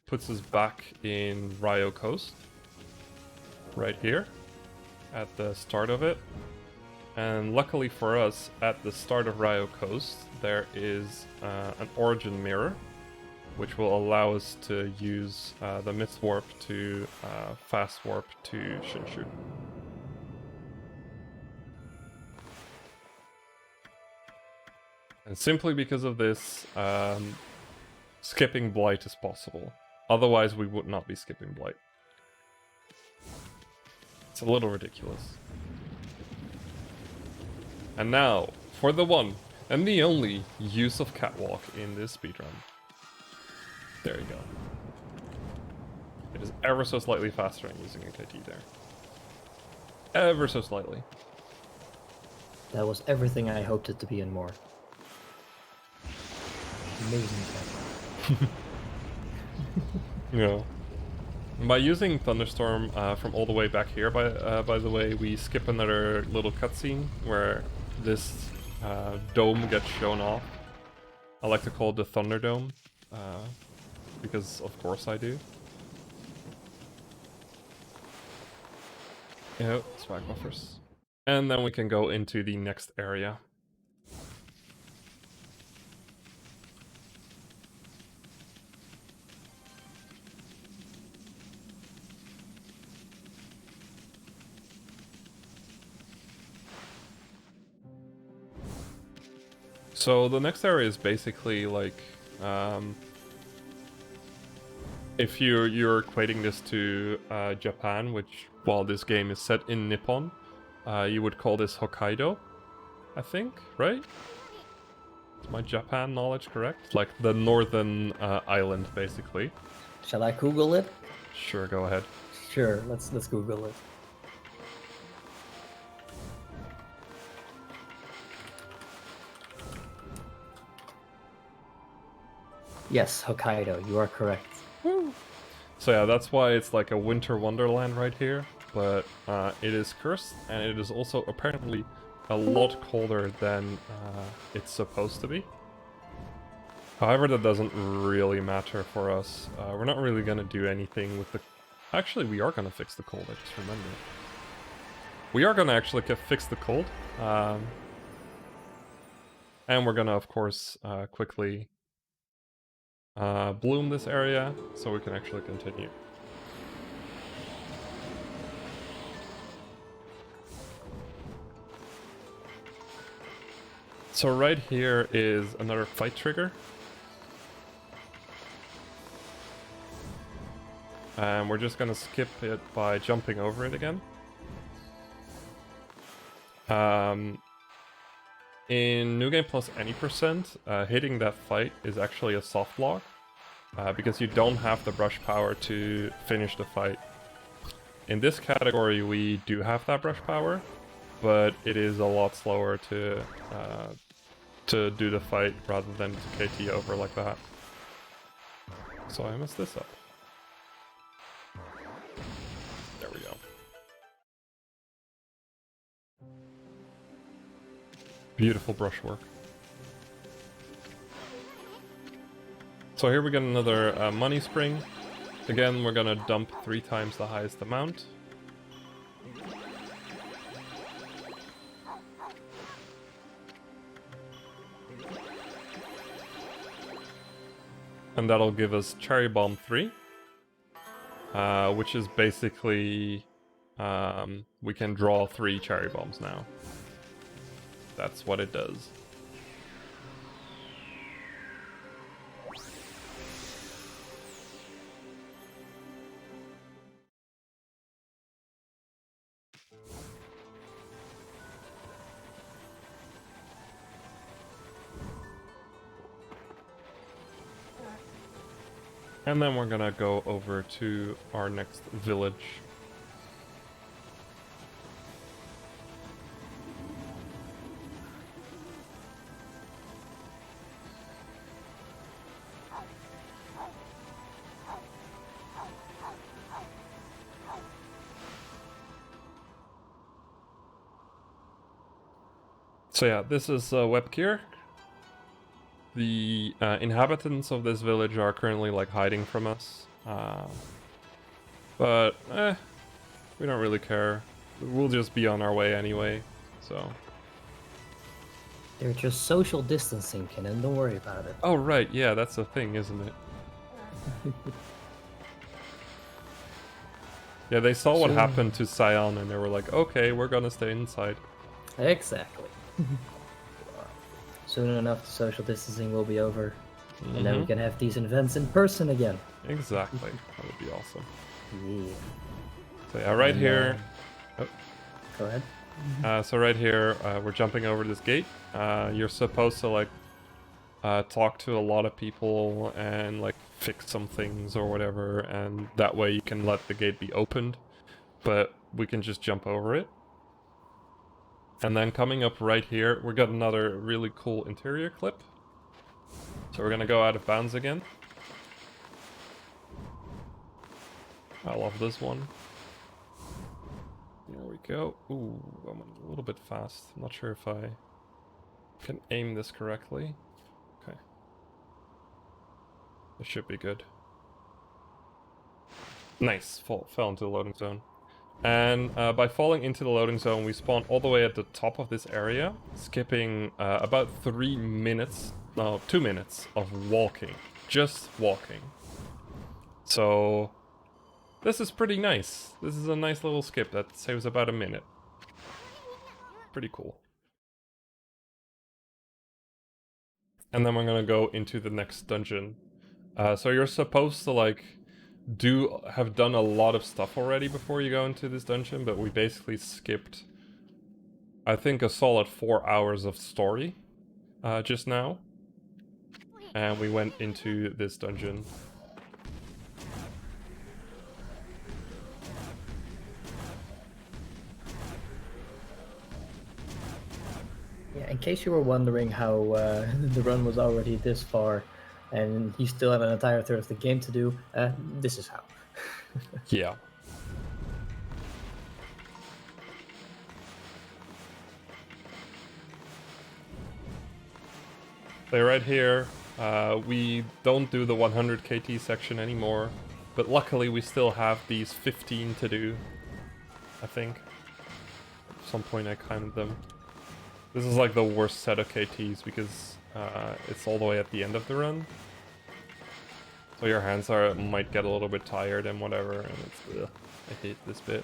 puts us back in Ryo Coast, right here, at the start of it. And luckily for us, at the start of Ryo Coast, there is an origin mirror, which will allow us to use the Myth Warp to fast warp to Shinshu. And simply because of this, skipping Blight is possible. Otherwise, we would not be skipping Blight. It's a little ridiculous. And now, for the one and the only use of Catwalk in this speedrun. There you go. It is ever so slightly faster than using a KT there. Ever so slightly. That was everything I hoped it to be and more. Amazing. Yeah. By using Thunderstorm from all the way back here, by the way, we skip another little cutscene where this dome gets shown off. I like to call it the Thunderdome, because of course I do. Yeah, swag buffers. And then we can go into the next area. So the next area is basically like, if you're equating this to Japan, which, while this game is set in Nippon, you would call this Hokkaido, I think, right? Is my Japan knowledge correct? Like the northern island, basically. Shall I Google it? Sure, go ahead. Sure, let's Google it. Yes, Hokkaido, you are correct. So yeah, that's why it's like a winter wonderland right here, but it is cursed, and it is also apparently a lot colder than it's supposed to be. However, that doesn't really matter for us. We're not really gonna do anything with the... Actually, we are gonna fix the cold, I just remembered. We are gonna actually fix the cold. And we're gonna, of course, quickly bloom this area so we can actually continue. So right here is another fight trigger. And we're just gonna skip it by jumping over it again. In New Game Plus any percent, hitting that fight is actually a soft block. Because you don't have the brush power to finish the fight. In this category we do have that brush power, but it is a lot slower to do the fight rather than to KT over like that. So I messed this up. There we go. Beautiful brushwork. So here we get another money spring. Again, we're gonna dump 3 times the highest amount. And that'll give us Cherry Bomb 3. Which is basically... we can draw 3 Cherry Bombs now. That's what it does. And then we're gonna go over to our next village. So yeah, this is Webkir. The inhabitants of this village are currently like hiding from us. But we don't really care. We'll just be on our way anyway, so... They're just social distancing, Kinnin. Don't worry about it. Oh right, yeah, that's the thing, isn't it? Yeah, they saw what happened to Sion and they were like, okay, we're gonna stay inside. Exactly. Soon enough, the social distancing will be over, and then we can have these events in person again. Exactly. That would be awesome. Yeah. So yeah, right here... Oh. Go ahead. So right here, we're jumping over this gate. You're supposed to like talk to a lot of people and like fix some things or whatever, and that way you can let the gate be opened, but we can just jump over it. And then coming up right here, we got another really cool interior clip. So we're gonna go out of bounds again. I love this one. There we go. Ooh, I'm a little bit fast. I'm not sure if I can aim this correctly. Okay. This should be good. Nice. Fell into the loading zone. And by falling into the loading zone, we spawn all the way at the top of this area, skipping about 3 minutes, no, 2 minutes of walking. Just walking. So... this is pretty nice. This is a nice little skip that saves about a minute. Pretty cool. And then we're gonna go into the next dungeon. So you're supposed to like have done a lot of stuff already before you go into this dungeon, but we basically skipped, I think, a solid 4 hours of story just now. And we went into this dungeon. Yeah, in case you were wondering how the run was already this far, and you still have an entire third of the game to do, this is how. Yeah. So right here, We don't do the 100 KT section anymore, but luckily we still have these 15 to do, I think. At some point I counted them. This is like the worst set of KTs because it's all the way at the end of the run. So your hands might get a little bit tired and whatever, and it's ugh, I hate this bit.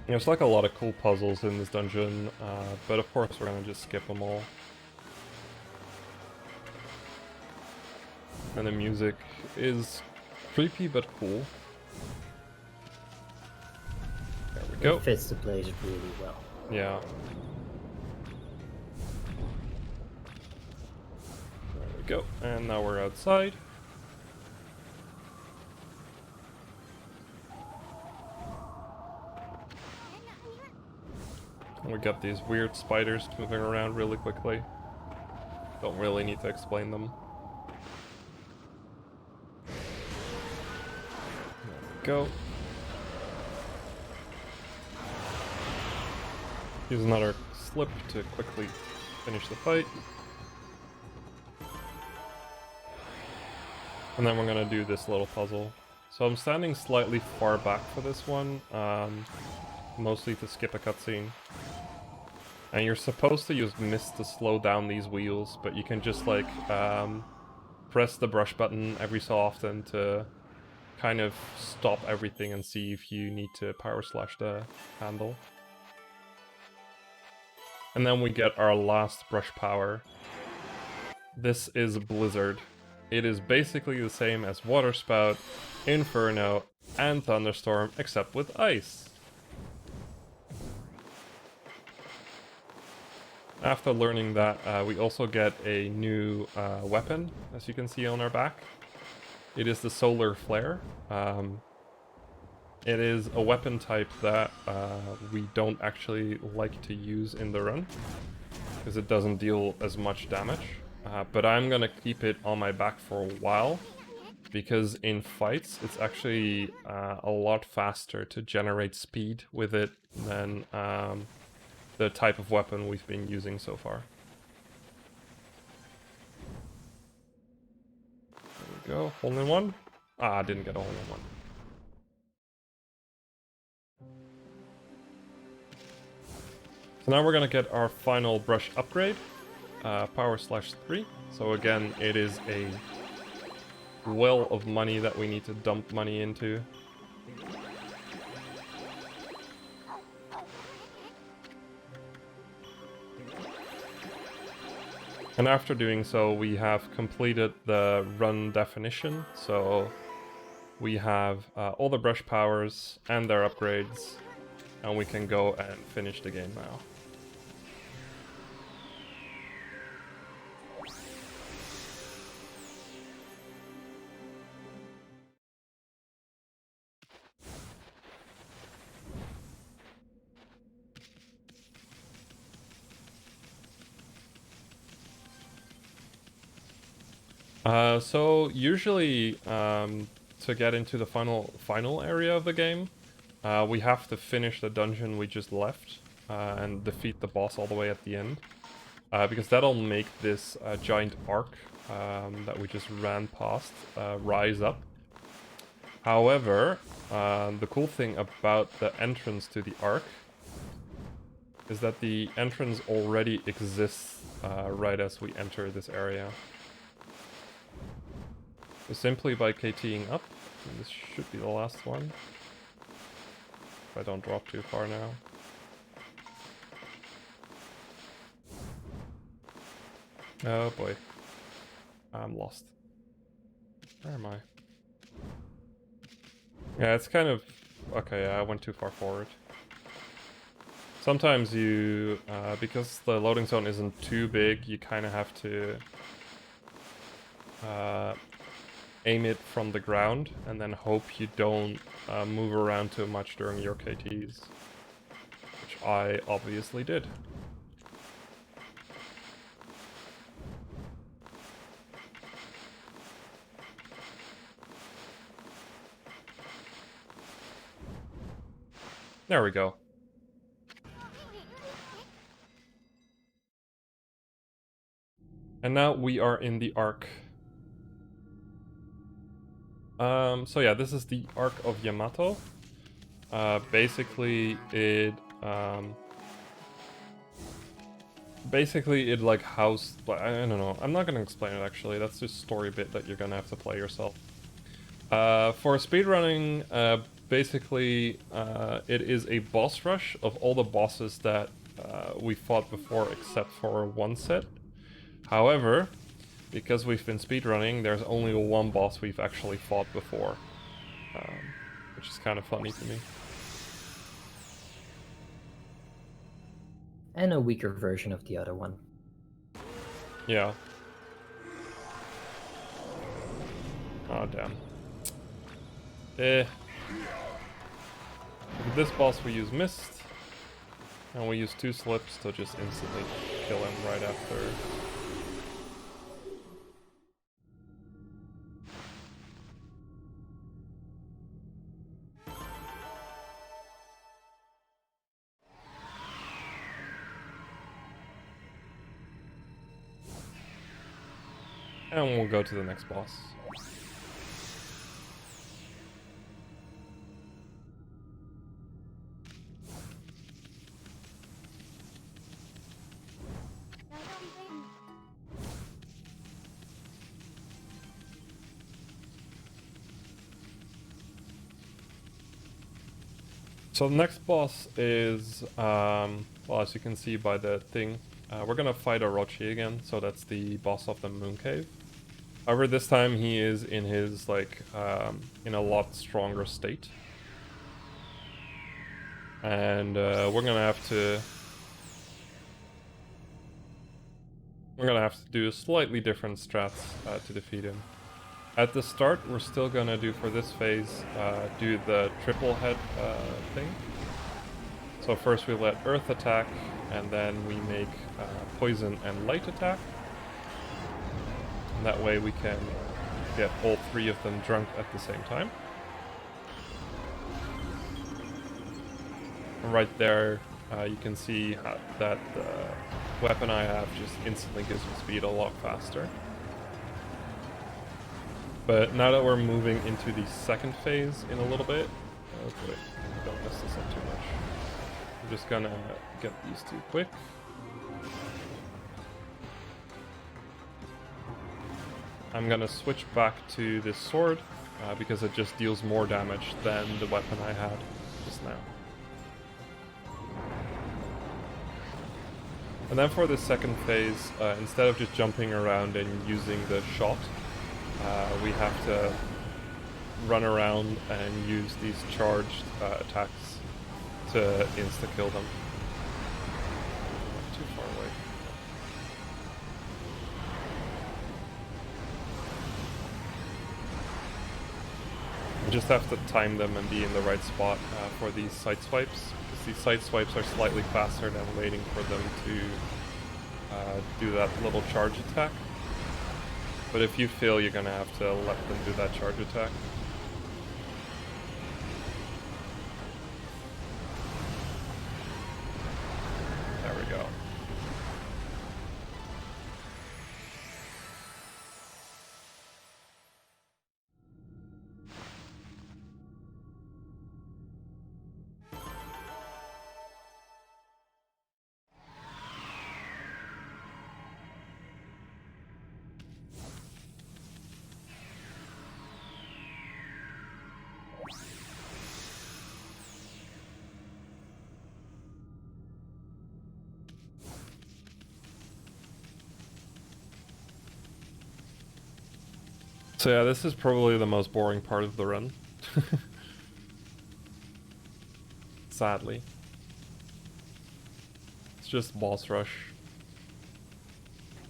There's like a lot of cool puzzles in this dungeon, but of course we're gonna just skip them all. And the music is creepy but cool. There we go. It fits the place really well. Yeah. There we go. And now we're outside. We got these weird spiders moving around really quickly. Don't really need to explain them. There we go. Use another slip to quickly finish the fight. And then we're gonna do this little puzzle. So I'm standing slightly far back for this one, mostly to skip a cutscene. And you're supposed to use mist to slow down these wheels, but you can just like press the brush button every so often to kind of stop everything and see if you need to power slash the handle. And then we get our last brush power. This is Blizzard. It is basically the same as Water Spout, Inferno, and Thunderstorm, except with ice. After learning that, we also get a new weapon, as you can see on our back. It is the Solar Flare. It is a weapon type that we don't actually like to use in the run, because it doesn't deal as much damage. But I'm gonna keep it on my back for a while, because in fights it's actually a lot faster to generate speed with it than the type of weapon we've been using so far. There we go, hole in one. Ah, I didn't get a hole in one. So now we're gonna get our final brush upgrade, power slash 3. So again, it is a well of money that we need to dump money into. And after doing so, we have completed the run definition. So we have all the brush powers and their upgrades, and we can go and finish the game now. So usually to get into the final area of the game, we have to finish the dungeon we just left and defeat the boss all the way at the end, because that'll make this giant arc that we just ran past rise up. However, the cool thing about the entrance to the arc is that the entrance already exists right as we enter this area. So simply by KTing up, and this should be the last one, if I don't drop too far now. Oh boy, I'm lost. Where am I? Yeah, it's kind of... okay, yeah, I went too far forward. Sometimes you, because the loading zone isn't too big, you kind of have to aim it from the ground and then hope you don't move around too much during your KTs, which I obviously did. There we go. And now we are in the arc. So yeah, this is the arc of Yamato. Basically it like housed, I don't know, I'm not gonna explain it actually, that's just story bit that you're gonna have to play yourself. For speedrunning, basically it is a boss rush of all the bosses that we fought before except for one set. However, because we've been speedrunning, there's only one boss we've actually fought before, which is kind of funny to me. And a weaker version of the other one. Yeah. Oh, damn. With this boss we use Mist, and we use 2 slips to just instantly kill him right after. And we'll go to the next boss. So the next boss is, well, as you can see by the thing, we're gonna fight Orochi again, so that's the boss of the Moon Cave. However, this time he is in his, like, in a lot stronger state. And we're gonna have to do slightly different strats to defeat him. At the start, we're still gonna do, for this phase, do the triple head thing. So first we let Earth attack, and then we make Poison and Light attack. And that way we can get all 3 of them drunk at the same time. And right there, you can see that the weapon I have just instantly gives me speed a lot faster. But now that we're moving into the second phase in a little bit, wait, don't mess this up too much. I'm just gonna get these 2 quick. I'm gonna switch back to this sword because it just deals more damage than the weapon I had just now. And then for the second phase, instead of just jumping around and using the shot, we have to run around and use these charged attacks to insta-kill them. Too far away. You just have to time them and be in the right spot for these side swipes, because these side swipes are slightly faster than waiting for them to do that little charge attack. But if you fail, you're gonna have to let them do that charge attack. There we go. So yeah, this is probably the most boring part of the run. Sadly. It's just boss rush.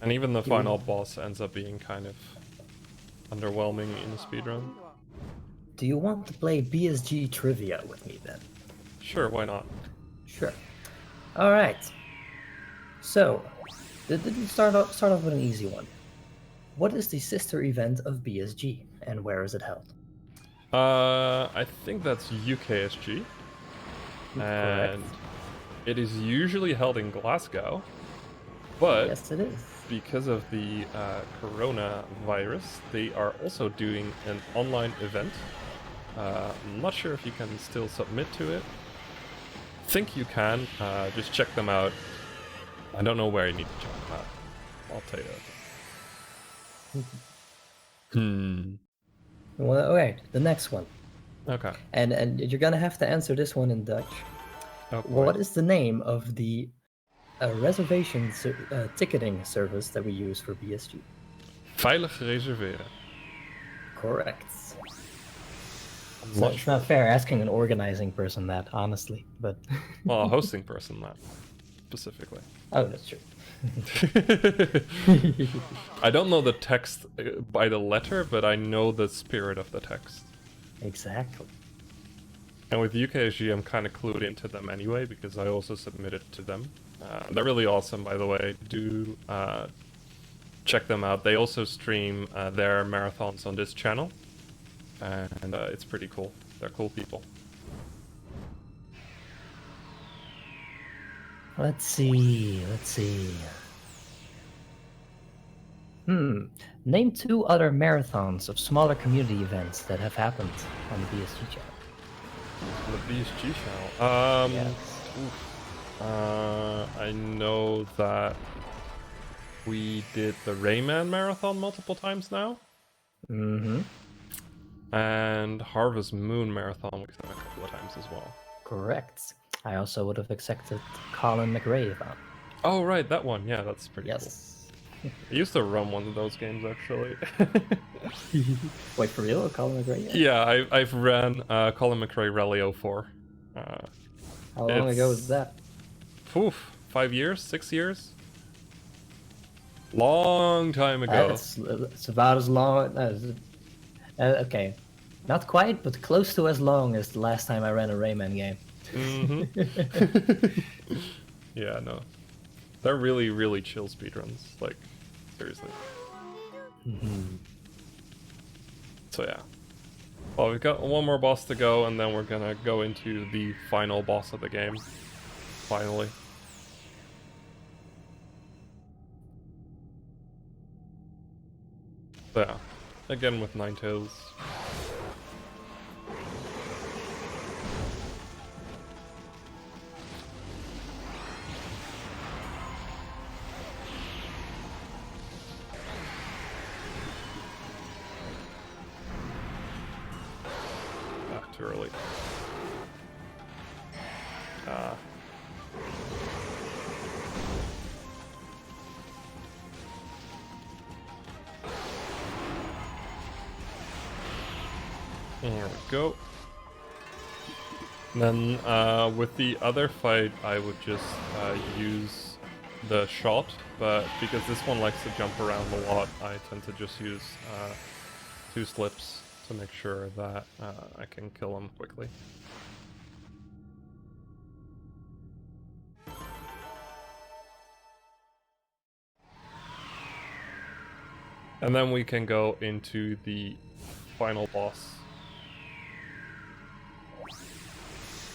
And even the final boss ends up being kind of underwhelming in the speedrun. Do you want to play BSG trivia with me then? Sure, why not? Sure. Alright. So, let's start off with an easy one. What is the sister event of BSG, and where is it held? I think that's UKSG. and it is usually held in Glasgow, but Yes, it is. because of the coronavirus, they are also doing an online event. I'm not sure if you can still submit to it. Think you can. Just check them out. I don't know where you need to check them out. I'll tell you. Well, alright, the next one. Okay. And you're gonna have to answer this one in Dutch. Oh, What is the name of the reservation ticketing service that we use for BSG? Veilig reserveren. Correct. Not It's not fair asking an organizing person that, honestly, but... Well, a hosting person, that specifically. Oh, that's true. I don't know the text by the letter, but I know the spirit of the text. Exactly. And with UKSG, I'm kind of clued into them anyway, because I also submitted to them. They're really awesome, by the way. Do check them out. They also stream their marathons on this channel, and it's pretty cool. They're cool people. Let's see. Name 2 other marathons of smaller community events that have happened on the BSG channel. The BSG channel. Yes. I know that we did the Rayman marathon multiple times now. Mm-hmm. And Harvest Moon marathon we've done a couple of times as well. Correct. I also would have accepted Colin McRae event. Oh, right, that one. Yeah, that's pretty cool. Yes. I used to run one of those games, actually. Wait, for real? Colin McRae? Yeah, I've ran Colin McRae Rally 04. How long ago was that? Oof, 5 years? 6 years? Long time ago. It's about as long as... okay. Not quite, but close to as long as the last time I ran a Rayman game. Yeah, no. They're really, really chill speedruns. Like, seriously. So yeah. Well, we've got one more boss to go, and then we're gonna go into the final boss of the game. Finally. So yeah. Again with Ninetales. Too early. There we go. And then with the other fight, I would just use the shot, but because this one likes to jump around a lot, I tend to just use 2 slips to make sure that I can kill him quickly. And then we can go into the final boss.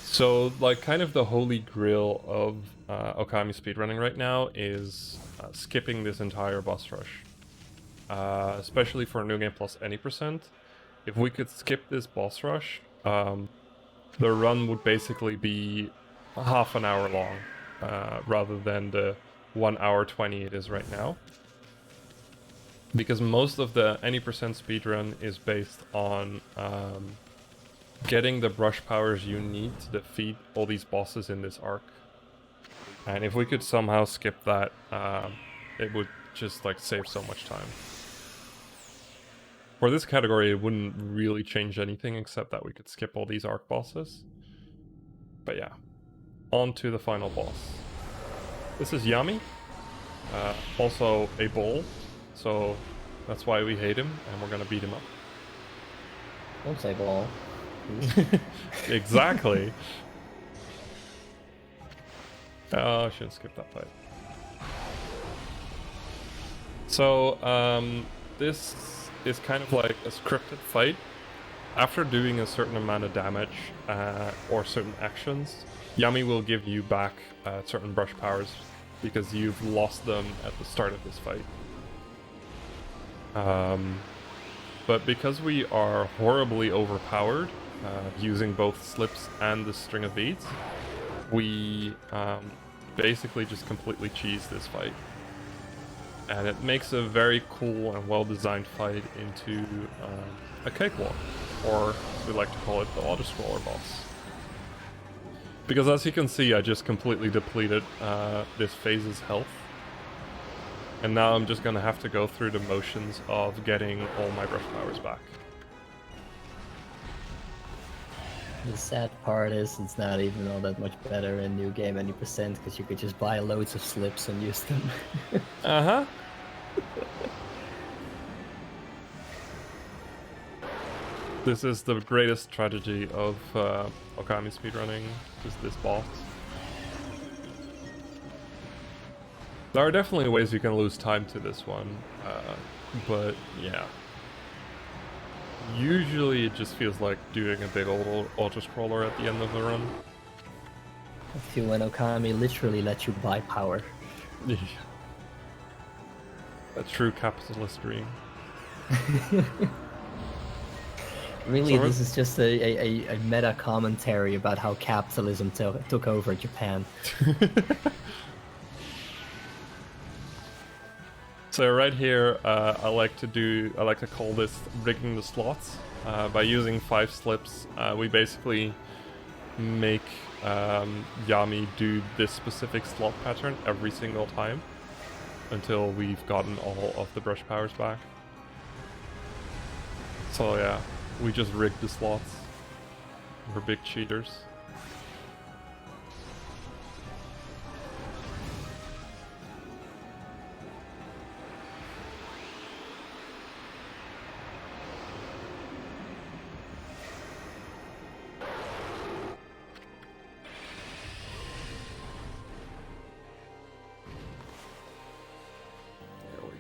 So, like, kind of the holy grail of Ōkami speedrunning right now is skipping this entire boss rush. Especially for New Game Plus any percent. If we could skip this boss rush, the run would basically be half an hour long, rather than the 1 hour 20 it is right now. Because most of the any percent speedrun is based on getting the brush powers you need to defeat all these bosses in this arc. And if we could somehow skip that, it would just like save so much time. For this category, it wouldn't really change anything except that we could skip all these arc bosses. But yeah, on to the final boss. This is Yami, also a bull, so that's why we hate him, and we're gonna beat him up. Don't say ball. Exactly. Oh, I shouldn't skip that fight. So, this is kind of like a scripted fight after doing a certain amount of damage or certain actions, Yami will give you back certain brush powers because you've lost them at the start of this fight. But because we are horribly overpowered, using both slips and the string of beads, we basically just completely cheese this fight. And it makes a very cool and well-designed fight into a cakewalk, or as we like to call it, the auto-scroller boss. Because as you can see, I just completely depleted this phase's health. And now I'm just gonna have to go through the motions of getting all my brush powers back. The sad part is it's not even all that much better in New Game any percent, because you could just buy loads of slips and use them. Uh-huh. This is the greatest tragedy of Ōkami speedrunning, is this boss. There are definitely ways you can lose time to this one, but yeah. Usually it just feels like doing a big old auto-scroller at the end of the run. I feel when Ōkami literally lets you buy power. A true capitalist dream. Really, this is just a meta commentary about how capitalism took over Japan. So right here, I like to call this rigging the slots. By using 5 slips, we basically make Yami do this specific slot pattern every single time until we've gotten all of the brush powers back. So yeah, we just rig the slots. We're big cheaters.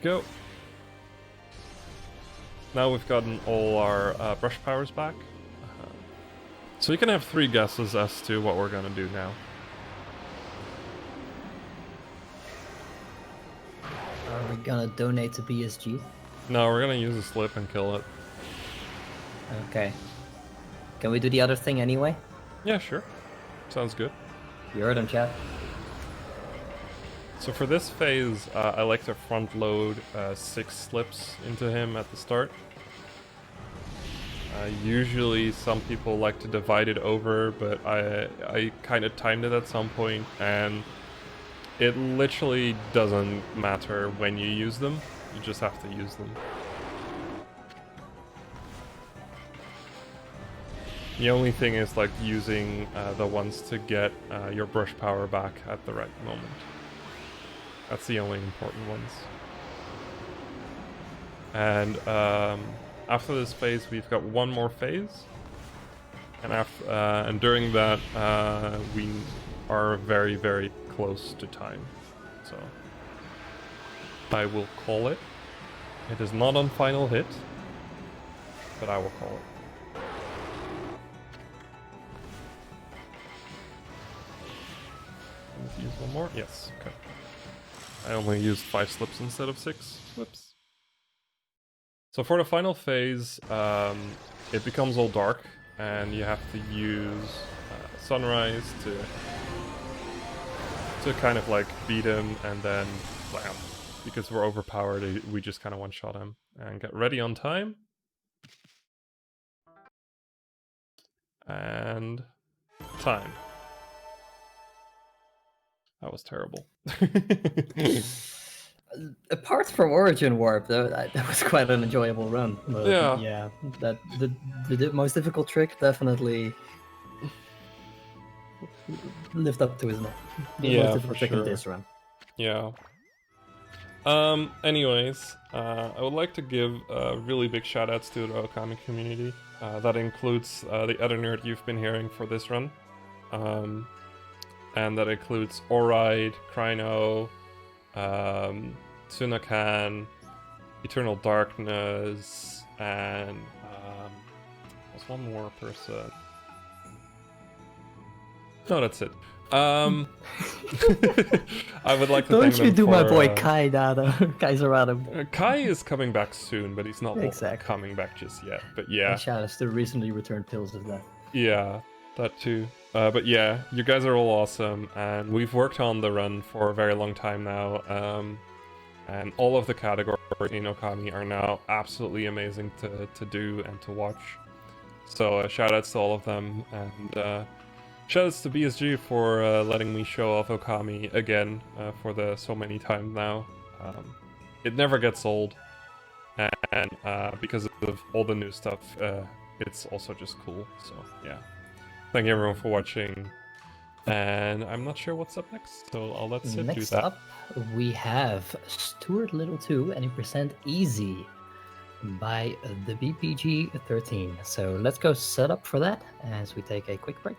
Go. Now we've gotten all our brush powers back. So you can have 3 guesses as to what we're gonna do now. Are we gonna donate to BSG? No, we're gonna use a slip and kill it. Okay. Can we do the other thing anyway? Yeah, sure. Sounds good. You heard him, chat. So for this phase, I like to front load 6 slips into him at the start. Usually some people like to divide it over, but I kind of timed it at some point, and it literally doesn't matter when you use them, you just have to use them. The only thing is like using the ones to get your brush power back at the right moment. That's the only important ones. And after this phase, we've got one more phase, and during that, we are very, very close to time. So I will call it. It is not on final hit, but I will call it. Let's use one more. Yes. Okay. I only used 5 slips instead of 6 slips. So for the final phase, it becomes all dark, and you have to use Sunrise to kind of like beat him, and then blam. Because we're overpowered, we just kind of one-shot him. And get ready on time. And time. That was terrible. Apart from Origin Warp, though, that was quite an enjoyable run. But Yeah. that the most difficult trick definitely lived up to his name. The most difficult trick in this run. Yeah. Anyways, I would like to give really big shoutouts to the Ōkami community. That includes the other nerd you've been hearing for this run. And that includes Oride, Kryno, Tsunakan, Eternal Darkness, and There's one more person. No, that's it. I would like to thank Don't you them do my for, boy Kai Dada, Kaiserada. Kai is coming back soon, but he's not Exactly. coming back just yet. But yeah, And shout outs to recently returned Pills of that. yeah, that too. But yeah, you guys are all awesome, and we've worked on the run for a very long time now. And all of the categories in Ōkami are now absolutely amazing to do and to watch. So shout outs to all of them, and shout outs to BSG for letting me show off Ōkami again for the so many times now. It never gets old, and because of all the new stuff, it's also just cool. So yeah, thank you everyone for watching, and I'm not sure what's up next, so I'll let Sid do Next that. up, we have Stuart Little 2 and % Easy by the BPG 13. So let's go set up for that as we take a quick break.